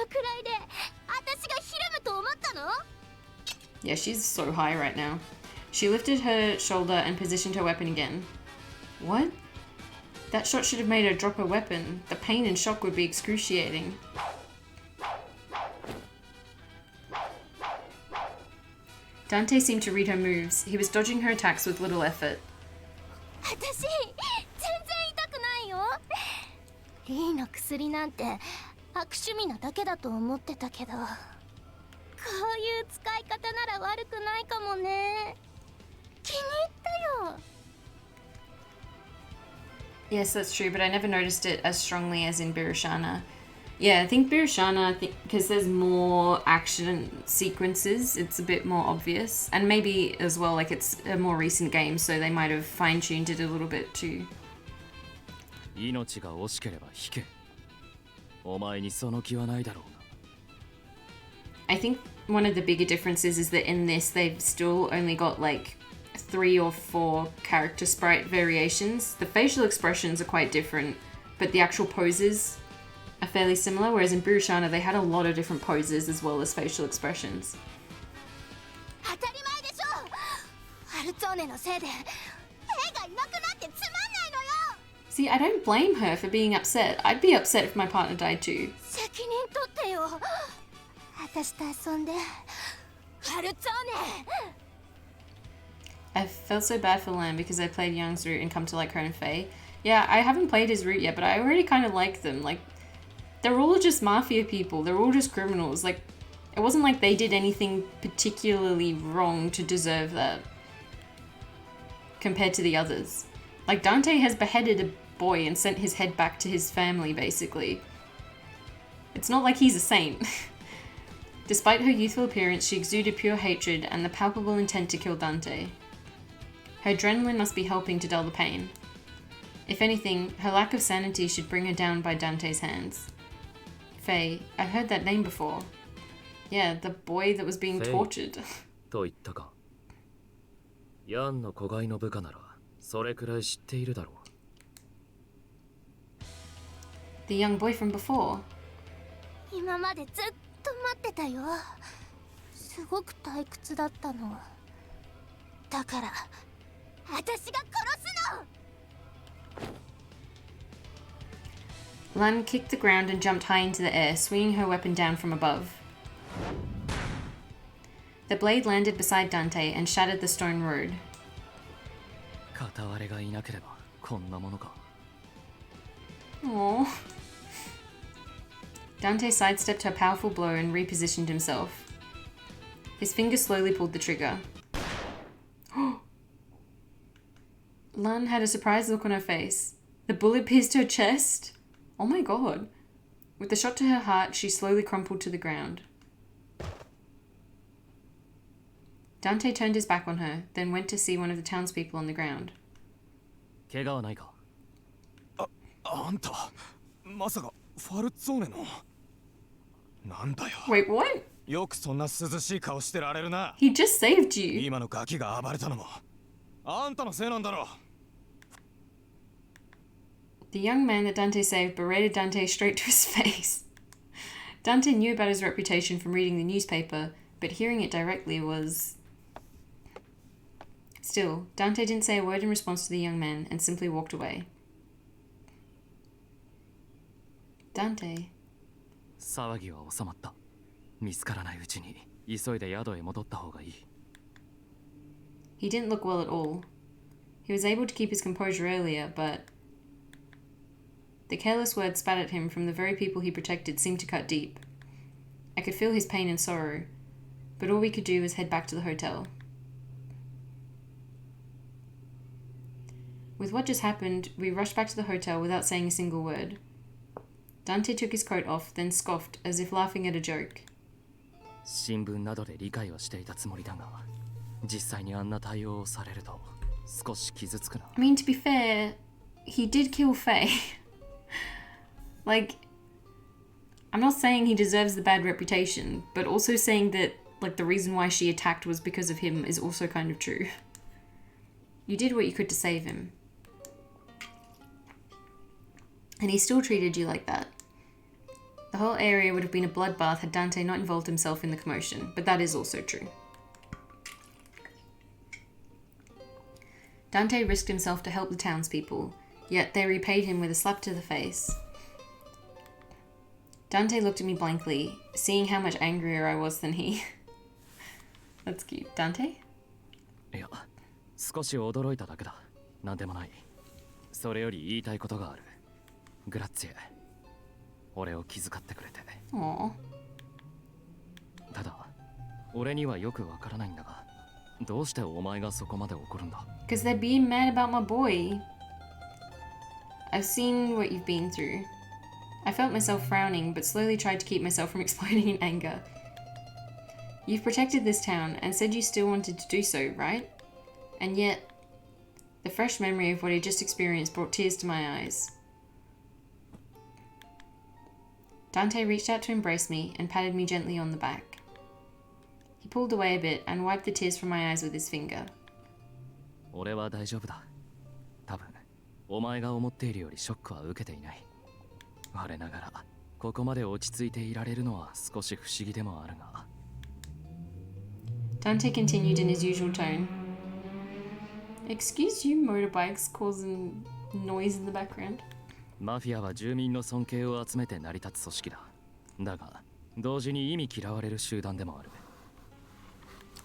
くらいで私がひるむと思ったの？ Yeah, she's so high right now. She lifted her shoulder and positioned her weapon again. What? That shot should have made her drop her weapon. The pain and shock would be excruciating. Dante seemed to read her moves. He was dodging her attacks with little effort. 私全然痛くないよ。リーの薬なんて悪趣味なだけだと思ってたけど、こういう使い方なら悪くないかもね。気に入ったよ。Yes, that's true, but I never noticed it as strongly as in Birushana. Yeah, I think Birushana, because there's more action sequences, it's a bit more obvious. And maybe as well, like it's a more recent game, so they might have fine-tuned it a little bit too. 命が惜しければ引け。お前にその気はないだろうな。I think one of the bigger differences is that in this, they've still only got like 3 or 4 character sprite variations. The facial expressions are quite different, but the actual poses are fairly similar, whereas in Birushana they had a lot of different poses as well as facial expressions. 当たり前でしょ。ファルツォーネのせいで兵がいなくなってつまんないのよ。 See, I don't blame her for being upset. I'd be upset if my partner died too. 責任取ってよ。私と遊んでファルツォーネ。 I felt so bad for Lam because I played Young's route and come to like her and Faye. Yeah, I haven't played his route yet, but I already kind of like them. Like, they're all just mafia people. They're all just criminals. Like, it wasn't like they did anything particularly wrong to deserve that. Compared to the others. Like, Dante has beheaded a boy and sent his head back to his family, basically. It's not like he's a saint. Despite her youthful appearance, she exuded pure hatred and the palpable intent to kill Dante. Her adrenaline must be helping to dull the pain. If anything, her lack of sanity should bring her down by Dante's hands. Faye, I've heard that name before. Yeah, the boy that was being tortured. と言ったか。ヤンの子飼いの部下ならそれくらい知っているだろう。The young boy from before. 今までずっと待ってたよ。すごく退屈だったの。だから私が殺すの。 Lan kicked the ground and jumped high into the air, swinging her weapon down from above. The blade landed beside Dante and shattered the stone road. 片割れがいなければこんなものか。Aww. Dante sidestepped her powerful blow and repositioned himself. His finger slowly pulled the trigger. Lan had a surprised look on her face. The bullet pierced her chest. Oh my god. With the shot to her heart, she slowly crumpled to the ground. Dante turned his back on her, then went to see one of the townspeople on the ground. 怪我はないか。あんた、まさかファルツォーネの。なんだよ。Wait, what? よくそんな涼しい顔してられるな。He just saved you. 今のガキが暴れたのもあんたのせいなんだろう。The young man that Dante saved berated Dante straight to his face. Dante knew about his reputation from reading the newspaper, but hearing it directly was... Still, Dante didn't say a word in response to the young man and simply walked away. Dante. 騒ぎは収まった。見つからないうちに急いで宿へ戻った方がいい。He didn't look well at all. He was able to keep his composure earlier, but... The careless words spat at him from the very people he protected seemed to cut deep. I could feel his pain and sorrow, but all we could do was head back to the hotel. With what just happened, we rushed back to the hotel without saying a single word. Dante took his coat off, then scoffed, as if laughing at a joke. 新聞などで理解はしていたつもりだが、実際にあんな対応をされると少し傷つくな。I mean, to be fair, he did kill Faye. Like, I'm not saying he deserves the bad reputation, but also saying that, like, the reason why she attacked was because of him is also kind of true. You did what you could to save him. And he still treated you like that. The whole area would have been a bloodbath had Dante not involved himself in the commotion, but that is also true. Dante risked himself to help the townspeople, yet they repaid him with a slap to the face. Dante looked at me blankly, seeing how much angrier I was than he. That's cute. Dante? いや、少し驚いただけだ。なんでもない。それより言いたいことがある。グラッツィエ。俺を気遣ってくれて。Aww. ただ、俺にはよくわからないんだが、どうしてお前がそこまで怒るんだ？ Because they're being mad about my boy. I've seen what you've been through. I felt myself frowning, but slowly tried to keep myself from exploding in anger. You've protected this town and said you still wanted to do so, right? And yet, the fresh memory of what I just experienced brought tears to my eyes. Dante reached out to embrace me and patted me gently on the back. He pulled away a bit and wiped the tears from my eyes with his finger. 俺は大丈夫だ。多分、お前が思っているよりショックは受けていない。我ながら、ここまで落ち着いていられるのは少し不思議でもあるが。Dante continued in his usual tone. Excuse you, motorbikes causing noise in the background. マフィアは住民の尊敬を集めて成り立つ組織だ。だが、同時に意味嫌われる集団でもある。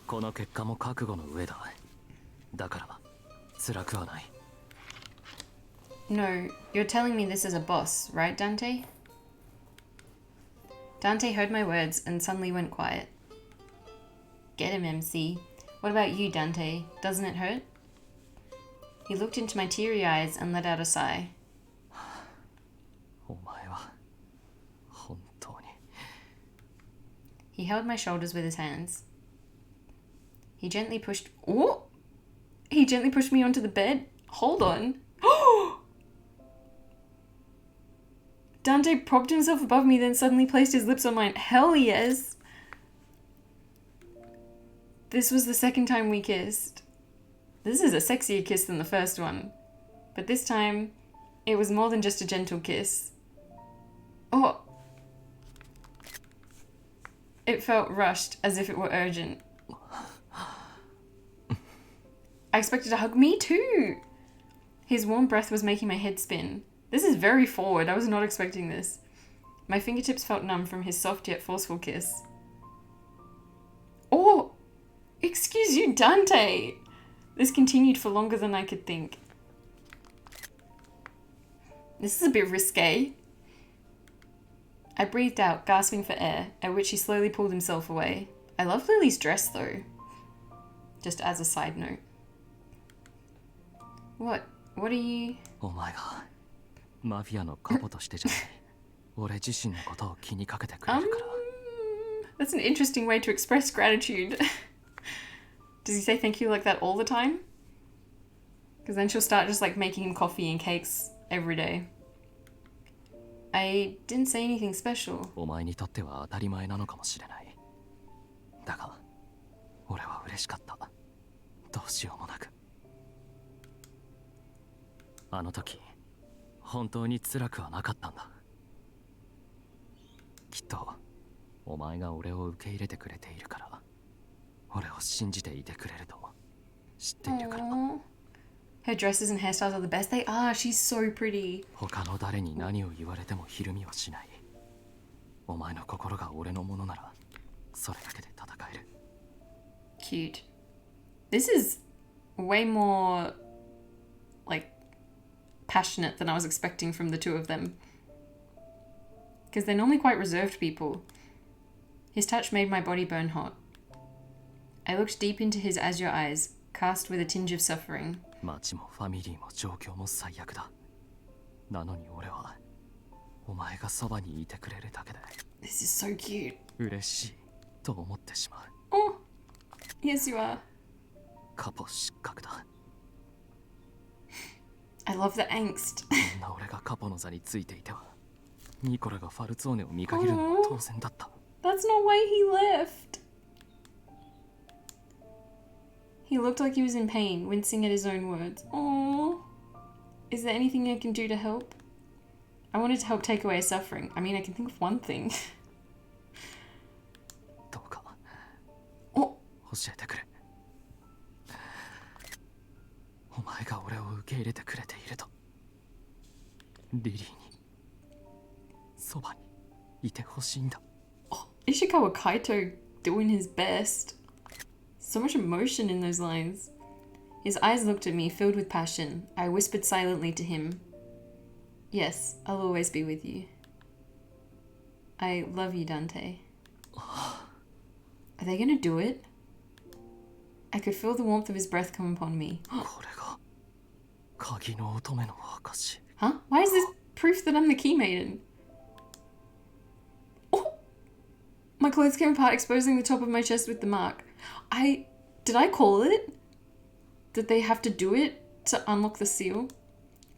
この結果も覚悟の上だ。だから、辛くはない。No, you're telling me this as a boss, right, Dante? Dante heard my words and suddenly went quiet. Get him, MC. What about you, Dante? Doesn't it hurt? He looked into my teary eyes and let out a sigh. お前は本当に。He held my shoulders with his hands. He gently pushed... Oh! He gently pushed me onto the bed. Hold on. Dante propped himself above me, then suddenly placed his lips on mine. Hell yes! This was the second time we kissed. This is a sexier kiss than the first one. But this time, it was more than just a gentle kiss. Oh! It felt rushed, as if it were urgent. I expected a hug. Me too! His warm breath was making my head spin. This is very forward. I was not expecting this. My fingertips felt numb from his soft yet forceful kiss. Oh! Excuse you, Dante! This continued for longer than I could think. This is a bit risque. I breathed out, gasping for air, at which he slowly pulled himself away. I love Lily's dress, though. Just as a side note. What? What are you... お前がマフィアのカポとしてじゃない。俺自身のことを気にかけてくれるから。That's an interesting way to express gratitude. Does he say thank you like that all the time? Because then she'll start just like making him coffee and cakes every day. I didn't say anything special. お前にとっては当たり前なのかもしれない。だが、俺は嬉しかった。どうしようもなく。あの時、本当に辛くはなかったんだ。きっと、お前が俺を受け入れてくれているから、俺を信じていてくれると知っているから。Her dresses and hairstyles are the best. They are. She's so pretty. 他の誰に何を言われてもひるみはしない。お前の心が俺のものなら、それだけで戦える。Cute. This is way more like passionate than I was expecting from the two of them. Because they're normally quite reserved people. His touch made my body burn hot. I looked deep into his azure eyes, cast with a tinge of suffering. 町もファミリーも状況も最悪だ。なのに俺はお前がそばにいてくれるだけで This is so cute. 嬉しいと思ってしまう。 Oh, yes you are. カポ失格だ。 I love the angst. こんな俺がカポの座についていてはニコラがファルツォーネを見限るのは当然だった。 That's not why he left. He looked like he was in pain, wincing at his own words. Aww. Is there anything I can do to help? I wanted to help take away his suffering. I mean, I can think of one thing. どうかお教えてくれ。お前が俺を受け入れてくれているとリリーにそばにいてほしいんだ。 Ishikawa Kaito doing his best. So much emotion in those lines. His eyes looked at me, filled with passion. I whispered silently to him, "Yes, I'll always be with you. I love you, Dante." Are they gonna do it? I could feel the warmth of his breath come upon me. これが鍵の乙女の証。 Huh? Why is this proof that I'm the key maiden? Oh! My clothes came apart, exposing the top of my chest with the mark. Did I call it? Did they have to do it to unlock the seal?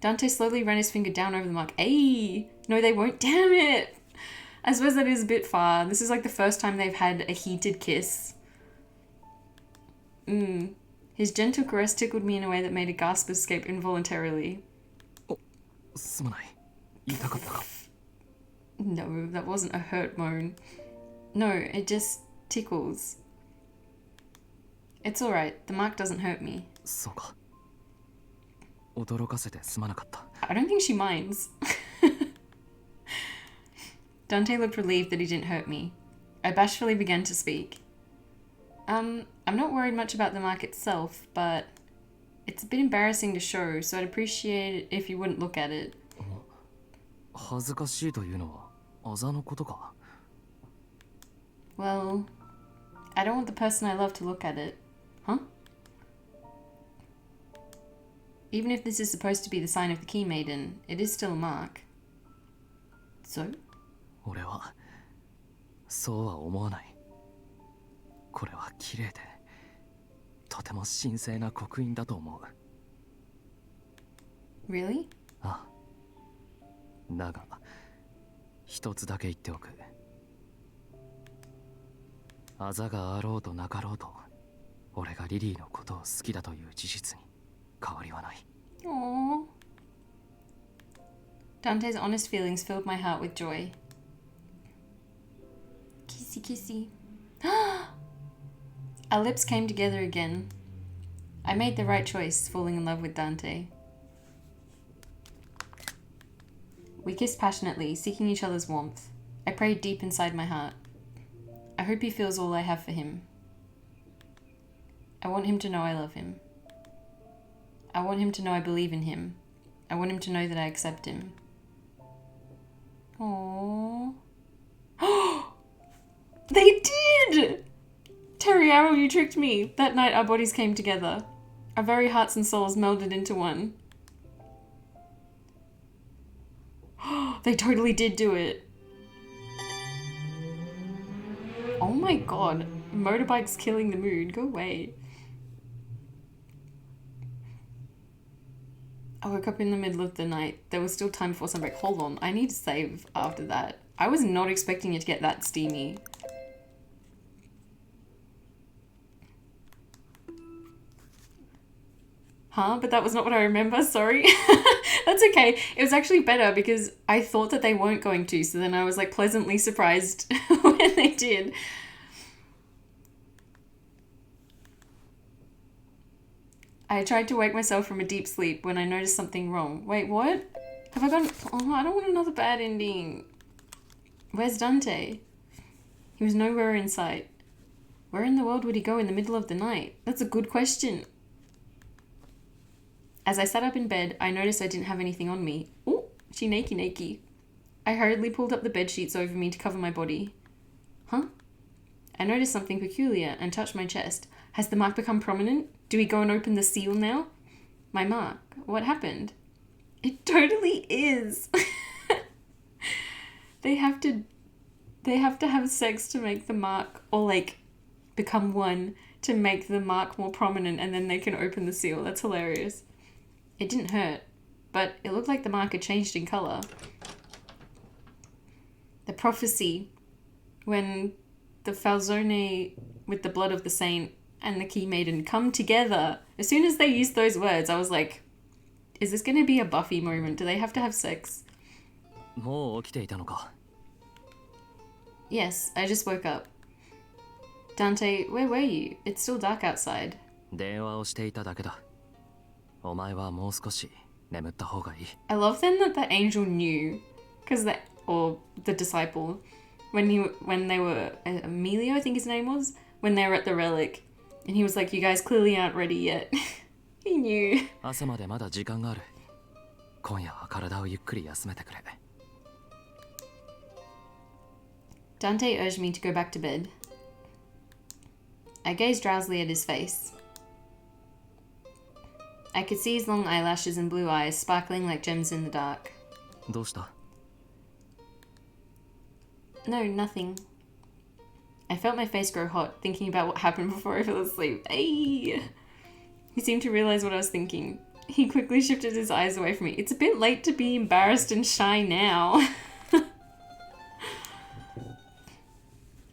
Dante slowly ran his finger down over the mark. Ay! No, they won't. Damn it! I suppose that is a bit far. This is like the first time they've had a heated kiss. His gentle caress tickled me in a way that made a gasp escape involuntarily. すまない。痛かったか。 No, that wasn't a hurt moan. No, it just tickles. It's alright. The mark doesn't hurt me. そうか。驚かせてすまなかった。 I don't think she minds. Dante looked relieved that he didn't hurt me. I bashfully began to speak. I'm not worried much about the mark itself, but it's a bit embarrassing to show, so I'd appreciate it if you wouldn't look at it. 恥ずかしいというのはあざのことか。 Well, I don't want the person I love to look at it. Huh? Even if this is supposed to be the sign of the key maiden, it is still a mark. So? 俺はそうは思わない。これは綺麗でとても神聖な刻印だと思う。 Really? ああ。だが一つだけ言っておく。あざがあろうとなかろうと俺がリリーのことを好きだという事実に変わりはない。 Aww. Dante's honest feelings filled my heart with joy. Kissy kissy. Our lips came together again. I made the right choice, falling in love with Dante. We kissed passionately, seeking each other's warmth. I prayed deep inside my heart. I hope he feels all I have for him. I want him to know I love him. I want him to know I believe in him. I want him to know that I accept him. Aww. They did! Terry Arrow, you tricked me. That night our bodies came together. Our very hearts and souls melded into one. They totally did do it. Oh my god. Motorbikes killing the mood. Go away. I woke up in the middle of the night. There was still time before sunbreak. Hold on. I need to save after that. I was not expecting it to get that steamy. Huh? But that was not what I remember. Sorry. That's okay. It was actually better because I thought that they weren't going to. So then I was like pleasantly surprised when they did. I tried to wake myself from a deep sleep when I noticed something wrong. Wait, what? Have I gone... Oh, I don't want another bad ending. Where's Dante? He was nowhere in sight. Where in the world would he go in the middle of the night? That's a good question. As I sat up in bed, I noticed I didn't have anything on me. Oh, she nakey. I hurriedly pulled up the bed sheets over me to cover my body. Huh? I noticed something peculiar and touched my chest. Has the mark become prominent? Do we go and open the seal now? my mark? What happened? It totally is. They have to have sex to make the mark, or like become one to make the mark more prominent, and then they can open the seal. That's hilarious. It didn't hurt, but it looked like the mark had changed in color. The prophecy, when the Falzone with the blood of the saint and the key maiden come together, as soon as they used those words, I was like, is this going to be a Buffy moment? Do they have to have sex? もう起きていたのか? Yes, I just woke up. Dante, where were you? It's still dark outside. 電話をしていただけだ。お前はもう少し眠った方がいい。I love then that the angel knew, or the disciple, when they were, Emilio, I think his name was, when they were at the relic, and he was like, you guys clearly aren't ready yet. He knew. 朝までまだ時間がある。今夜は体をゆっくり休めてくれ。Dante urged me to go back to bed. I gazed drowsily at his face. I could see his long eyelashes and blue eyes sparkling like gems in the dark. どうした? No, nothing. I felt my face grow hot, thinking about what happened before I fell asleep. Ay! He seemed to realize what I was thinking. He quickly shifted his eyes away from me. It's a bit late to be embarrassed and shy now.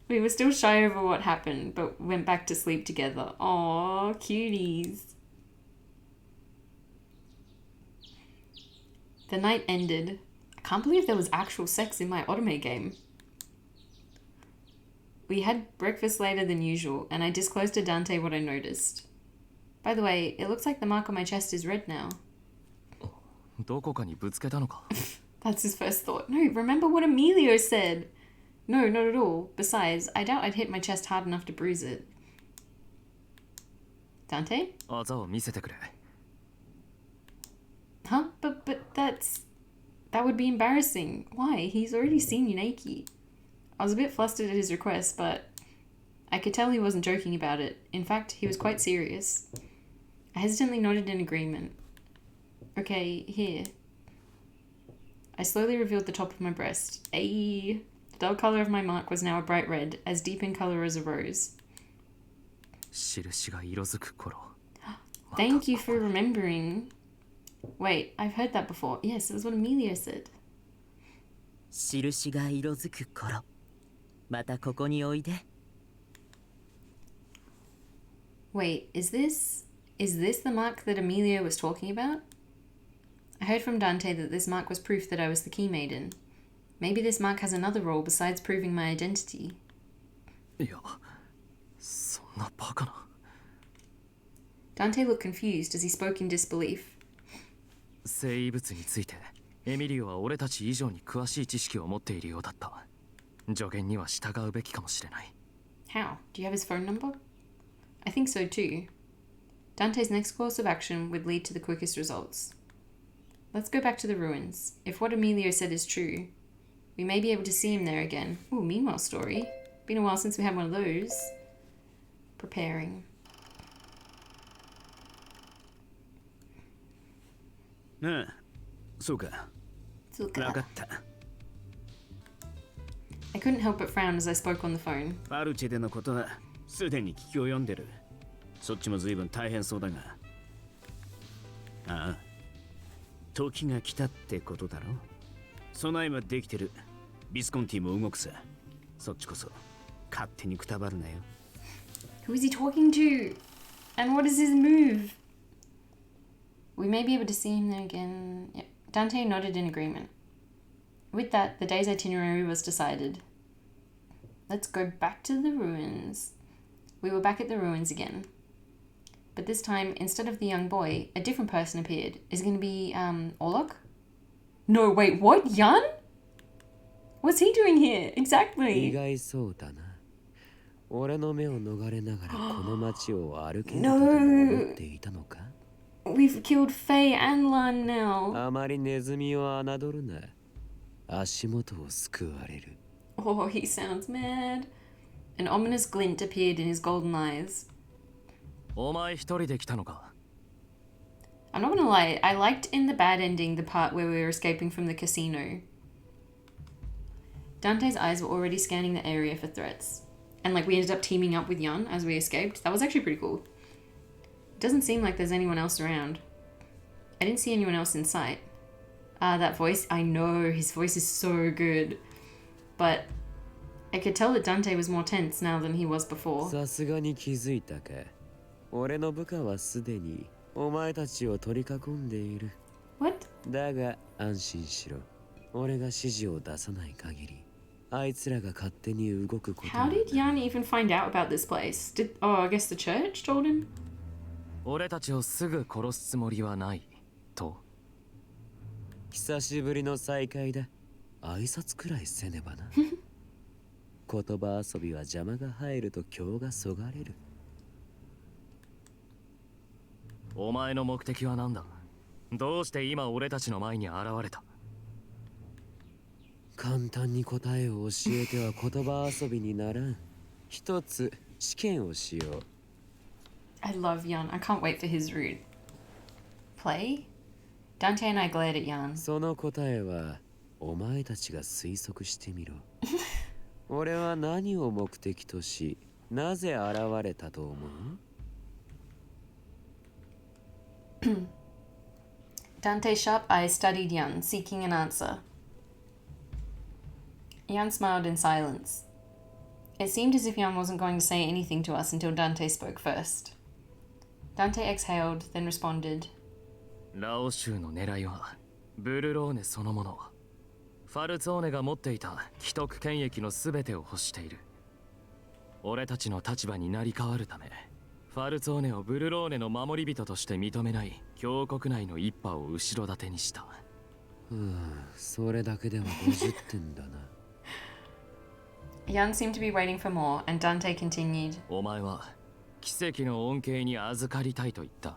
We were still shy over what happened, but went back to sleep together. Aww, cuties. The night ended. I can't believe there was actual sex in my Otome game. We had breakfast later than usual, and I disclosed to Dante what I noticed. By the way, it looks like the mark on my chest is red now. どこかにぶつけたのか? That's his first thought. No, remember what Emilio said. No, not at all. Besides, I doubt I'd hit my chest hard enough to bruise it. Dante? あざを見せてくれ。 Huh? But that would be embarrassing. Why? He's already seen you naked. I was a bit flustered at his request, but I could tell he wasn't joking about it. In fact, he was quite serious. I hesitantly nodded in agreement. Okay, here. I slowly revealed the top of my breast. Ayy. The dull colour of my mark was now a bright red, as deep in colour as a rose. 印が色づく頃。 Thank you for remembering. Wait, I've heard that before. Yes, it was what Emilio said. 印が色づく頃。またここにおいで。 Wait, is this the mark that Emilio was talking about? I heard from Dante that this mark was proof that I was the key maiden. Maybe this mark has another role besides proving my identity. いや、そんなバカな。 Dante looked confused as he spoke in disbelief. 生物についてエミリオは俺たち以上に詳しい知識を持っているようだった。助言には従うべきかもしれない。 How? Do you have his phone number? I think so too. Dante's next course of action would lead to the quickest results. Let's go back to the ruins. If what Emilio said is true, we may be able to see him there again. Ooh, meanwhile story. Been a while since we had one of those. Preparing. ああ、そうか。そうか。わかった。 I couldn't help but frown as I spoke on the phone. パルチェでのことはすでに聞き及んでる。そっちも随分大変そうだが。ああ、時が来たってことだろ。備えはできてる。ビスコンティも動くさ。そっちこそ勝手にくたばるなよ。Who is he talking to? And what is his move? We may be able to see him there again. Yep. Dante nodded in agreement. With that, the day's itinerary was decided. Let's go back to the ruins. We were back at the ruins again. But this time, instead of the young boy, a different person appeared. Is it going to be, Orlok? No, wait, what? Jan? What's he doing here? Exactly. 意外そうだな。俺の目を逃れながらこの街を歩けるとでも思っていたのか? We've killed Faye and Lan now. あまりネズミを侮るな。足元を救われる。Oh, he sounds mad. An ominous glint appeared in his golden eyes. お前一人で来たのか? I'm not gonna lie, I liked in the bad ending the part where we were escaping from the casino. Dante's eyes were already scanning the area for threats. And like we ended up teaming up with Jan as we escaped. That was actually pretty cool. It doesn't seem like there's anyone else around. I didn't see anyone else in sight. That voice, I know, his voice is so good. But I could tell that Dante was more tense now than he was before. さすがに気づいたか。俺の部下はすでにお前たちを取り囲んでいる。What? だが安心しろ。俺が指示を出さない限り、あいつらが勝手に動くことは How did Jan even find out about this place? I guess the church told him? 俺たちをすぐ殺すつもりはないと。久しぶりの再会だ。挨拶くらいせねばな。言葉遊びは邪魔が入ると今日がそがれる。お前の目的は何だ？どうして今俺たちの前に現れた？簡単に答えを教えては言葉遊びにならん。一つ試験をしよう。I love Jan. I can't wait for his rude play. Dante and I glared at Jan. その答えはお前たちが推測してみろ。俺は何を目的とし、なぜ現れたと思う？ Dante's sharp eyes studied Jan, seeking an answer. Jan smiled in silence. It seemed as if Jan wasn't going to say anything to us until Dante spoke first. Dante exhaled, then responded. ラオ州の狙いはブルローネそのもの。ファルツォーネが持っていた既得権益のすべてを欲している。俺たちの立場に成り代わるため、ファルツォーネをブルローネの守り人として認めない教国内の一派を後ろ盾にした。それだけでは50点だな。Jan seemed to be waiting for more, and Dante continued. お前は奇跡の恩恵に預かりたいと言った。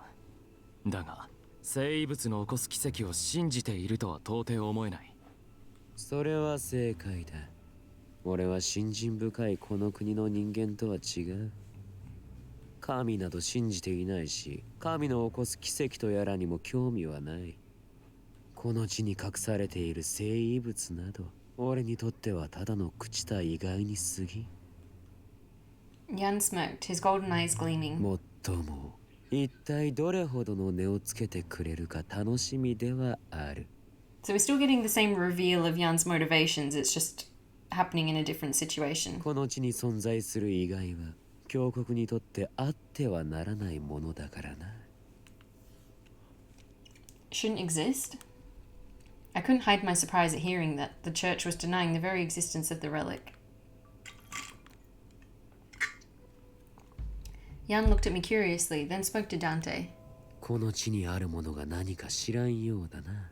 だが、生物の起こす奇跡を信じているとは到底思えない。それは正解だ。俺は信心深いこの国の人間とは違う。神など信じていないし、神の起こす奇跡とやらにも興味はない。この地に隠されている生物など、俺にとってはただの朽ちた意外に過ぎ。Jan smirked, his golden eyes gleaming. もっとも、一体どれほどの値をつけてくれるか楽しみではある。So we're still getting the same reveal of Jan's motivations, it's just happening in a different situation. この地に存在する意外は、教国にとってあってはならないものだからな。Shouldn't exist? I couldn't hide my surprise at hearing that the church was denying the very existence of the relic. Jan looked at me curiously, then spoke to Dante. この地にあるものが何か知らんようだな。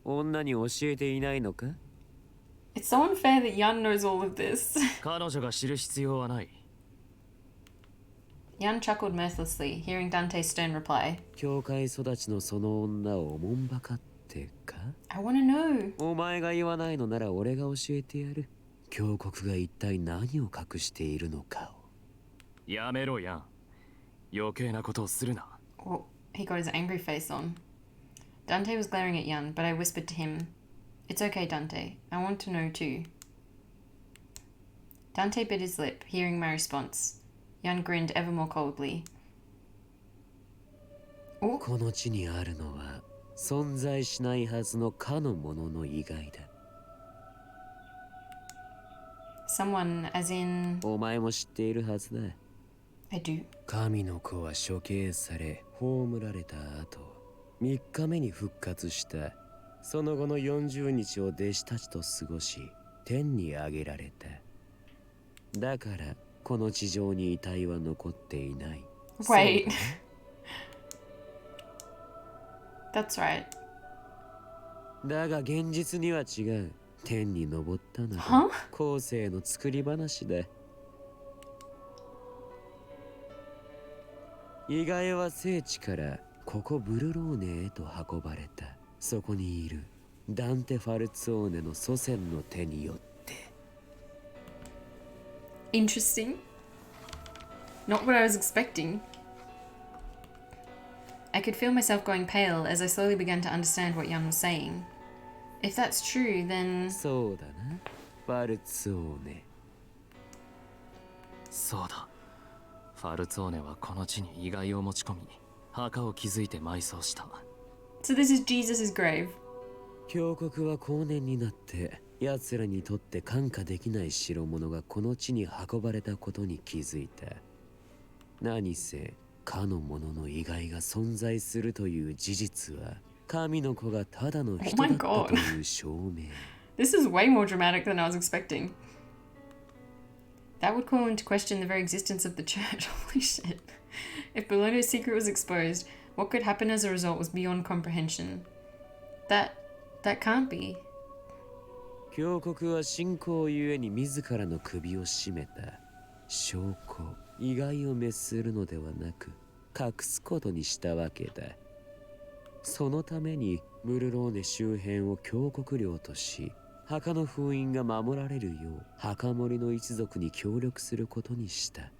女に教えていないのか？ It's so unfair that Jan knows all of this. 彼女が知る必要はない。Jan chuckled mirthlessly, hearing Dante's stern reply. 教会育ちのその女をおもんばかってか？ I wanna know. お前が言わないのなら俺が教えてやる。教国が一体何を隠しているのかを。やめろやん。余計なことをするな。Oh, he got his angry face on. Dante was glaring at Jan, but I whispered to him, It's okay, Dante. I want to know too. Dante bit his lip, hearing my response. Jan grinned ever more coldly. この地にあるのは存在しないはずのかのものの意外だ。Someone, as in... お前も知っているはずだ。I do. 神の子は処刑され葬られた後、3日目に復活した。その後の40日を弟子たちと過ごし、天に上げられた。だからこの地上に遺体は残っていない。Wait. That's right. だが現実には違う。天に昇ったのは？後世の作り話だ。意外は聖地からここブルローネへと運ばれた。そこにいるダンテ・ファルツォーネの祖先の手によって。Interesting. Not what I was expecting. I could feel myself going pale as I slowly began to understand what Jan was saying. If that's true, then... そうだな。ファルツォーネ。そうだ。ファルツォーネはこの地に遺骸を持ち込み、墓を築いて埋葬した。So this is Jesus' grave. 教国は後年になって奴らにとって看過できない代物がこの地に運ばれたことに気づいた。何せかの者の遺骸が存在するという事実は神の子がただの人だったという証明。This is way more dramatic than I was expecting. That would call into question the very existence of the church. Holy shit. If Bologna's secret was exposed, what could happen as a result was beyond comprehension. That can't be. 教国は信仰ゆえに自らの首を絞めた。証拠、遺骸を滅するのではなく、隠すことにしたわけだ。そのためにムルローネ周辺を教国領とし、墓の封印が守られるよう墓守の一族に協力することにした。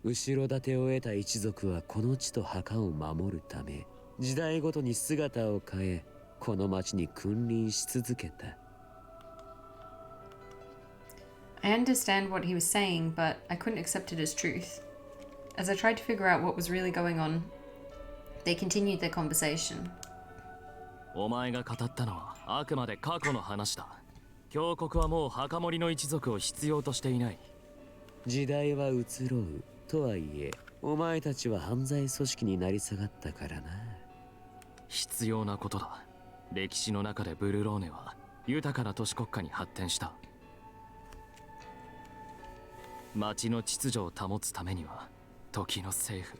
後ろ盾を得た一族はこの地と墓を守るため、時代ごとに姿を変え、この町に君臨し続けた。I understand what he was saying, but I couldn't accept it as truth. As I tried to figure out what was really going on, they continued their conversation. お前が語ったのはあくまで過去の話だ。教国はもう墓守の一族を必要としていない。時代は移ろうとはいえ、お前たちは犯罪組織になり下がったからな。必要なことだ。歴史の中でブルローネは豊かな都市国家に発展した。町の秩序を保つためには時の政府、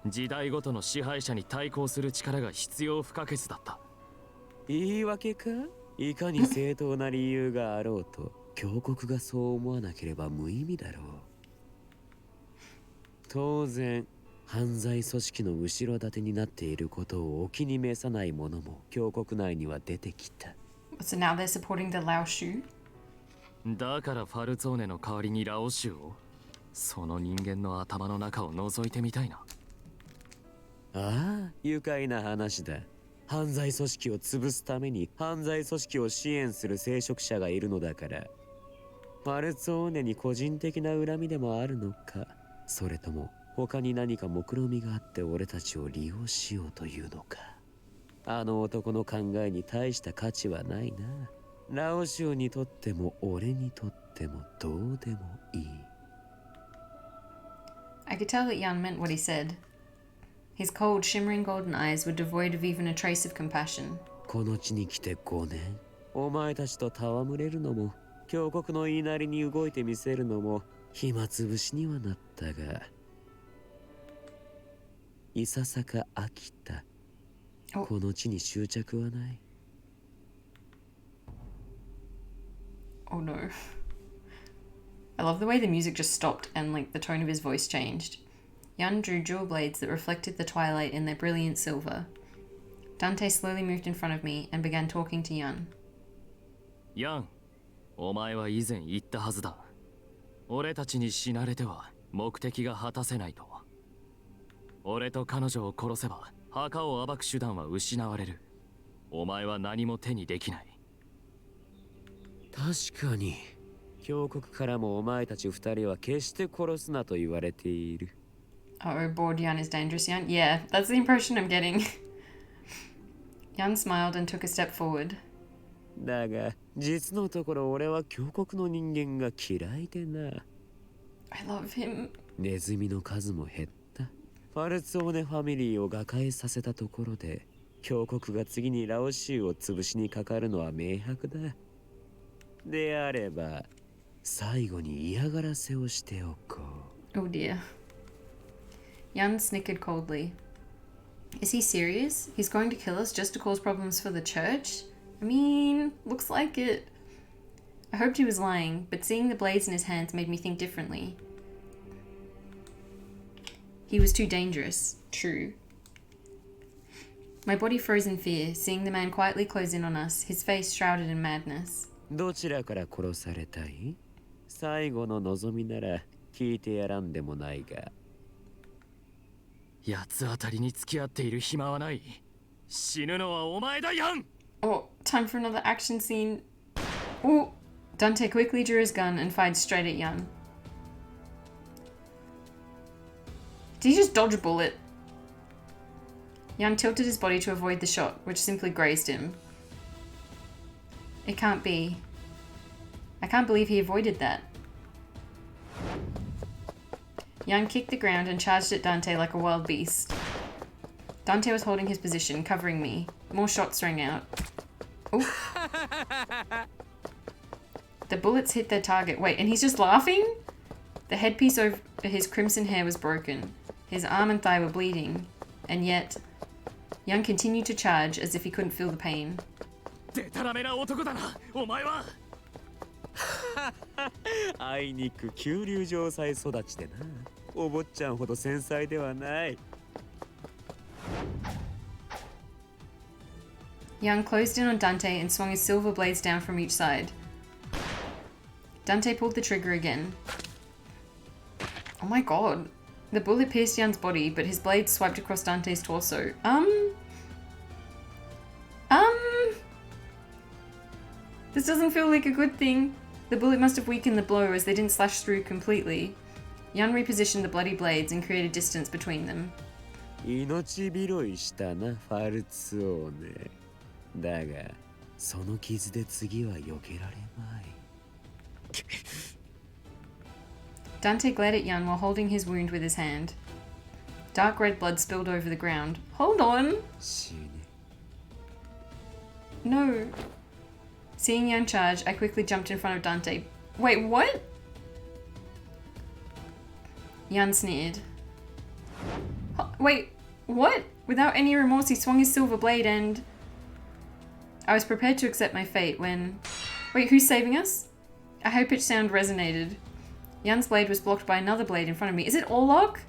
時代ごとの支配者に対抗する力が必要不可欠だった。言い訳か？いかに正当な理由があろうと、教国がそう思わなければ無意味だろう。当然、犯罪組織の後ろ盾になっていることをお気に召さない者も教国内には出てきた。So now they're supporting the Lao Shu? だからファルツォーネの代わりにラオシュを、その人間の頭の中を覗いてみたいな。ああ、愉快な話だ。犯罪組織を潰すために犯罪組織を支援する聖職者がいるのだから。ファルツォーネに個人的な恨みでもあるのか、それとも他に何か目論みがあって俺たちを利用しようというのか。あの男の考えに大した価値はないな。ラオシュにとっても俺にとってもどうでもいい。I could tell that Jan meant what he said. His cold, shimmering golden eyes were devoid of even a trace of compassion. この地に来て5年、お前たちと戯れるのも、教国の言いなりに動いてみせるのも、暇つぶしにはなったが、いささか飽きた。この地に執着はない。Oh no. I love the way the music just stopped and like the tone of his voice changed. Jan drew jewel blades that reflected the twilight in their brilliant silver. Dante slowly moved in front of me and began talking to Jan. Jan, お前は以前言ったはずだ。俺たちに死なれては目的が果たせないと。俺と彼女を殺せば墓を暴く手段は失われる。お前は何も手にできない。確かに、教国からもお前たち2人は決して殺すなと言われている。Oh, bored Jan is dangerous, Jan? Yeah, that's the impression I'm getting. Jan smiled and took a step forward. だが、実のところ俺は教国の人間が嫌いでな。I love him. ネズミの数も減った。ファルツォーネファミリーを瓦解させたところで、教国が次にラオシューを潰しにかかるのは明白だ。であれば、最後に嫌がらせをしておこう。Oh dear. Jan snickered coldly. Is he serious? He's going to kill us just to cause problems for the church? I mean, looks like it. I hoped he was lying, but seeing the blades in his hands made me think differently. He was too dangerous. True. My body froze in fear, seeing the man quietly close in on us, his face shrouded in madness. どちらから殺されたい？最後の望みなら聞いてやらんでもないが。八つ当たりに付き合っている暇はない。死ぬのはお前だ、ヤン。 Oh, time for another action scene. Oh, Dante quickly drew his gun and fired straight at Jan. Did he just dodge a bullet? Jan tilted his body to avoid the shot, which simply grazed him. It can't be. I can't believe he avoided that. Jan kicked the ground and charged at Dante like a wild beast. Dante was holding his position, covering me. More shots rang out. Ooh. The bullets hit their target. Wait, and he's just laughing? The headpiece over his crimson hair was broken. His arm and thigh were bleeding. And yet, Jan continued to charge as if he couldn't feel the pain. でたらめな男だな、お前は。あいにく急流城塞育ちでな。お坊ちゃんほど繊細ではない。Jan closed in on Dante and swung his silver blades down from each side. Dante pulled the trigger again. Oh my god. The bullet pierced Jan's body, but his blades swiped across Dante's torso. This doesn't feel like a good thing. The bullet must have weakened the blow as they didn't slash through completely. Jan repositioned the bloody blades and created distance between them. 命拾いしたな、ファルツ王ね。だが、その傷で次は避けられまい。Dante glared at Jan while holding his wound with his hand. Dark red blood spilled over the ground. Hold on! No. Seeing Jan charge, I quickly jumped in front of Dante. Wait, what? Jan sneered. Wait, what? Without any remorse, he swung his silver blade and... I was prepared to accept my fate when... Wait, who's saving us? A high-pitched sound resonated. Jan's blade was blocked by another blade in front of me. Is it Orlok?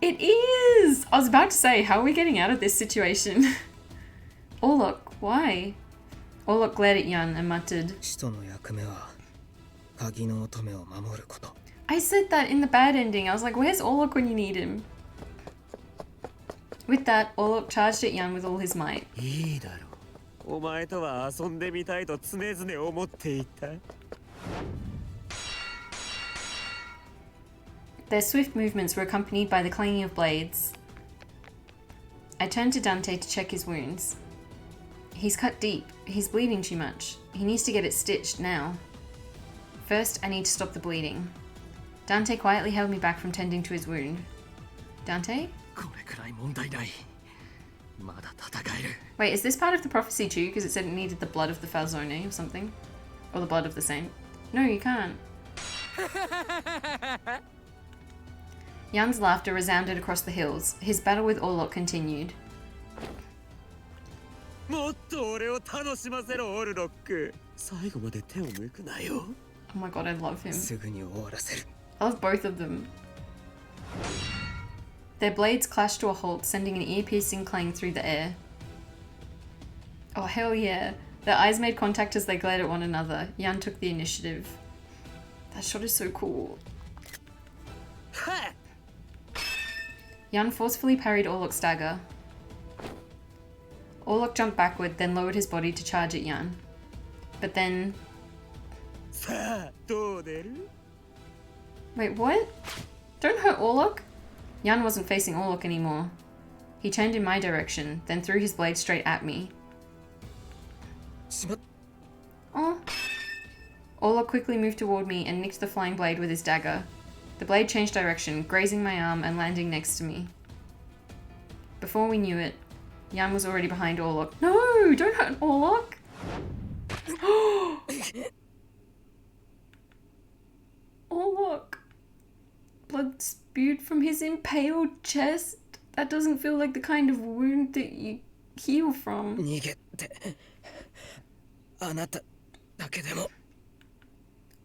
It is! I was about to say, how are we getting out of this situation? Orlok, why? Orlok glared at Jan and muttered, I said that in the bad ending. I was like, where's Orlok when you need him? With that, Orlok charged at Jan with all his might. いいだろう。お前とは遊んでみたいと常々思っていた。Their swift movements were accompanied by the clanging of blades. I turned to Dante to check his wounds. He's cut deep. He's bleeding too much. He needs to get it stitched now. First, I need to stop the bleeding. Dante quietly held me back from tending to his wound. Dante? これくらい問題ない。まだ戦える。 Wait, is this part of the prophecy too? Because it said it needed the blood of the Falzone or something? Or the blood of the saint? No, you can't. Jan's laughter resounded across the hills. His battle with Orlok continued. もっと俺を楽しませろ、オルロック。最後まで手を抜くなよ。Oh my god, I love him. すぐに終わらせる。I love both of them. Their blades clashed to a halt, sending an ear-piercing clang through the air. Oh, hell yeah. Their eyes made contact as they glared at one another. Jan took the initiative. That shot is so cool. Jan forcefully parried Orlok's dagger. Orlok jumped backward, then lowered his body to charge at Jan. But then... Wait, what? Don't hurt Orlok? Jan wasn't facing Orlok anymore. He turned in my direction, then threw his blade straight at me. Oh. Orlok quickly moved toward me and nicked the flying blade with his dagger. The blade changed direction, grazing my arm and landing next to me. Before we knew it, Jan was already behind Orlok. No! Don't hurt Orlok! Orlok! Blood spewed from his impaled chest. That doesn't feel like the kind of wound that you heal from.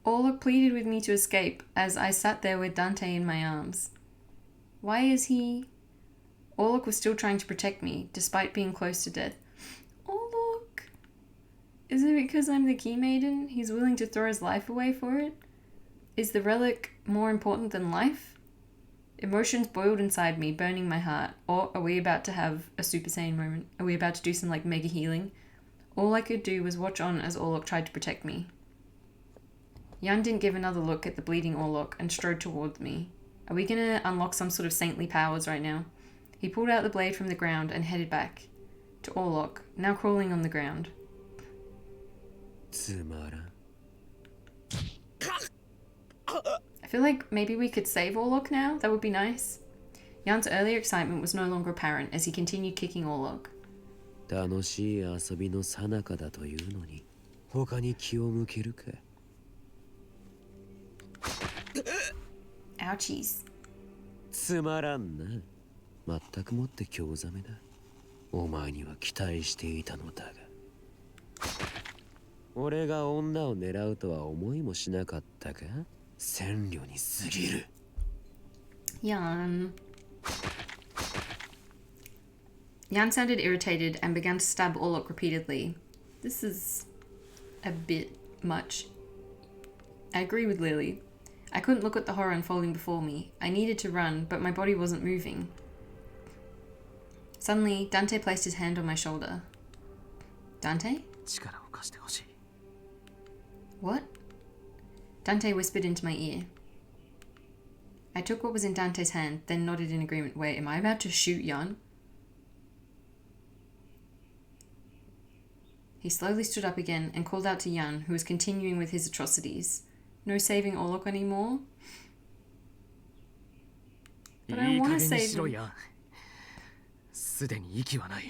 Orlok pleaded with me to escape as I sat there with Dante in my arms. Why is he... Orlok was still trying to protect me, despite being close to death. Orlok! Is it because I'm the Key Maiden? He's willing to throw his life away for it? Is the relic more important than life? Emotions boiled inside me, burning my heart. Or are we about to have a Super Saiyan moment? Are we about to do some like mega healing? All I could do was watch on as Orlok tried to protect me. Jan didn't give another look at the bleeding Orlok and strode towards me. Are we gonna unlock some sort of saintly powers right now? He pulled out the blade from the ground and headed back to Orlok, now crawling on the ground. I feel like maybe we could save Orlok now. That would be nice. Jan's earlier excitement was no longer apparent as he continued kicking Orlok. 楽しい遊びの最中だというのに他に気を向けるか Ouchies. つまらんな全くもって興ざめだお前には期待していたのだが俺が女を狙うとは思いもしなかったか戦慮に過ぎる Jan. Jan sounded irritated and began to stab Orlok repeatedly. This is a bit much. I agree with Lily. I couldn't look at the horror unfolding before me. I needed to run, but my body wasn't moving. Suddenly, Dante placed his hand on my shoulder. Dante? What? Dante whispered into my ear. I took what was in Dante's hand, then nodded in agreement. Wait, am I about to shoot Jan? He slowly stood up again and called out to Jan, who was continuing with his atrocities. No saving Orlok anymore? But I want to save him. すでに息はない。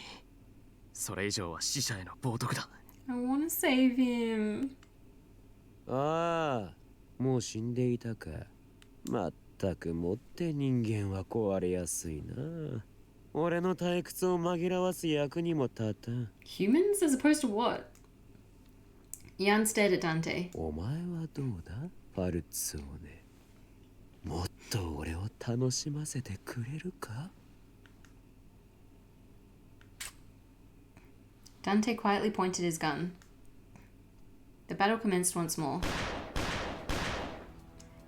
それ以上は死者への冒涜だ。I want to save him. ああ、もう死んでいたか。まったくもって人間は壊れやすいな。俺の退屈を紛らわす役にも立たん。Humans as opposed to what? Jan stared at Dante. お前はどうだファルツォーネ。もっと俺を楽しませてくれるか Dante quietly pointed his gun. The battle commenced once more.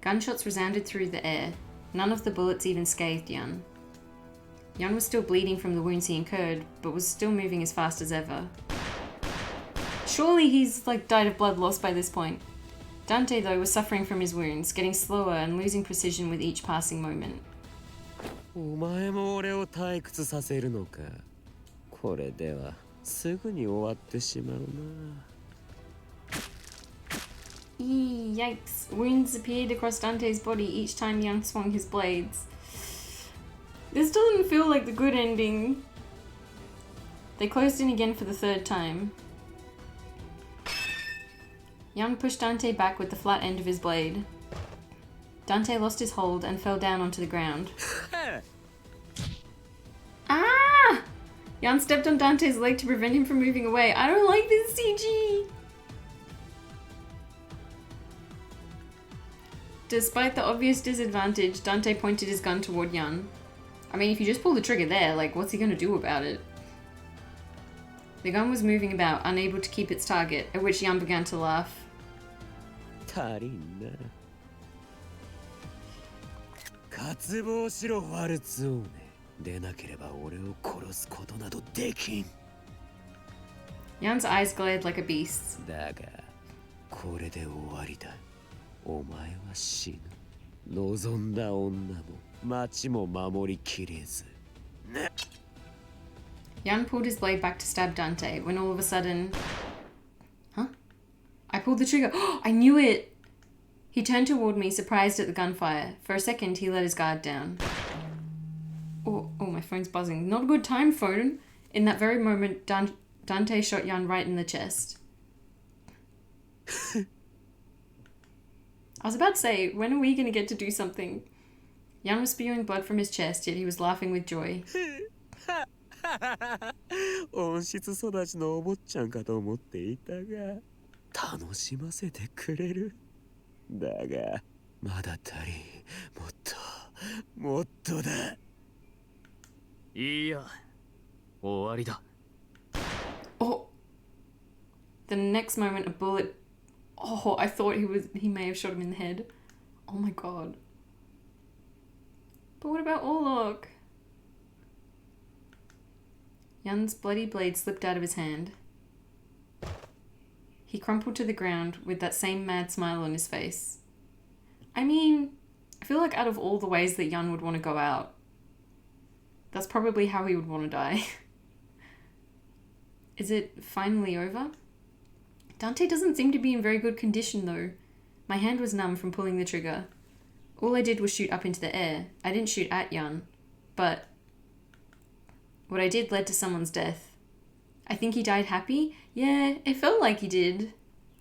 Gunshots resounded through the air. None of the bullets even scathed Jan. Jan was still bleeding from the wounds he incurred, but was still moving as fast as ever. Surely he's like died of blood loss by this point. Dante, though, was suffering from his wounds, getting slower and losing precision with each passing moment. お前も俺を退屈させるのか。これではすぐに終わってしまうな。Yikes. Wounds appeared across Dante's body each time Jan swung his blades. This doesn't feel like the good ending. They closed in again for the third time. Jan pushed Dante back with the flat end of his blade. Dante lost his hold and fell down onto the ground. Ah! Jan stepped on Dante's leg to prevent him from moving away. I don't like this CG! Despite the obvious disadvantage, Dante pointed his gun toward Jan. I mean, if you just pull the trigger there, like, what's he gonna do about it? The gun was moving about, unable to keep its target, at which Jan began to laugh. 足りんな。渇望しろファルツォーネ。でなければ俺を殺すことなどできん。Jan's eyes glared like a beast's. だが、これで終わりだ。お前は死ぬ。望んだ女も町も守りきれず。ね。Jan pulled his blade back to stab Dante when all of a sudden... Huh? I pulled the trigger. I knew it! He turned toward me, surprised at the gunfire. For a second, he let his guard down. Oh, my phone's buzzing. Not a good time, phone. In that very moment, Dante shot Jan right in the chest. I was about to say, when are we going to get to do something? Jan was spewing blood from his chest, yet he was laughing with joy. 温室育ちのお坊ちゃんかと思っていたが楽しませてくれるだがまだ足りもっとだいや終わりだ Oh! The next moment a bullet... Oh, I thought he may have shot him in the head. Oh my god. But what about Orlok? Jan's bloody blade slipped out of his hand. He crumpled to the ground with that same mad smile on his face. I mean, I feel like out of all the ways that Jan would want to go out, that's probably how he would want to die. Is it finally over? Dante doesn't seem to be in very good condition though. My hand was numb from pulling the trigger. All I did was shoot up into the air. I didn't shoot at Jan, but what I did led to someone's death. I think he died happy. Yeah, it felt like he did.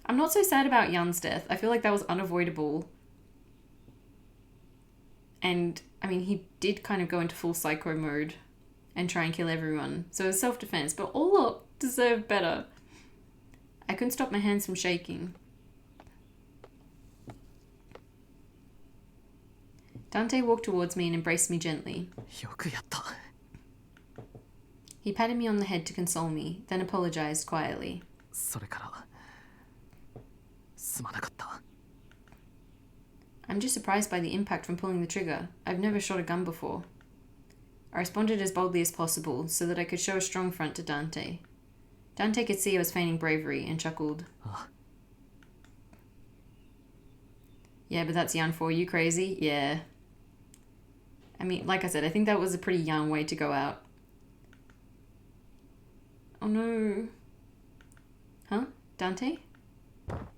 I'm not so sad about Jan's death. I feel like that was unavoidable. And, I mean, he did kind of go into full psycho mode and try and kill everyone. So it was self-defense, but Orlok deserved better. I couldn't stop my hands from shaking. Dante walked towards me and embraced me gently. よくやった。 He patted me on the head to console me, then apologized quietly. それからすまなかった。 I'm just surprised by the impact from pulling the trigger. I've never shot a gun before. I responded as boldly as possible so that I could show a strong front to Dante. Dante could see I was feigning bravery and chuckled. Yeah, but that's Jan for you, crazy? Yeah. I mean, like I said, I think that was a pretty young way to go out. Oh no. Huh? Dante?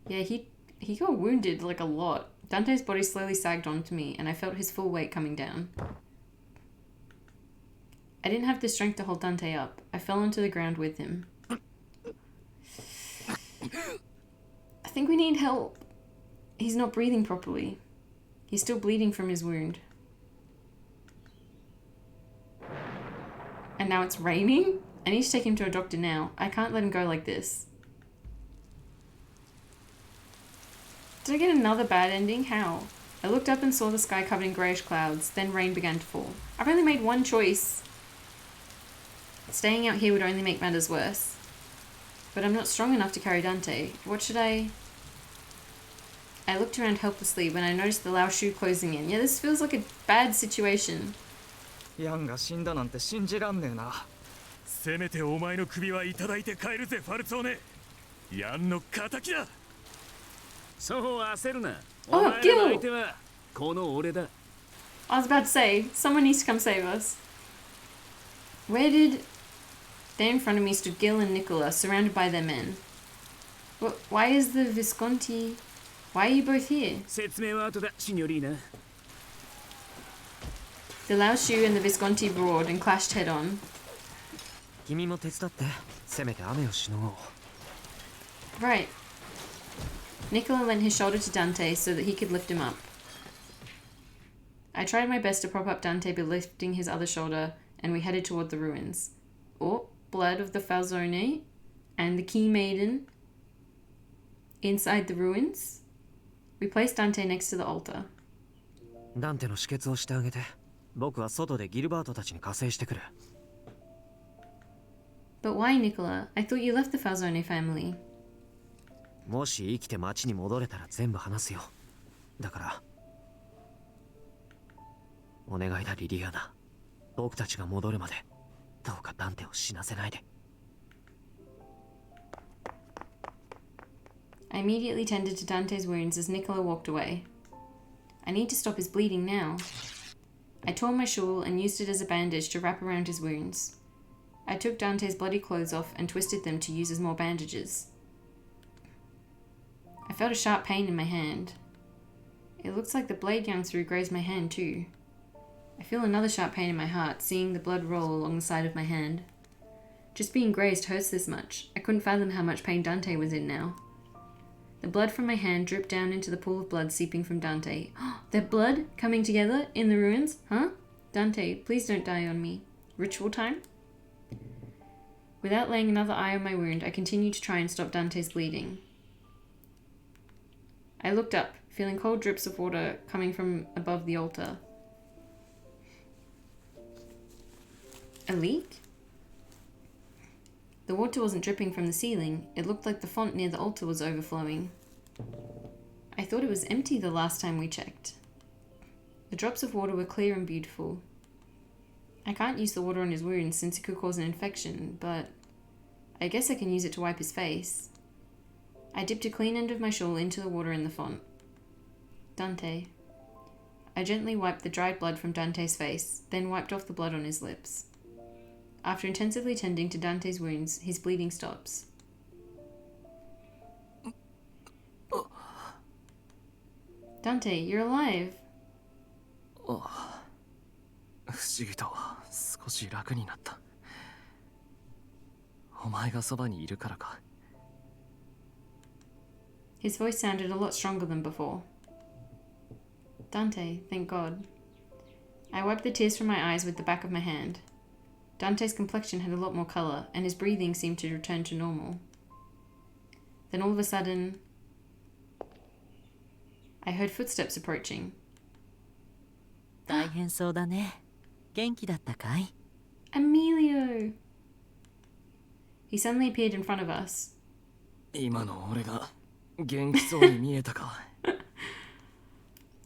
Yeah, he got wounded like a lot. Dante's body slowly sagged onto me and I felt his full weight coming down. I didn't have the strength to hold Dante up. I fell onto the ground with him. I think we need help. He's not breathing properly. He's still bleeding from his wound. And now it's raining? I need to take him to a doctor now. I can't let him go like this. Did I get another bad ending? How? I looked up and saw the sky covered in greyish clouds, then rain began to fall. I've only made one choice. Staying out here would only make matters worse. But I'm not strong enough to carry Dante. What should I... I looked around helplessly when I noticed the Lao shoe closing in. Yeah, this feels like a bad situation. ヤンが死んだなんて信じらんねえな。せめてお前の首はいただいて帰るぜ、ファルツォーネ。ヤンの敵だ。そう焦るな。 Oh, お前らの Gil! 相手はこの俺だ。 I was about to say, someone needs to come save us. Where did... There in front of me stood Gil and Nicola, surrounded by their men. Why is the Visconti... Why are you both here? 説明は後だ、シニョリーナ。 The Lao Shu and the Visconti roared and clashed head on. 君も手伝って、せめて雨をしのごう。 Right. Nicola lent his shoulder to Dante so that he could lift him up. I tried my best to prop up Dante by lifting his other shoulder, and we headed toward the ruins. Oh, blood of the Falzone and the Key Maiden inside the ruins. We placed Dante next to the altar. ダンテの止血をしてあげて、僕は外でギルバートたちに加勢してくる。 But why, Nicola? I thought you left the Falzone family. もし生きて町に戻れたら全部話すよ。だから、お願いだリリアナ。僕たちが戻るまで、どうかダンテを死なせないで。 I immediately tended to Dante's wounds as Nicola walked away. I need to stop his bleeding now. I tore my shawl and used it as a bandage to wrap around his wounds. I took Dante's bloody clothes off and twisted them to use as more bandages. I felt a sharp pain in my hand. It looks like the blade young through grazed my hand too. I feel another sharp pain in my heart, seeing the blood roll along the side of my hand. Just being grazed hurts this much. I couldn't fathom how much pain Dante was in now. The blood from my hand dripped down into the pool of blood seeping from Dante. Their blood coming together in the ruins? Huh? Dante, please don't die on me. Ritual time? Without laying another eye on my wound, I continued to try and stop Dante's bleeding. I looked up, feeling cold drips of water coming from above the altar. A leak? The water wasn't dripping from the ceiling. It looked like the font near the altar was overflowing. I thought it was empty the last time we checked. The drops of water were clear and beautiful. I can't use the water on his wounds since it could cause an infection, but I guess I can use it to wipe his face. I dipped a clean end of my shawl into the water in the font. Dante. I gently wiped the dried blood from Dante's face, then wiped off the blood on his lips. After intensively tending to Dante's wounds, his bleeding stops. Dante, you're alive. 不思議と少し楽になった。お前がそばにいるからか。His voice sounded a lot stronger than before. Dante, thank God. I wiped the tears from my eyes with the back of my hand. Dante's complexion had a lot more colour, and his breathing seemed to return to normal. Then all of a sudden, I heard footsteps approaching. 大変そうだね。元気だったかい？ Emilio! He suddenly appeared in front of us. 今の俺が元気そうに見えたか。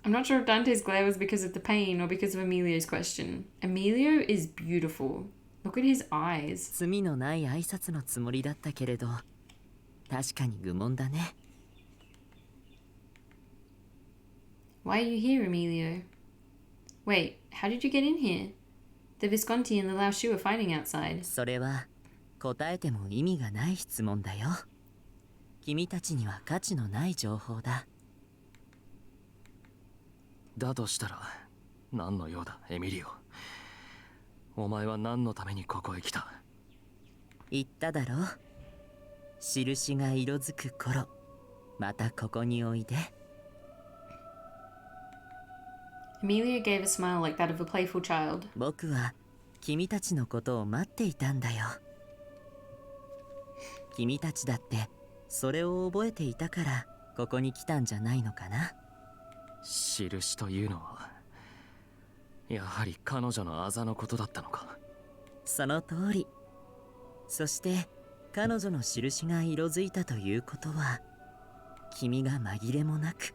I'm not sure if Dante's glare was because of the pain or because of Emilio's question. Emilio is beautiful. Look at his eyes. 罪のない挨拶のつもりだったけれど、確かに愚問だね。Why are you here, Emilio? Wait, how did you get in here? The Visconti and the Lao Shu are fighting outside. それは答えても意味がない質問だよ。君たちには価値のない情報だ。だとしたら何の用だ、エミリオ。お前は何のためにここへ来た？言っただろ。印が色づく頃、またここにおいで。Amelia gave a smile like that of a playful child. 僕は君たちのことを待っていたんだよ。君たちだってそれを覚えていたからここに来たんじゃないのかな。印というのはやはり彼女のあざのことだったのか。その通り。そして彼女の印が色づいたということは、君が紛れもなく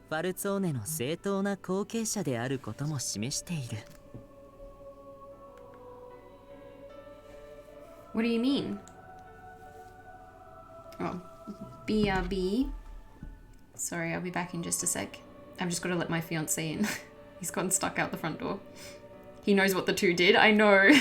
ファルツォーネの正当な後継者であることも示している。What do you mean? Oh, BRB. Sorry, I'll be back in just a sec. I've just got to let my fiance in. He's gotten stuck out the front door. He knows what the two did, I know.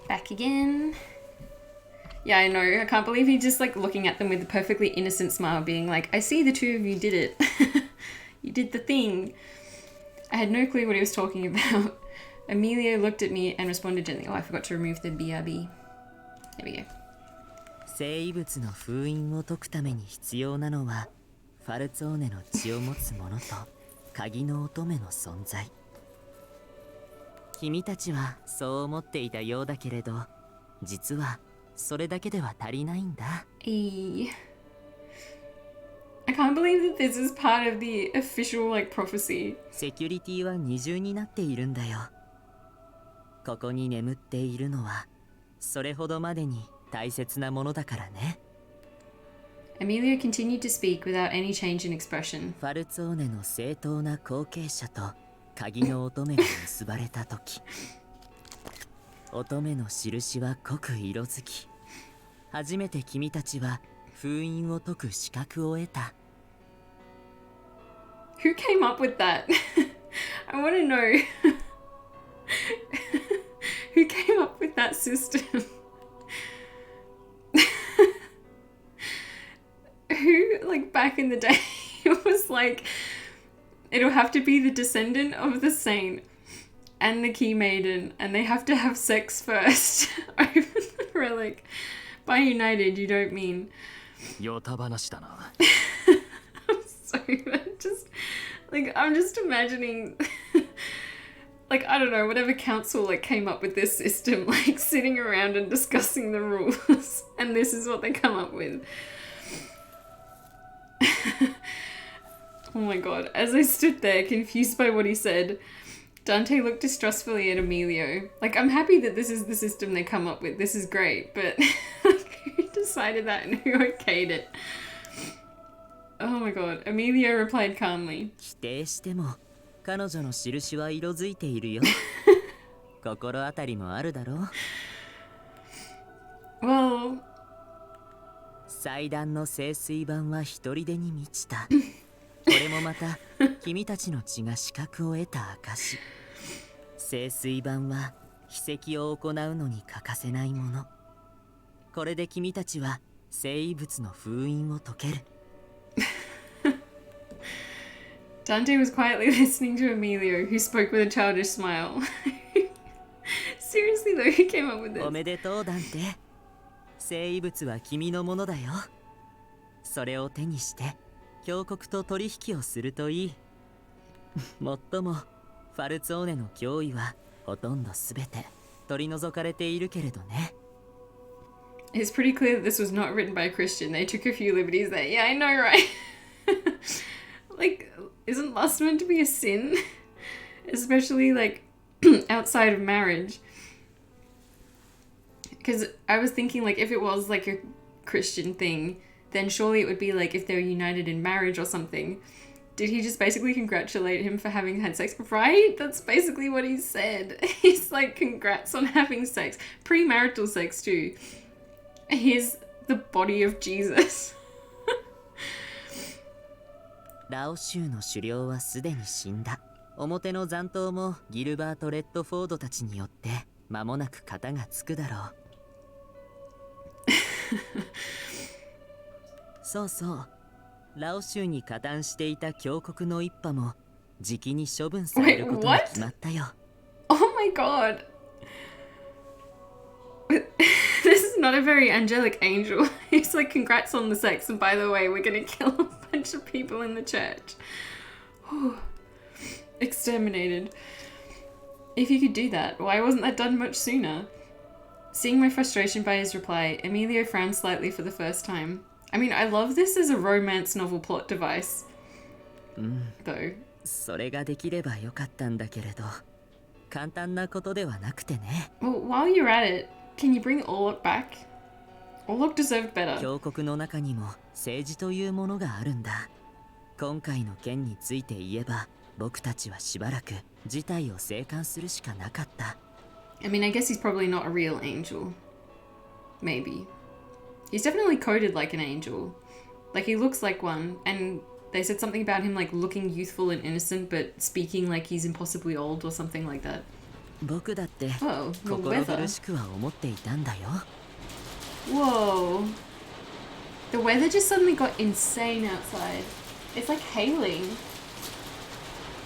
Back again. Yeah, I know. I can't believe he's just like looking at them with a perfectly innocent smile, being like, I see the two of you did it. You did the thing. I had no clue what he was talking about. Emilio looked at me and responded gently. Oh, I forgot to remove the BRB. There we go. 生異物の封印を解くために必要なのは、ファルツォーネの血を持つ者と鍵の乙女の存在。君たちはそう思っていたようだけれど、実はそれだけでは足りないんだ。I can't believe that this is part of the official like prophecy. セキュリティは二重になっているんだよ。ここに眠っているのはそれほどまでに大切なものだからね。Amelia continued to speak without any change in expression. ファルツォーネの正当な後継者と鍵の乙女が結ばれた時、乙女の印は濃く色づき、初めて君たちは封印を解く資格を得た。Who came up with that? I want to know. Who came up with that system? back in the day, it was like, it'll have to be the descendant of the saint and the key maiden, and they have to have sex first over the relic. By united, you don't mean... ヨタ話だな。 I'm sorry, but just... Like, I'm just imagining... like, I don't know, whatever council, like, came up with this system, like, sitting around and discussing the rules. And this is what they come up with. Oh my god. As I stood there, confused by what he said, Dante looked distrustfully at Emilio. Like, I'm happy that this is the system they come up with. This is great, but who decided that and who okayed it? Oh my god. Emilio replied calmly. 否定しても彼女の印は色づいているよ。心当たりもあるだろう。Well... 祭壇の聖水板は一人でに満ちた。これもまた君たちの血が資格を得た証。聖水板は秘跡を行うのに欠かせないもの。これで君たちは聖遺物の封印を解ける。Dante was quietly listening to Emilio, who spoke with a childish smile. Seriously though, who came up with this? おめでとう、ダンテ。聖遺物は君のものだよ。それを手にして教国と取引をするといい。もっともファルツォーネの脅威はほとんどすべて取り除かれているけれどね。It's pretty clear that this was not written by a Christian. They took a few liberties there. Yeah, I know, right? Like, isn't lust meant to be a sin? Especially, like, outside of marriage. Because I was thinking, like, if it was, like, a Christian thing, then surely it would be, like, if they were united in marriage or something. Did he just basically congratulate him for having had sex? Right? That's basically what he said. He's like, congrats on having sex. Premarital sex, too. Here's the body of Jesus. ラオ州の首領はすでに死んだ。表の残党もギルバート・レッドフォードたちによって間もなく片がつくだろう。そうそう。ラオ州に加担していた教国の一派もじきに処分されることが決まったよ。Oh my god. This is not a very angelic angel. He's like, congrats on the sex, and by the way, we're gonna kill a bunch of people in the church. Exterminated. If you could do that, why wasn't that done much sooner? Seeing my frustration by his reply, Emilio frowned slightly for the first time. I mean, I love this as a romance novel plot device. Though. それができればよかったんだけれど、簡単なことではなくてね。Well, while you're at it, can you bring Orlok back? Orlok deserved better. 教国の中にも政治というものがあるんだ。今回の件について言えば、僕たちはしばらく事態を静観するしかなかった。I mean, I guess he's probably not a real angel. Maybe. He's definitely coded like an angel. Like, he looks like one, and they said something about him, like, looking youthful and innocent, but speaking like he's impossibly old or something like that. 僕だって心 weather. 苦しくは思っていたんだよ。Whoa. The weather just suddenly got insane outside. It's like hailing.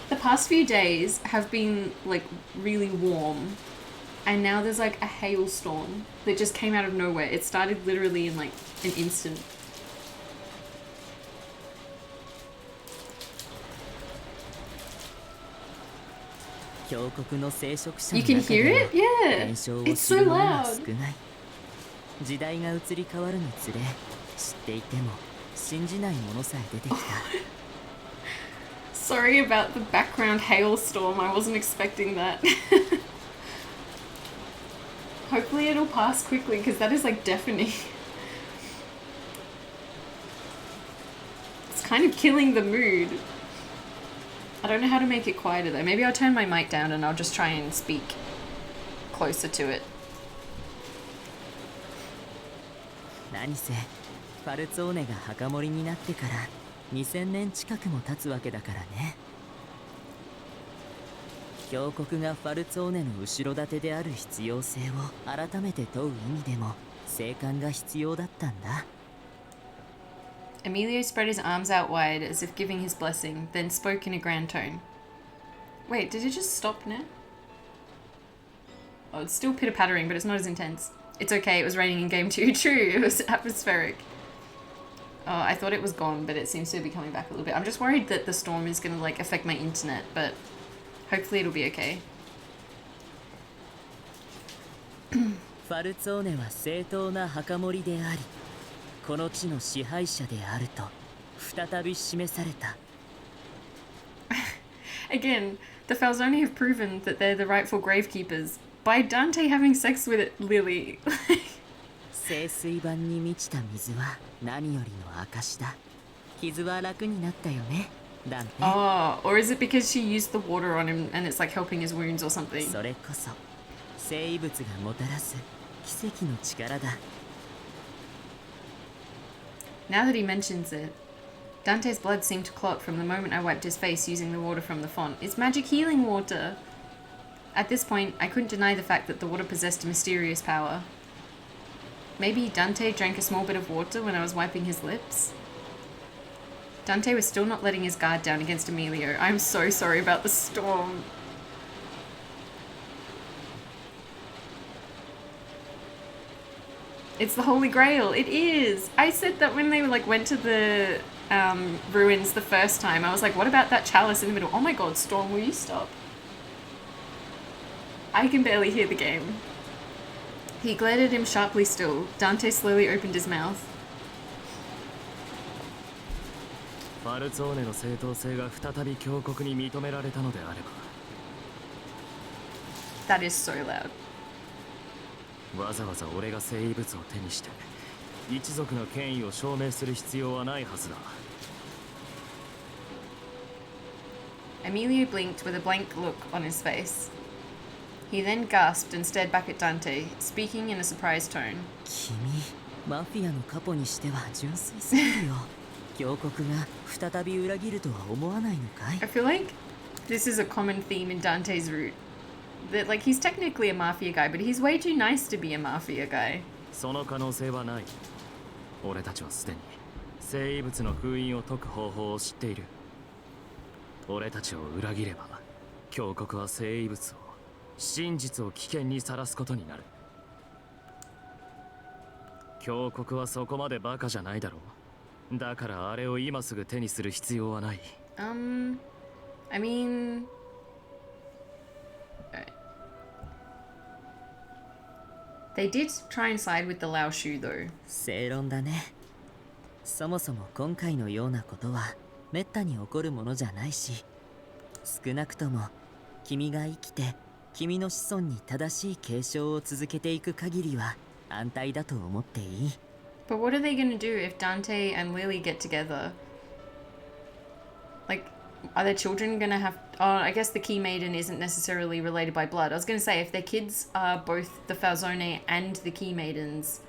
The past few days have been, like, really warm. And now there's, like, a hailstorm that just came out of nowhere. It started literally in, like, an instant. You can hear it? Yeah. It's so loud. 時代が移り変わるにつれ、知っていても信じないものさえ出てきた。Sorry about the background hailstorm. I wasn't expecting that. Hopefully it'll pass quickly, because that is, like, deafening. It's kind of killing the mood. I don't know how to make it quieter though. Maybe I'll turn my mic down and I'll just try and speak closer to it. 何せファルツォーネが墓守になってから2000年近くも経つわけだからね。教国がファルツォーネの後ろ盾である必要性を改めて問う意味でも静観が必要だったんだ。Emilio spread his arms out wide as if giving his blessing, then spoke in a grand tone. Wait, did it just stop now? Oh, it's still pitter-pattering, but it's not as intense. It's okay, it was raining in game 2. True, it was atmospheric. Oh, I thought it was gone, but it seems to be coming back a little bit. I'm just worried that the storm is gonna, like, affect my internet, but hopefully it'll be okay. ファルツォーネは正当な墓守であり、この地の支配者であると再び示された。Again, the Falzoni have proven that they're the rightful gravekeepers by Dante having sex with Lily. 聖水板に満ちた水は何よりの証だ。傷は楽になったよね、ダンテ。Oh, or is it because she used the water on him and it's like helping his wounds or something? それこそ生物がもたらす奇跡の力だ。Now that he mentions it, Dante's blood seemed to clot from the moment I wiped his face using the water from the font. It's magic healing water! At this point, I couldn't deny the fact that the water possessed a mysterious power. Maybe Dante drank a small bit of water when I was wiping his lips? Dante was still not letting his guard down against Emilio. I'm so sorry about the storm. It's the Holy Grail. It is. I said that when they went to the ruins the first time. I was like, what about that chalice in the middle? Oh my god, Storm, will you stop? I can barely hear the game. He glared at him sharply still. Dante slowly opened his mouth. ファルツォーネの正当性が再び峡谷に認められたのであれば。That is so loud. わざわざ俺が聖遺物を手にして一族の権威を証明する必要はないはずだ。Emilio blinked with a blank look on his face. He then gasped and stared back at Dante, speaking in a surprised tone. 君、マフィアのカポにしては純粋すぎるよ。峡谷が再び裏切るとは思わないのかい？ I feel like this is a common theme in Dante's route. That, like, he's technically a mafia guy, but he's way too nice to be a mafia guy. その可能性はない。俺たちはすでに聖遺物の封印を解く方法を知っている。俺たちを裏切れば、峡谷は聖遺物を、真実を危険にさらすことになる。峡谷はそこまでバカじゃないだろう。だからあれを今すぐ手にする必要はない。I mean... They did try and side with the Lao Shu though. 正論だね。そもそも今回のようなことはめったに起こるものじゃないし、少なくとも君が生きて君の子孫に正しい継承を続けていく限りは安泰だと思っていい。But what are they gonna do if Dante and Lily get together? Like, are their children gonna have... Oh, I guess the Key Maiden isn't necessarily related by blood. I was gonna say, if their kids are both the Falzone and the Key Maidens,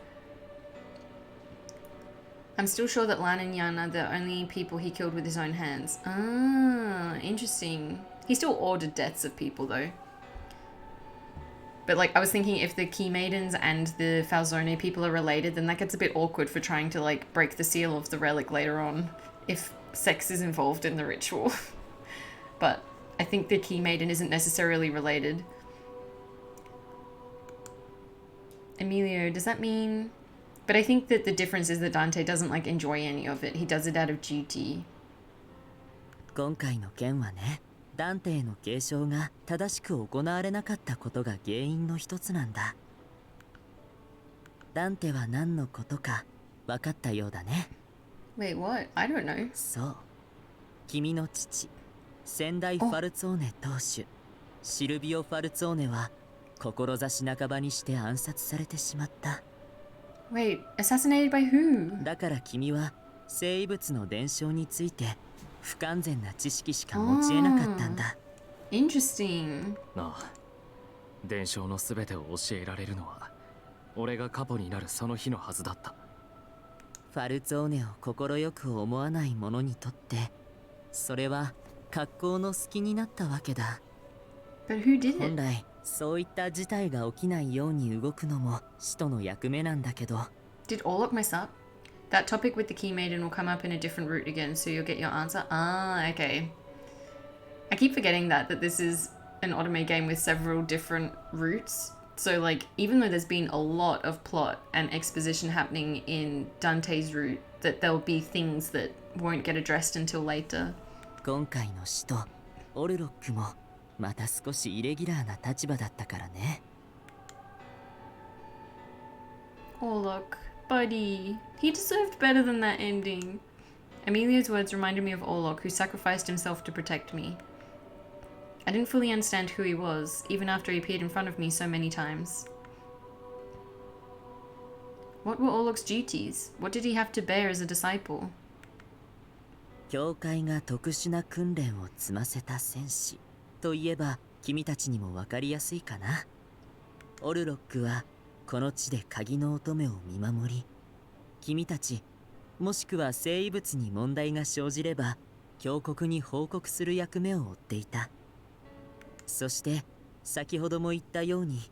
I'm still sure that Lan and Yan are the only people he killed with his own hands. Ah, interesting. He still ordered deaths of people though. But like, I was thinking if the Key Maidens and the Falzone people are related, then that gets a bit awkward for trying to like break the seal of the relic later on, if sex is involved in the ritual. But I think the Key Maiden isn't necessarily related. Emilio, does that mean... But I think that the difference is that Dante doesn't like enjoy any of it. He does it out of duty. 今回の件はね、ダンテへの継承が正しく行われなかったことが原因の一つなんだ。ダンテは何のことか分かったようだね。Wait, what? I don't know. そう。君の父、先代ファルツォーネ当主、シルビオ・ファルツォーネは志半ばにして暗殺されてしまった。Wait, assassinated by who? だから君は聖遺物の伝承について不完全な知識しか持ち得なかったんだ。Interesting. なあ、伝承のすべてを教えられるのは俺がカポになるその日のはずだった。ファルツォーネを快く思わない者にとってそれは格好の隙になったわけだ。 But who did it? 本来そういった事態が起きないように動くのも使徒の役目なんだけど。 Did Orlok mess up? That topic with the key maiden will come up in a different route again, so you'll get your answer. Ah, okay. I keep forgetting that this is an Otome game with several different routes. So, like, even though there's been a lot of plot and exposition happening in Dante's route, that there'll be things that won't get addressed until later. 今回の使徒オルロックもまた少しイレギュラーな立場だったからね。Oh, look. Buddy. He deserved better than that ending. Emilio's words reminded me of Orlok, who sacrificed himself to protect me. I didn't fully understand who he was, even after he appeared in front of me so many times. What were Orlok's duties? What did he have to bear as a disciple? 教会が特殊な訓練を積ませた戦士といえば君たちにも分かりやすいかな。オルロックはこの地で鍵の乙女を見守り、君たちもしくは生異物に問題が生じれば教国に報告する役目を負っていた。そして先ほども言ったように、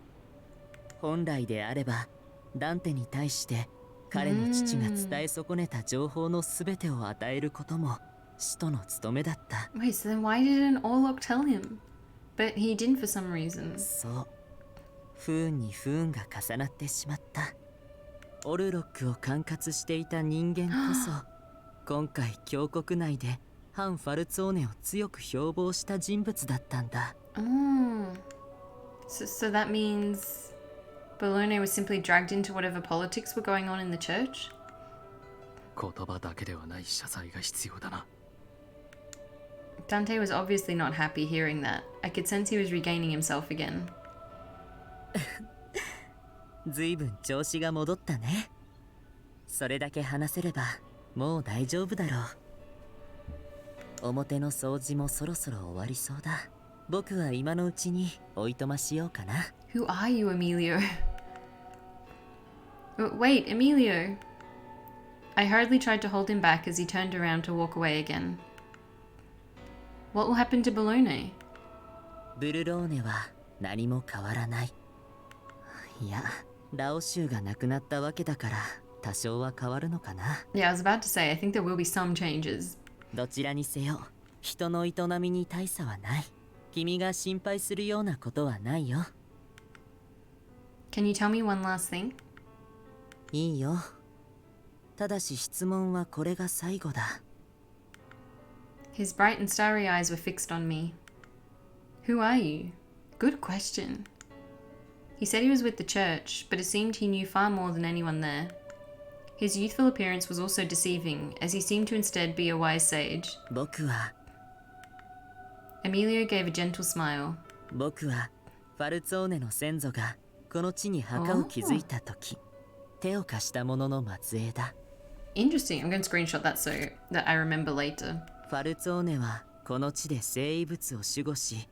本来であればダンテに対して彼の父が伝え損ねた情報のすべてを与えることも使徒の務めだった。Wait, so then why didn't Orlok tell him? But he didn't for some reason. そう。不運に不運が重なってしまった。オルロックを管轄していた人間こそ今回教国内で反ファルツォーネを強く標榜した人物だったんだ。So that means Bologna was simply dragged into whatever politics were going on in the church? 言葉だけではない謝罪が必要だな。Dante was obviously not happy hearing that. I could sense he was regaining himself again. ずいぶん調子が戻ったね。それだけ話せればもう大丈夫だろう。表の掃除もそろそろ終わりそうだ。僕は今のうちにおいとましようかな。Who are you, Emilio? Wait, Emilio. I hurriedly tried to hold him back as he turned around to walk away again. What will happen to Bologna? ブルローネは何も変わらない。いや、ラオ州がなくなったわけだから多少は変わるのかな。Yeah, I was about to say, I think there will be some changes. どちらにせよ、人の営みに大差はない。君が心配するようなことはないよ。Can you tell me one last thing? いいよ。ただし質問はこれが最後だ。His bright and starry eyes were fixed on me. Who are you? Good question. He said he was with the church, but it seemed he knew far more than anyone there. His youthful appearance was also deceiving, as he seemed to instead be a wise sage. 僕は Emilio gave a gentle smile. 僕はファルツォーネの先祖がこの地に墓を築いた時、手を貸した者の末裔だ。Interesting. I'm going to screenshot that so that I remember later. ファルツォーネはこの地で生異物を守護し、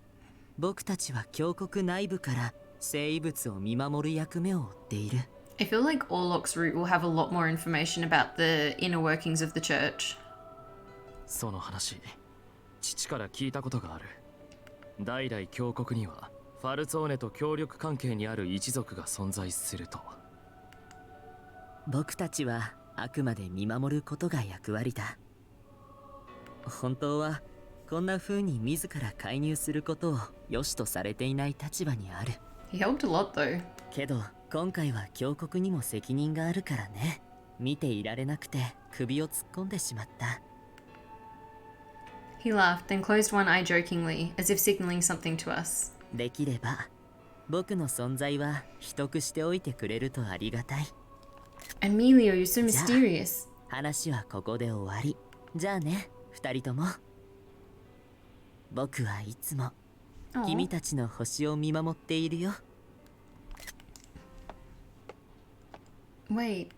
僕たちは教国内部から生異物を見守る役目を負っている。I feel like Orlok's route will have a lot more information about the inner workings of the church. その話、父から聞いたことがある。代々教国にはファルツォーネと協力関係にある一族が存在すると。僕たちはあくまで見守ることが役割だ。本当はこんな風に自ら介入することを良しとされていない立場にある。He helped a lot though. けど今回は教国にも責任があるからね。見ていられなくて首を突っ込んでしまった。He laughed, then closed one eye jokingly, as if signaling something to us. できれば僕の存在は秘匿しておいてくれるとありがたい。Emilio, you're so mysterious. 話はここで終わり。じゃあね、二人とも。僕はいつも君たちの星を見守っているよ。Wait.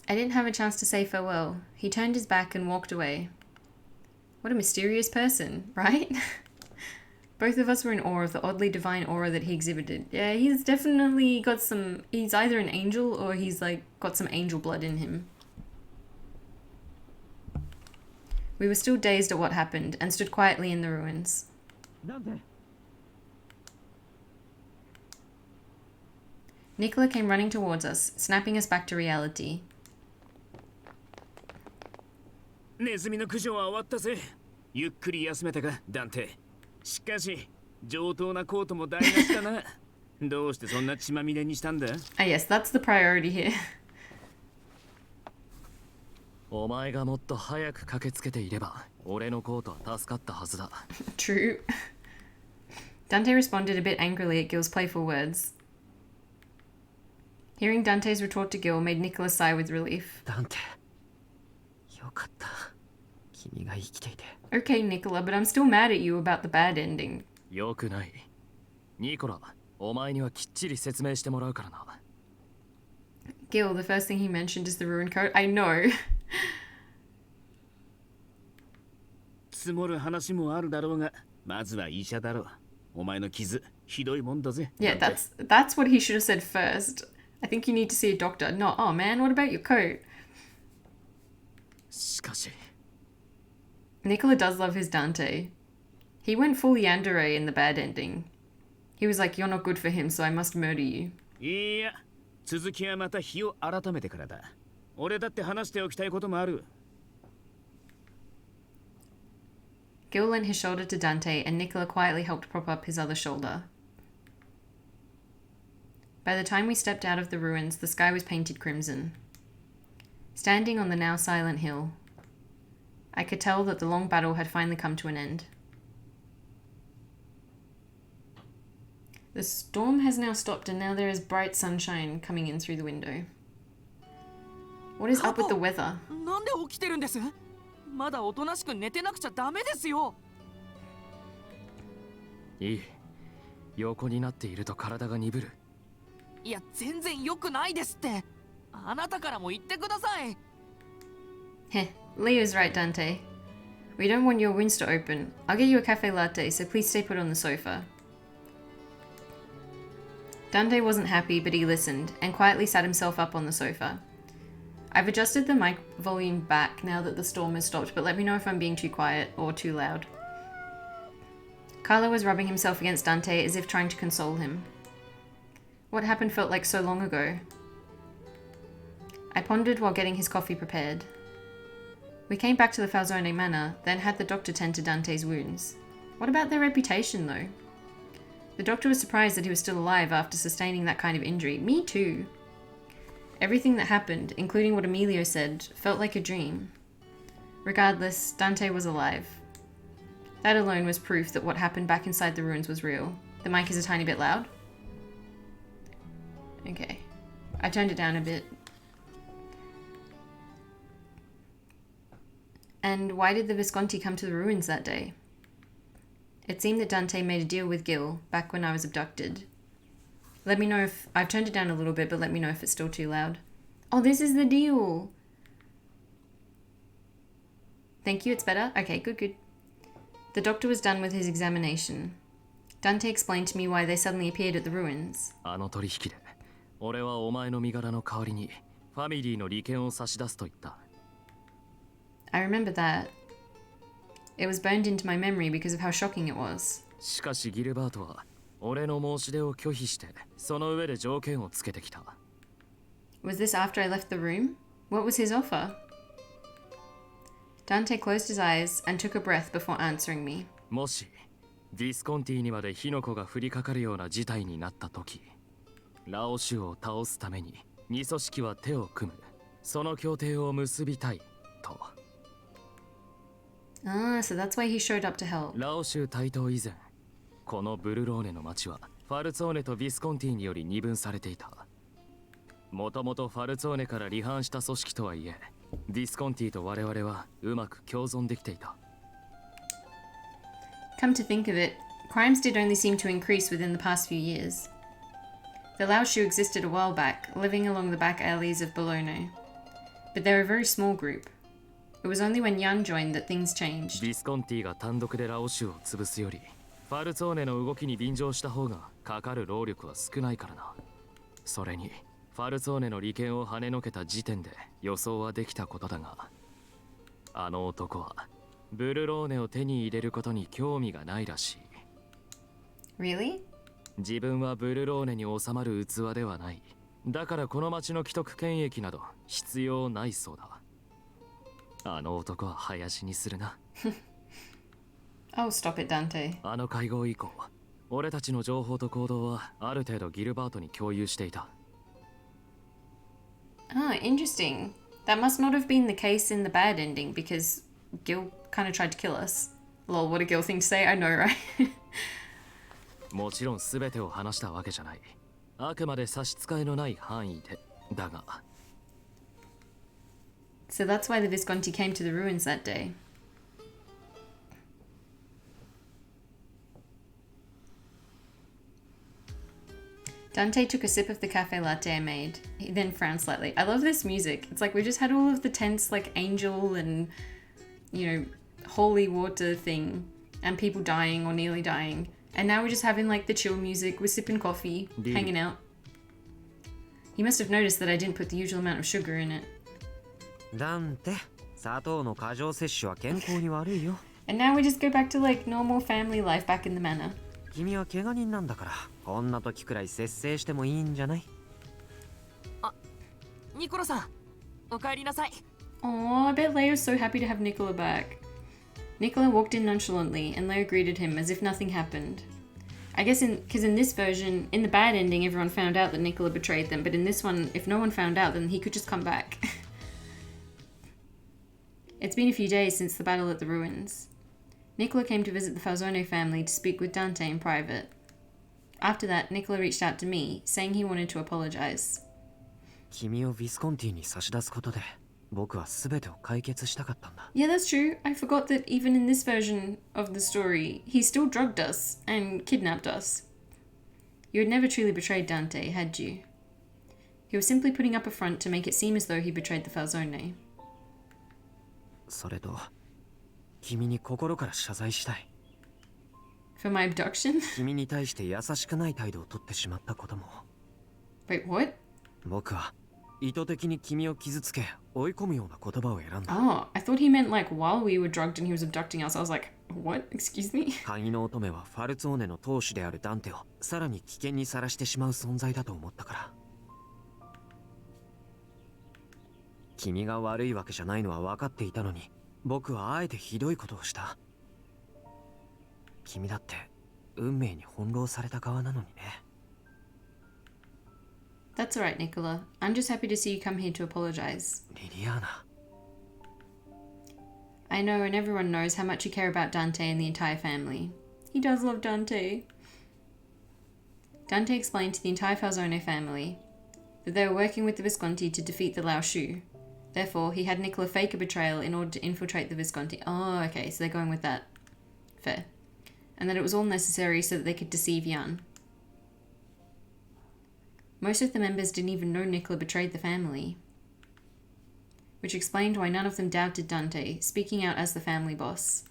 I didn't have a chance to say farewell. He turned his back and walked away. What a mysterious person, right? Both of us were in awe of the oddly divine aura that he exhibited. Yeah, he's definitely got some... He's either an angel or he's like got some angel blood in him. We were still dazed at what happened and stood quietly in the ruins. Dante. Nicola came running towards us, snapping us back to reality. ネズミの駆除は終わったぜ。ゆっくり休めたか、ダンテ。しかし上等なコートも台無しだな。どうしてそんな血まみれにしたんだ？ Ah, yes, that's the priority here. お前がもっと早く駆けつけていれば俺のコートは助かったはずだ。True. Dante responded a bit angrily at Gil's playful words. Hearing Dante's retort to Gil made Nicholas sigh with relief. ダンテ、よかった。君が生きていて。Okay, Nicola, but I'm still mad at you about the bad ending. よくない。ニコラ、お前にはきっちり説明してもらうからな。Gil, the first thing he mentioned is the ruined coat. I know. 積もる話もあるだろうが、まずは医者だろう。お前の傷、ひどいもんだぜ。Yeah, that's what he should have said first. I think you need to see a doctor. Not, oh man, what about your coat? しかし。Nicola does love his Dante. He went full yandere in the bad ending. He was like, you're not good for him, so I must murder you. いや、続きはまた日を改めてからだ。俺だって話しておきたいこともある。Gil lent his shoulder to Dante, and Nicola quietly helped prop up his other shoulder. By the time we stepped out of the ruins, the sky was painted crimson. Standing on the now silent hill, I could tell that the long battle had finally come to an end. The storm has now stopped, and now there is bright sunshine coming in through the window. What is up with the weather? なんで起きてるんです？まだおとなしく寝てなくちゃダメですよ。いい。横になっていると体が鈍る。いや、全然良くないですって。あなたからも言ってください。Heh, Leo's right, Dante. We don't want your wounds to open. I'll get you a cafe latte, so please stay put on the sofa. Dante wasn't happy, but he listened, and quietly sat himself up on the sofa. I've adjusted the mic volume back now that the storm has stopped, but let me know if I'm being too quiet or too loud. Carlo was rubbing himself against Dante as if trying to console him. What happened felt like so long ago. I pondered while getting his coffee prepared. We came back to the Falzone manor, then had the doctor tend to Dante's wounds. What about their reputation, though? The doctor was surprised that he was still alive after sustaining that kind of injury. Me too. Everything that happened, including what Emilio said, felt like a dream. Regardless, Dante was alive. That alone was proof that what happened back inside the ruins was real. The mic is a tiny bit loud. Okay. I turned it down a bit. And why did the Visconti come to the ruins that day? It seemed that Dante made a deal with Gil back when I was abducted. Let me know if... I've turned it down a little bit, but let me know if it's still too loud. Oh, this is the deal! Thank you, it's better? Okay, good, good. The doctor was done with his examination. Dante explained to me why they suddenly appeared at the ruins. あの取引で、俺はお前の身柄の代わりにファミリーの利権を差し出すと言った。I remember that. It was burned into my memory because of how shocking it was. しかしギルバートは俺の申し出を拒否して、その上で条件をつけてきた。Was this after I left the room? What was his offer? Dante closed his eyes and took a breath before answering me. もしヴィスコンティにまで火の粉が降りかかるような事態になった時、ラオシュを倒すために二組織は手を組む。その協定を結びたいと。Ah, so that's why he showed up to help. ラオシュ台頭以前、このブルローネの町はファルツォーネとヴィスコンティにより二分されていた。もともとファルツォーネから離反した組織とはいえ、ヴィスコンティと我々はうまく共存できていた。Come to think of it, crimes did only seem to increase within the past few years. The Laoshu existed a while back, living along the back alleys of Bologna. But they're a very small group. It was only when Yan joined that things changed. ヴィスコンティが単独でラオシュを潰すより、ファルツォーネの動きに便乗した方がかかる労力は少ないからな。それに、ファルツォーネの利権を跳ねのけた時点で予想はできたことだが、あの男はブルローネを手に入れることに興味がないらしい。Really? 自分はブルローネに収まる器ではない。だからこの町の既得権益など必要ないそうだ。あの男は林にするな。Oh, stop it, Dante. あの会合以降、俺たちの情報と行動はある程度ギルバートに共有していた。Ah, interesting. That must not have been the case in the bad ending because Gil kind of tried to kill us. Lol, what a Gil thing to say, I know, right? もちろん全てを話したわけじゃない。あくまで差し支えのない範囲で。だが。So that's why the Visconti came to the ruins that day. Dante took a sip of the cafe latte I made. He then frowned slightly. I love this music. It's like we just had all of the tense, like, angel and, you know, holy water thing, and people dying or nearly dying. And now we're just having, like, the chill music. We're sipping coffee, hanging out. He must have noticed that I didn't put the usual amount of sugar in it. Dante, 砂糖の過剰摂取は健康に悪いよ。And now we just go back to, like, normal family life back in the manor. 君は怪我人なんだから、こんな時くらい節制してもいいんじゃない？あ、ニコラさん、お帰りなさい。Aw, I bet Leo's so happy to have Nicola back. Nicola walked in nonchalantly, and Leo greeted him as if nothing happened. I guess because in this version, in the bad ending, everyone found out that Nicola betrayed them, but in this one, if no one found out, then he could just come back. It's been a few days since the battle at the ruins. Nicola came to visit the Falzone family to speak with Dante in private. After that, Nicola reached out to me, saying he wanted to apologize. 君をビスコンティに差し出すことで、僕は全てを解決したかったんだ。Yeah, that's true. I forgot that even in this version of the story, he still drugged us and kidnapped us. You had never truly betrayed Dante, had you? He was simply putting up a front to make it seem as though he betrayed the Falzone. それと、君に心から謝罪したい。For my abduction? 君に対して優しくない態度をとってしまったことも。Wait, what? 僕は意図的に君を傷つけ、追い込むような言葉を選んだ。Oh, I thought he meant like while we were drugged and he was abducting us. I was like, what? Excuse me? 鍵の乙女はファルツォーネの当主であるダンテをさらに危険にさらしてしまう存在だと思ったから。君が悪いわけじゃないのは分かっていたのに、僕はあえてひどいことをした。君だって運命に翻弄された側なのにね。That's alright, Nicola. I'm just happy to see you come here to apologize. リリアーナ。I know, and everyone knows how much you care about Dante and the entire family. He does love Dante. Dante explained to the entire Falzone family that they were working with the Visconti to defeat the Lao Shu. Therefore, he had Nicola fake a betrayal in order to infiltrate the Visconti. Oh, okay, so they're going with that. Fair. And that it was all necessary so that they could deceive Jan. Most of the members didn't even know Nicola betrayed the family, which explained why none of them doubted Dante, speaking out as the family boss.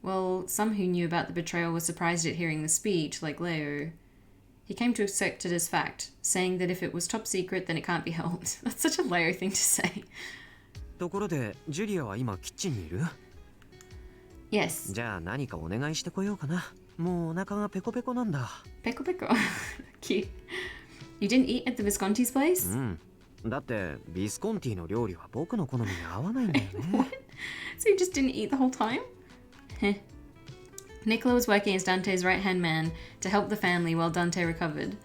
Well, some who knew about the betrayal were surprised at hearing the speech, like Leo. He came to accept it as fact, saying that if it was top secret, then it can't be held. That's such a Leo thing to say. ところで、ジュリアは今キッチンにいる？ Yes. じゃあ何かお願いしてこようかな。もうお腹がペコペコなんだ。ペコペコ。Cute. You didn't eat at the Visconti's place? うん。だってビスコンティの料理は僕の好みに合わないんだよね。So you just didn't eat the whole time? Nicola was working as Dante's right-hand man to help the family while Dante recovered.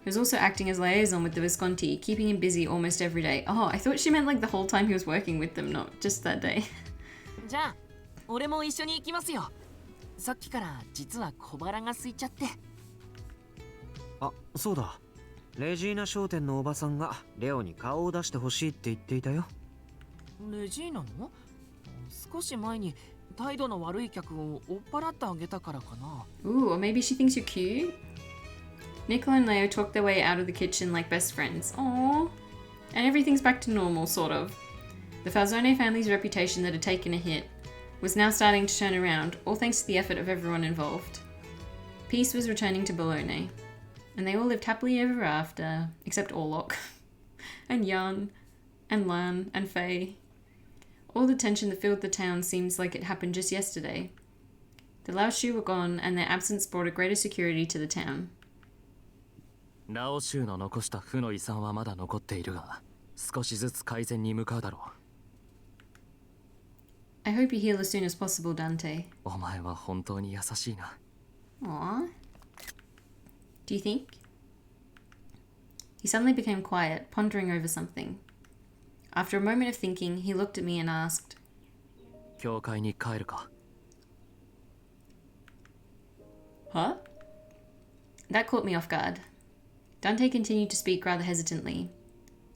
He was also acting as liaison with the Visconti, keeping him busy almost every day. Oh, I thought she meant like the whole time he was working with them, not just that day. じゃあ、俺も一緒に行きますよ。さっきから実は小腹が空いちゃって。あ、そうだ。レジーナ商店のおばさんがレオに顔を出してほしいって言っていたよ。レジーナの？少し前に態度の悪い客を追っ払ってあげたからかな。Ooh, or maybe she thinks you're cute? Nicola and Leo talked their way out of the kitchen like best friends. Aww. And everything's back to normal, sort of. The Falzone family's reputation that had taken a hit was now starting to turn around, all thanks to the effort of everyone involved. Peace was returning to Bologna, and they all lived happily ever after, except Orlok, and Jan, and Lan, and Faye. All the tension that filled the town seems like it happened just yesterday. The Lao Shu were gone, and their absence brought a greater security to the town. ラオ州の残した負の遺産はまだ残っているが、少しずつ改善に向かうだろう。I hope you heal as soon as possible, Dante. お前は本当に優しいな。 Aww. Do you think? He suddenly became quiet, pondering over something. After a moment of thinking, he looked at me and asked, 教会に帰るか？ Huh? That caught me off guard. Dante continued to speak rather hesitantly.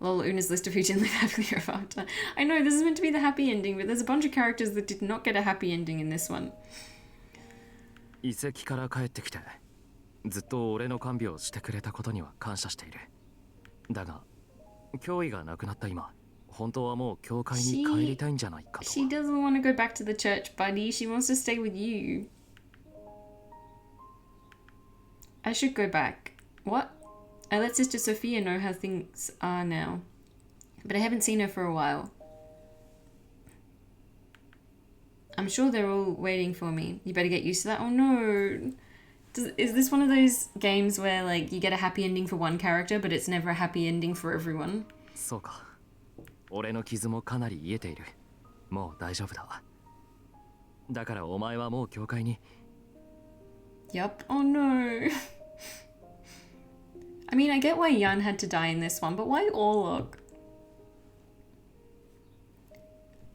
Lol, Una's list of who didn't live happily ever after. I know, this is meant to be the happy ending, but there's a bunch of characters that did not get a happy ending in this one. 遺跡から帰ってきて、ずっと俺の看病をしてくれたことには感謝している。だが、脅威がなくなった今、本当はもう教会に帰りたいんじゃないかと。She doesn't want to go back to the church, buddy. She wants to stay with you. I should go back. What? I let Sister Sophia know how things are now. But I haven't seen her for a while. I'm sure they're all waiting for me. You better get used to that. Oh no. Is this one of those games where like you get a happy ending for one character, but it's never a happy ending for everyone? そうか。俺の傷もかなり癒えている。もう大丈夫だ。だからお前はもう教会に。 Yup. Oh no. I mean, I get why Jan had to die in this one, but why Orlok?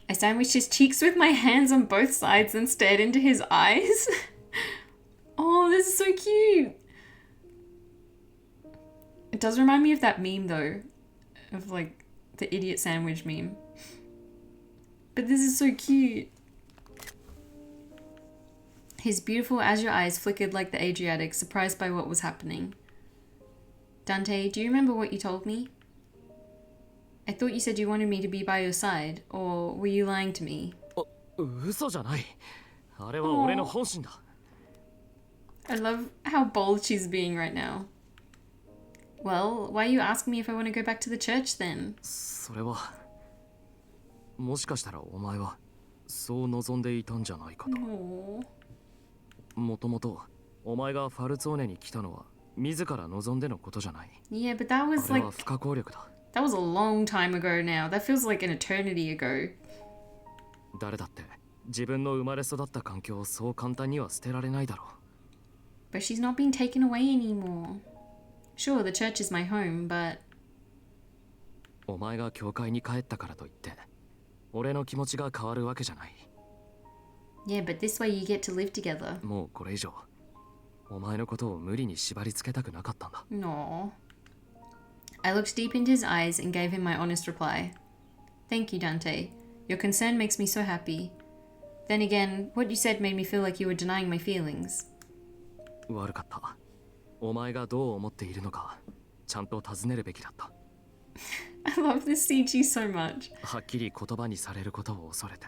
I sandwiched his cheeks with my hands on both sides and stared into his eyes. Oh, this is so cute. It does remind me of that meme though, of like the idiot sandwich meme. But this is so cute. His beautiful azure eyes flickered like the Adriatic, surprised by what was happening. Dante, do you remember what you told me? I thought you said you wanted me to be by your side, or were you lying to me? 嘘じゃない。あれは俺の本心だ。I love how bold she's being right now. Well, why you ask me if I want to go back to the church then? それはもしかしたらお前はそう望んでいたんじゃないかと。もともとお前がファルツォーネに来たのは自ら望んでのことじゃない。Yeah, but that was あれ like は不可抗力だ。that was a long time ago now. That feels like an eternity ago. 誰だって自分の生まれ育った環境をそう簡単には捨てられないだろう。 But she's not being taken away anymore. Sure, the church is my home, but お前が教会に帰ったからといって俺の気持ちが変わるわけじゃない。 yeah, but this way you get to live together. もうこれ以上お前のことを無理に縛り付けたくなかったんだ。 No. I looked deep into his eyes and gave him my honest reply. Thank you, Dante. Your concern makes me so happy. Then again, what you said made me feel like you were denying my feelings. 悪かった。お前がどう思っているのかちゃんと尋ねるべきだった。 I love this CG so much. はっきり言葉にされることを恐れて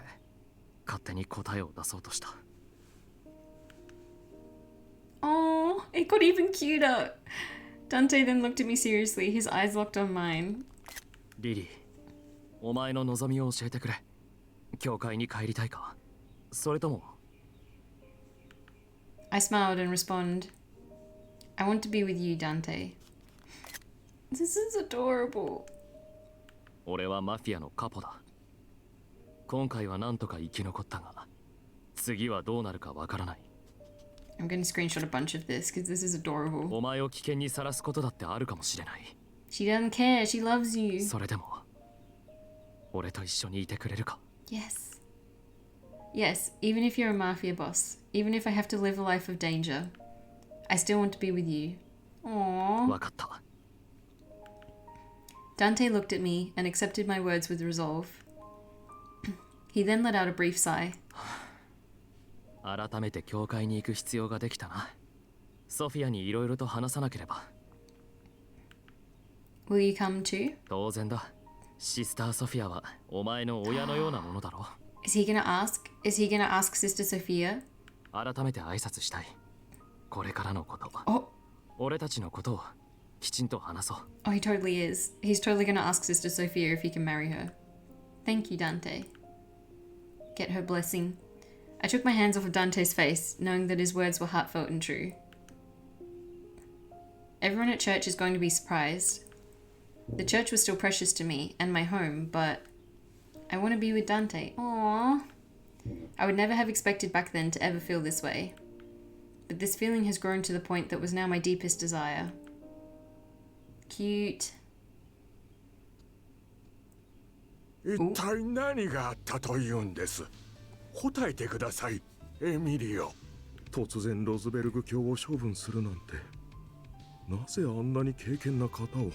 勝手に答えを出そうとした。 Oh, it got even cuter. Dante then looked at me seriously, his eyes locked on mine. リリー、お前の望みを教えてくれ。教会に帰りたいかそれとも。 I smiled and responded, I want to be with you, Dante. This is adorable. 俺はマフィアのカポだ。今回はなんとか生き残ったが、次はどうなるかわからない。 I'm going to screenshot a bunch of this because this is adorable. お前を危険にさらすことだってあるかもしれない。 She doesn't care, she loves you. それでも、俺と一緒にいてくれるか Yes. Yes, even if you're a mafia boss, even if I have to live a life of danger, I still want to be with you. Aww. わかった。 Dante looked at me and accepted my words with resolve. He then let out a brief sigh. 改めて教会に行く必要ができたな。ソフィアにいろいろと話さなければ。 Will you come too? 当然だ。シスターソフィアはお前の親のようなものだろ。 Is he gonna ask? Is he gonna ask Sister Sophia? 改めて挨拶したい。これからのこと。Oh. 俺たちのことをきちんと話そう。 Oh, he totally is. He's totally gonna ask Sister Sophia if he can marry her. Thank you, Dante. Get her blessing. I took my hands off of Dante's face, knowing that his words were heartfelt and true. Everyone at church is going to be surprised. The church was still precious to me and my home, but I want to be with Dante. Aww. I would never have expected back then to ever feel this way. But this feeling has grown to the point that was now my deepest desire. Cute. 一体何があったというんです。答えてください、エミリオ。突然ロズベルグ卿を処分するなんて。なぜあんなに敬虔な方を。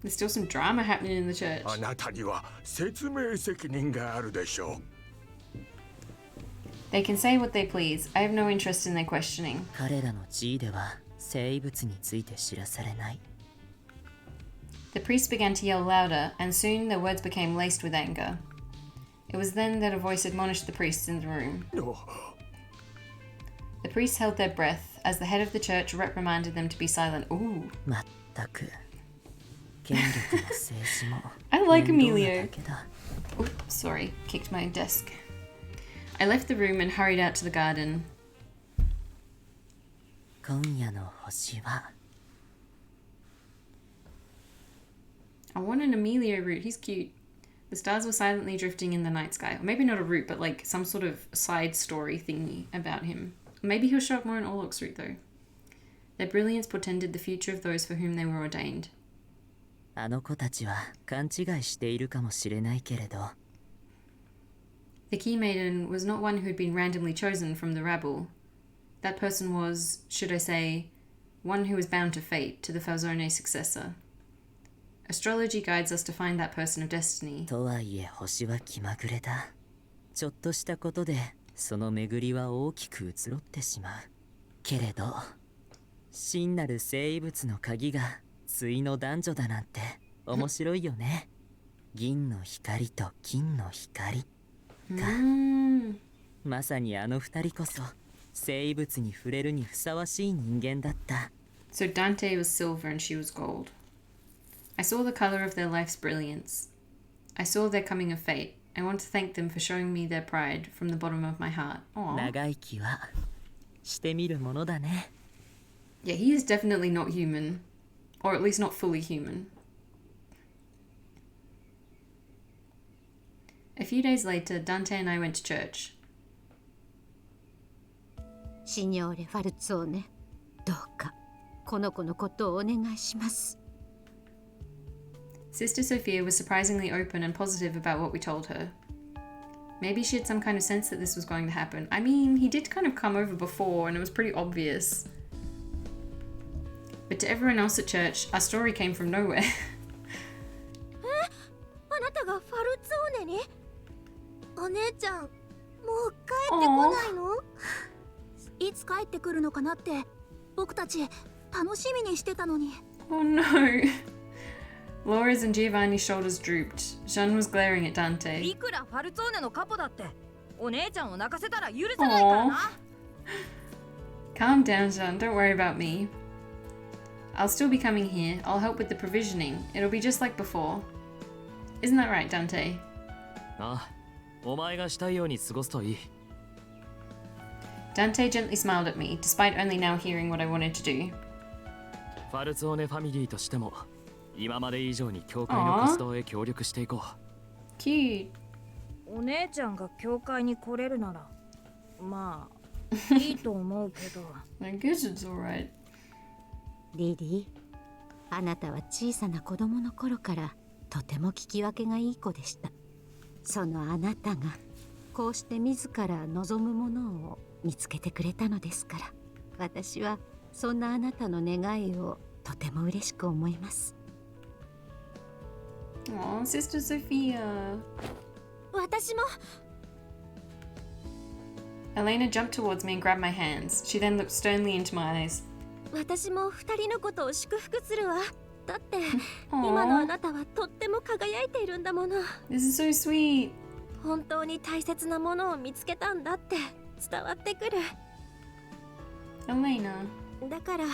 There's still some drama happening in the church. あなたには説明責任があるでしょう。They can say what they please. I have no interest in their questioning. 彼らの地位では生物について知らされない。The priest began to yell louder, and soon their words became laced with anger. It was then that a voice admonished the priests in the room. The priests held their breath as the head of the church reprimanded them to be silent. Ooh. まったく。権力も政治も I like 面倒な Emilio. だけだ。 Oops, sorry, kicked my desk. I left the room and hurried out to the garden. 今夜の星は I want an Emilio root. He's cute. The stars were silently drifting in the night sky. Or maybe not a root, but like some sort of side story thingy about him. Maybe he'll show up more in Orlok's root though. Their brilliance portended the future of those for whom they were ordained. あの子たちは勘違いしているかもしれないけれど The key maiden was not one who had been randomly chosen from the rabble. That person was, should I say, one who was bound to fate, to the Falzone successor. Astrology guides us to find that person of destiny. とはいえ星は気まぐれだ。ちょっとしたことでその巡りは大きく移ろってしまう。けれど真なる生物の鍵が対の男女だなんて面白いよね。銀の光と金の光か。まさにあの二人こそ生物に触れるにふさわしい人間だった。So Dante was silver and she was gold. I saw the color of their life's brilliance. I saw their coming of fate. I want to thank them for showing me their pride from the bottom of my heart. Aww. 長生きはしてみるものだね。Yeah, he is definitely not human. Or at least not fully human. A few days later, Dante and I went to church. シニョーレ・ファルツォーネ、どうかこの子のことをお願いします。Sister Sophia was surprisingly open and positive about what we told her. Maybe she had some kind of sense that this was going to happen. I mean, he did kind of come over before and it was pretty obvious. But to everyone else at church, our story came from nowhere. あなたがファルツォーネに？お姉ちゃん、もう帰ってこないの？いつ帰ってくるのかなって僕たち楽しみにしてたのに。Oh no. Laura's and Giovanni's shoulders drooped. Jeanne was glaring at Dante. いくらファルツォーネのカポだってお姉ちゃんを泣かせたら許せないからな。Calm down, Jeanne. Don't worry about me. I'll still be coming here. I'll help with the provisioning. It'll be just like before. Isn't that right, Dante? ああ、お前がしたいように過ごすといい。Dante gently smiled at me, despite only now hearing what I wanted to do. ファルツォーネファミリーとしても今まで以上に教会の活動へ協力していこう。Cute. お姉ちゃんが教会に来れるならまあいいと思うけど。I guess it's alright. リリー、あなたは小さな子供の頃からとても聞き分けがいい子でした。そのあなたがこうして自ら望むものを見つけてくれたのですから、私はそんなあなたの願いをとても嬉しく思います。Aw, Sister Sophia. 私も。Elena jumped towards me and grabbed my hands. She then looked sternly into my eyes. 私も二人のことを祝福するわ。だって今のあなたはとっても輝いているんだもの。This is so sweet. 本当に大切なものを見つけたんだって伝わってくる。Elena. だから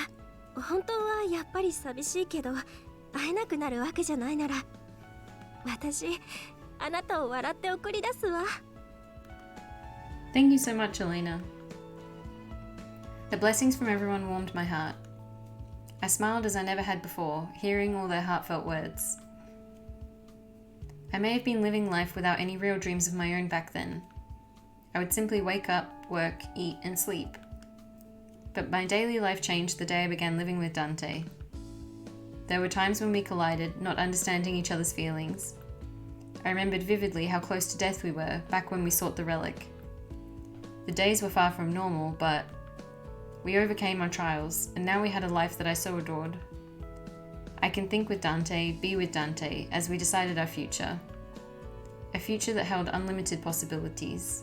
本当はやっぱり寂しいけど会えなくなるわけじゃないなら私あなたを笑って送り出すわ。 Thank you so much, Elena. The blessings from everyone warmed my heart. I smiled as I never had before, hearing all their heartfelt words. I may have been living life without any real dreams of my own back then. I would simply wake up, work, eat, and sleep. But my daily life changed the day I began living with Dante. There were times when we collided, not understanding each other's feelings. I remembered vividly how close to death we were back when we sought the relic. The days were far from normal, but we overcame our trials, and now we had a life that I so adored. I can think with Dante, be with Dante, as we decided our future. A future that held unlimited possibilities.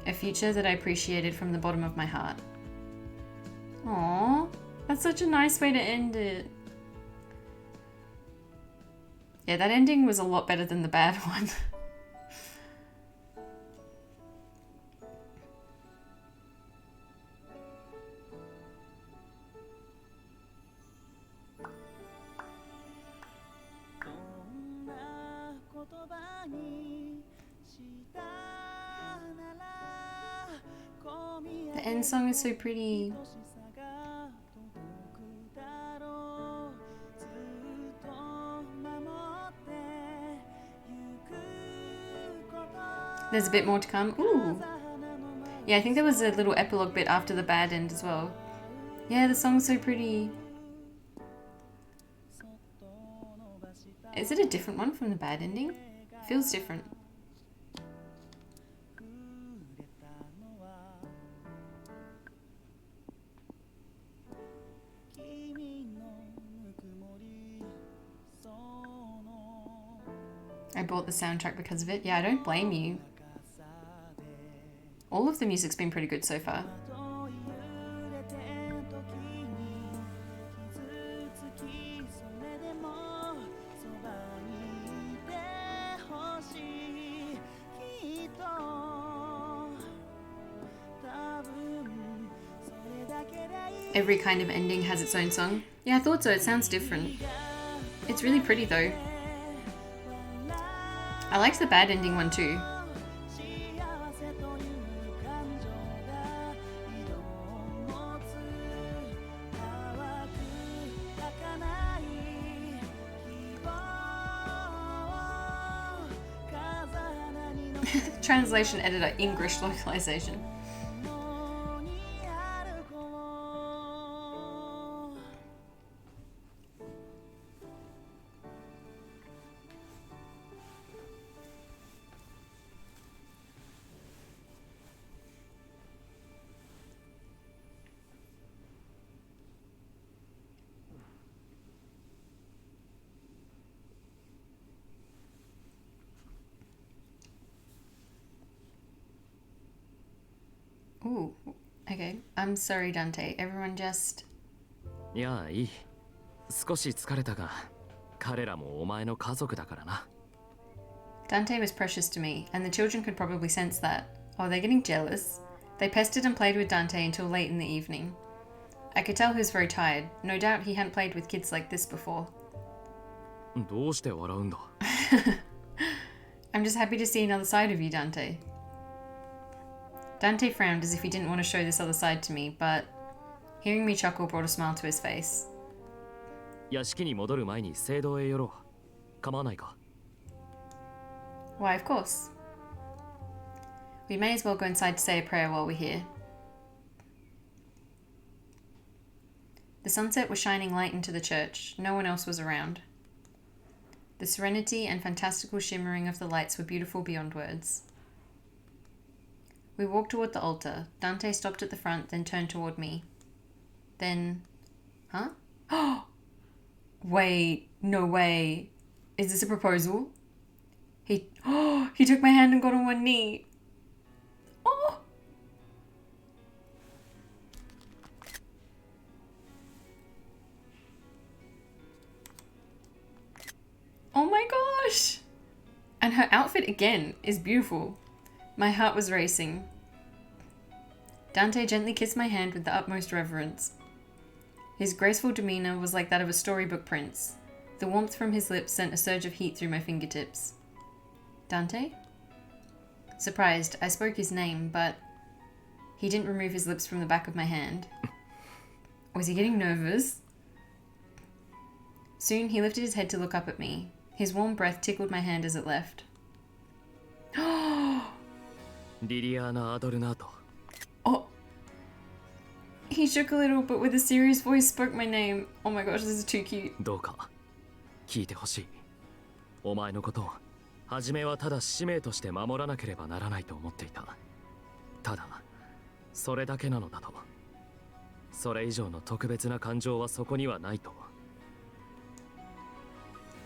A future that I appreciated from the bottom of my heart. Aww, that's such a nice way to end it. Yeah, that ending was a lot better than the bad one. The end song is so pretty. There's a bit more to come. Ooh. Yeah, I think there was a little epilogue bit after the bad end as well. Yeah, the song's so pretty. Is it a different one from the bad ending? Feels different. I bought the soundtrack because of it. Yeah, I don't blame you. All of the music's been pretty good so far. Every kind of ending has its own song. Yeah, I thought so. It sounds different. It's really pretty though. I liked the bad ending one too. Translation editor, English localization. Ooh, okay. I'm sorry, Dante. Everyone just... いや、いい。少し疲れたが、彼らもお前の家族だからな。Dante was precious to me, and the children could probably sense that. Oh, they're getting jealous. They pestered and played with Dante until late in the evening. I could tell he was very tired. No doubt he hadn't played with kids like this before. どうして笑うんだ? I'm just happy to see another side of you, Dante. Dante frowned as if he didn't want to show this other side to me, but hearing me chuckle brought a smile to his face. 屋敷に戻る前に聖堂へ寄ろう。構わないか? Why, of course. We may as well go inside to say a prayer while we're here. The sunset was shining light into the church. No one else was around. The serenity and fantastical shimmering of the lights were beautiful beyond words. We walked toward the altar. Dante stopped at the front, then turned toward me. Then... Huh? Wait, no way. Is this a proposal? He took my hand and got on one knee. Oh! Oh my gosh! And her outfit again is beautiful. My heart was racing. Dante gently kissed my hand with the utmost reverence. His graceful demeanor was like that of a storybook prince. The warmth from his lips sent a surge of heat through my fingertips. Dante? Surprised, I spoke his name, but he didn't remove his lips from the back of my hand. Was he getting nervous? Soon he lifted his head to look up at me. His warm breath tickled my hand as it left. リリアーナ・アドルナート。 Oh. He shook a little, but with a serious voice spoke my name. Oh my gosh, this is too cute. どうか聞いてほしい。お前のことを初めはただ使命として守らなければならないと思っていた。ただそれだけなのだと。それ以上の特別な感情はそこにはないと。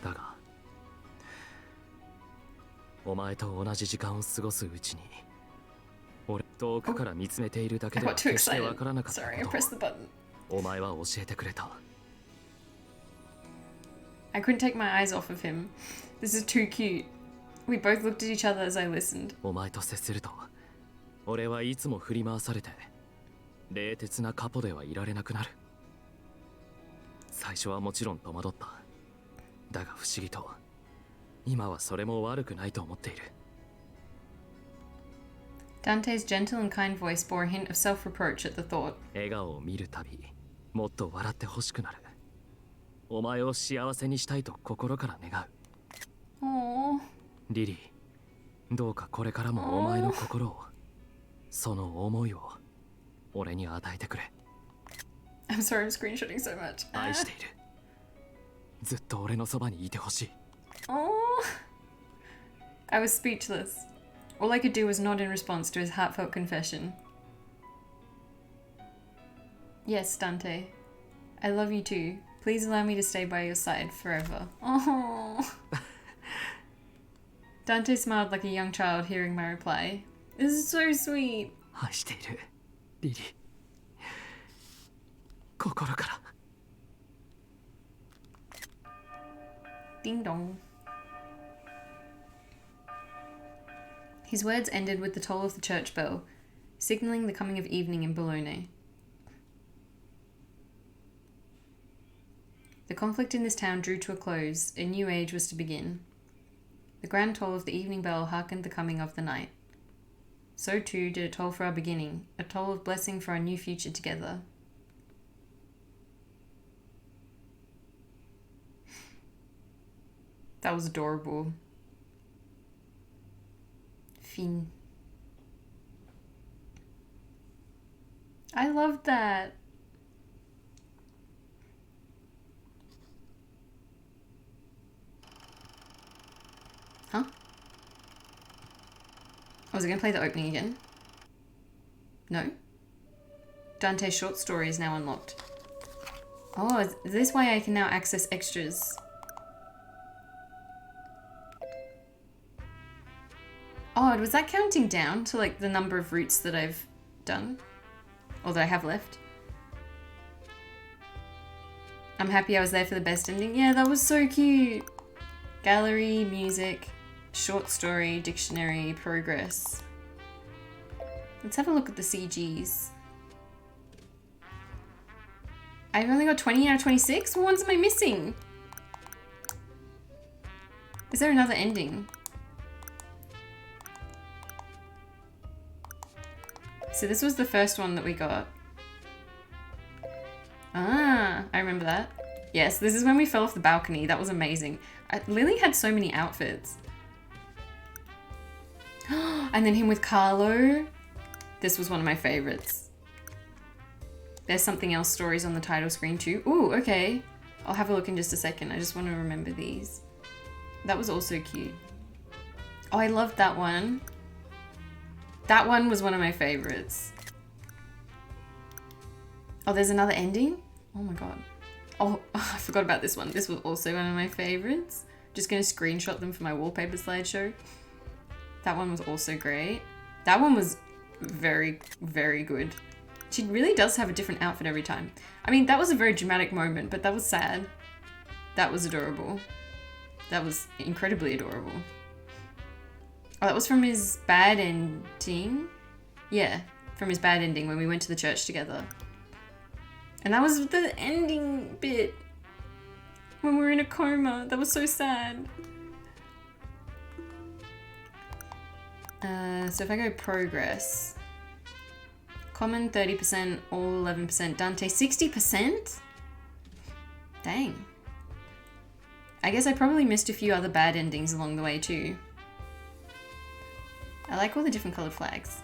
だがお前と同じ時間を過ごすうちに俺遠くから見つめているだけでは決してわからなかったことをお前は教えてくれた。I couldn't take my eyes off of him. This is too cute. We both looked at each other as I listened. お前と接すると俺はいつも振り回されて冷徹なカポではいられなくなる。最初はもちろん戸惑った。だが不思議と今はそれも悪くないと思っている。Dante's gentle and kind voice bore a hint of self-reproach at the thought. 笑顔を見るたびもっと笑ってほしくなる。お前を幸せにしたいと心から願う。Aww. リリー、どうかこれからもお前の心を、その思いを俺に与えてくれ。I'm sorry, I'm screenshotting so much. 愛している。ずっと俺のそばにいてほしい。Oh, I was speechless. All I could do was nod in response to his heartfelt confession. Yes, Dante. I love you too. Please allow me to stay by your side forever. Oh. Dante smiled like a young child hearing my reply. This is so sweet. 愛している、リリー。心から。Ding dong. His words ended with the toll of the church bell, signalling the coming of evening in Bologna. The conflict in this town drew to a close. A new age was to begin. The grand toll of the evening bell hearkened the coming of the night. So too did it toll for our beginning, a toll of blessing for our new future together. That was adorable. Fin. I loved that. Huh? Was I going to play the opening again? No? Dante's short story is now unlocked. Oh, is this why I can now access extras? Oh, was that counting down to like the number of routes that I've done? Or that I have left? I'm happy I was there for the best ending. Yeah, that was so cute. Gallery, music, short story, dictionary, progress. Let's have a look at the CGs. I've only got 20 out of 26? What ones am I missing? Is there another ending? So this was the first one that we got. Ah, I remember that. Yes, this is when we fell off the balcony. That was amazing. Lily had so many outfits. And then him with Carlo. This was one of my favorites. There's something else stories on the title screen too. Ooh, okay. I'll have a look in just a second. I just want to remember these. That was also cute. Oh, I loved that one. That one was one of my favorites. Oh, there's another ending? Oh my god. Oh, I forgot about this one. This was also one of my favorites. Just gonna screenshot them for my wallpaper slideshow. That one was also great. That one was very, very good. She really does have a different outfit every time. I mean, that was a very dramatic moment, but that was sad. That was adorable. That was incredibly adorable. Oh, that was from his bad ending? Yeah, from his bad ending when we went to the church together. And that was the ending bit. When we were in a coma. That was so sad. So if I go progress. Common 30%, all 11%. Dante 60%? Dang. I guess I probably missed a few other bad endings along the way too. I like all the different colored flags.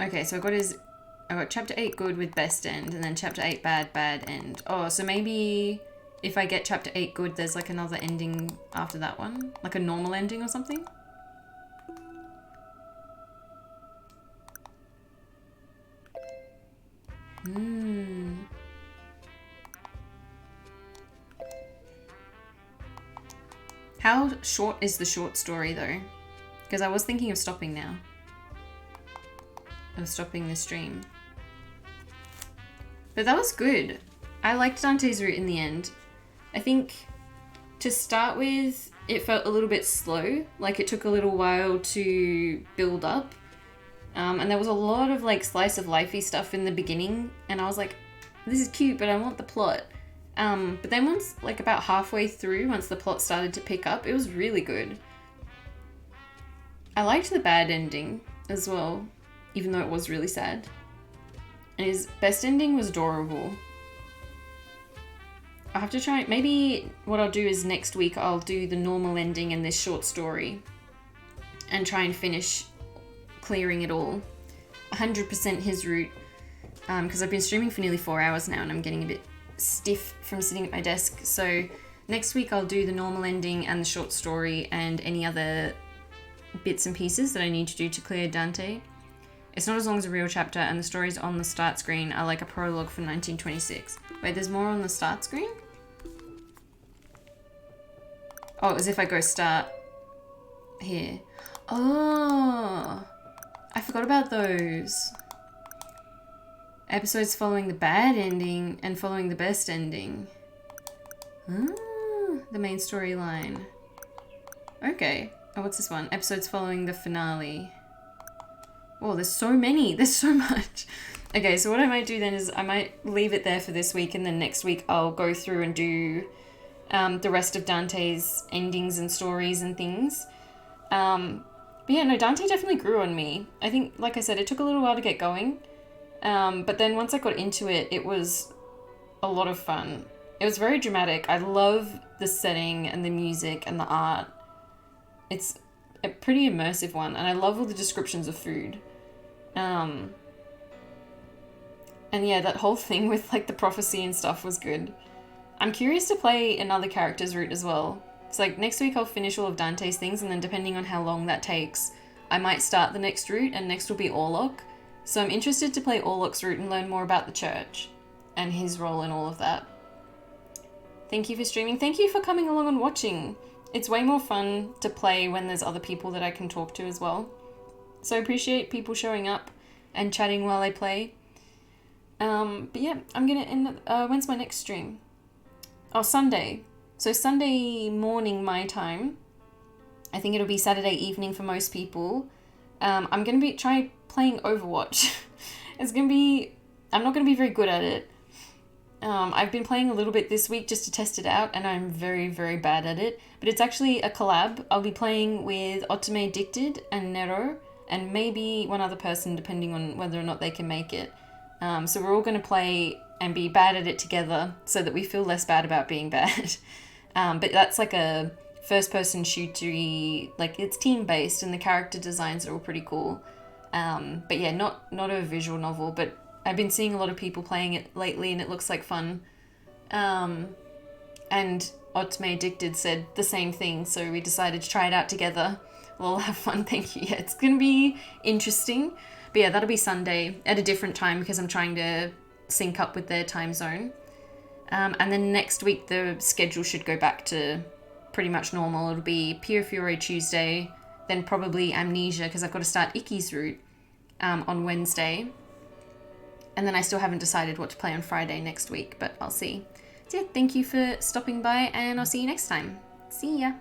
Okay, so I got chapter 8 good with best end, and then chapter 8 bad, bad end. Oh, so maybe if I get chapter 8 good, there's like another ending after that one? Like a normal ending or something? How short is the short story though? Because I was thinking of stopping now. Of stopping the stream. But that was good. I liked Dante's route in the end. I think to start with, it felt a little bit slow. Like it took a little while to build up. And there was a lot of like slice of lifey stuff in the beginning. And I was like, this is cute, but I want the plot. But then once, like about halfway through, once the plot started to pick up, it was really good. I liked the bad ending as well, even though it was really sad. And his best ending was adorable. I'll have to try, maybe what I'll do is next week I'll do the normal ending and this short story and try and finish clearing it all. 100% his route, because I've been streaming for nearly 4 hours now and I'm getting a bit stiff from sitting at my desk. So next week I'll do the normal ending and the short story and any other bits and pieces that I need to do to clear Dante. It's not as long as a real chapter, and the stories on the start screen are like a prologue from 1926. Wait, there's more on the start screen? Oh, as if I go start here. Oh, I forgot about those. Episodes following the bad ending and following the best ending. Ah, the main storyline. Okay. Oh, what's this one? Episodes following the finale. Oh, there's so many. There's so much. Okay, so what I might do then is I might leave it there for this week, and then next week I'll go through and do the rest of Dante's endings and stories and things. But yeah, no, Dante definitely grew on me. I think, like I said, it took a little while to get going. But then once I got into it, it was a lot of fun. It was very dramatic. I love the setting and the music and the art. It's a pretty immersive one, and I love all the descriptions of food. And yeah, that whole thing with like the prophecy and stuff was good. I'm curious to play another character's route as well. It's like next week I'll finish all of Dante's things, and then depending on how long that takes, I might start the next route, and next will be Orlok. So I'm interested to play Orlok's route and learn more about the church and his role in all of that. Thank you for streaming. Thank you for coming along and watching. It's way more fun to play when there's other people that I can talk to as well. So I appreciate people showing up and chatting while I play. But yeah, I'm gonna end. When's my next stream? Oh, Sunday. So Sunday morning my time. I think it'll be Saturday evening for most people. I'm gonna be trying playing Overwatch. It's gonna be. I'm not gonna be very good at it. I've been playing a little bit this week just to test it out, and I'm very, very bad at it. But it's actually a collab. I'll be playing with Otome Dicted and Nero, and maybe one other person, depending on whether or not they can make it. So we're all going to play and be bad at it together so that we feel less bad about being bad. But that's like a first-person shootery, like it's team-based, and the character designs are all pretty cool. But yeah, not a visual novel, but I've been seeing a lot of people playing it lately, and it looks like fun. And Otome Addicted said the same thing, so we decided to try it out together. We'll have fun, thank you. Yeah, it's gonna be interesting. But yeah, that'll be Sunday at a different time because I'm trying to sync up with their time zone. And then next week the schedule should go back to pretty much normal. It'll be Piofiore Tuesday, then probably Amnesia because I've got to start Icky's route on Wednesday. And then I still haven't decided what to play on Friday next week, but I'll see. So yeah, thank you for stopping by, and I'll see you next time. See ya!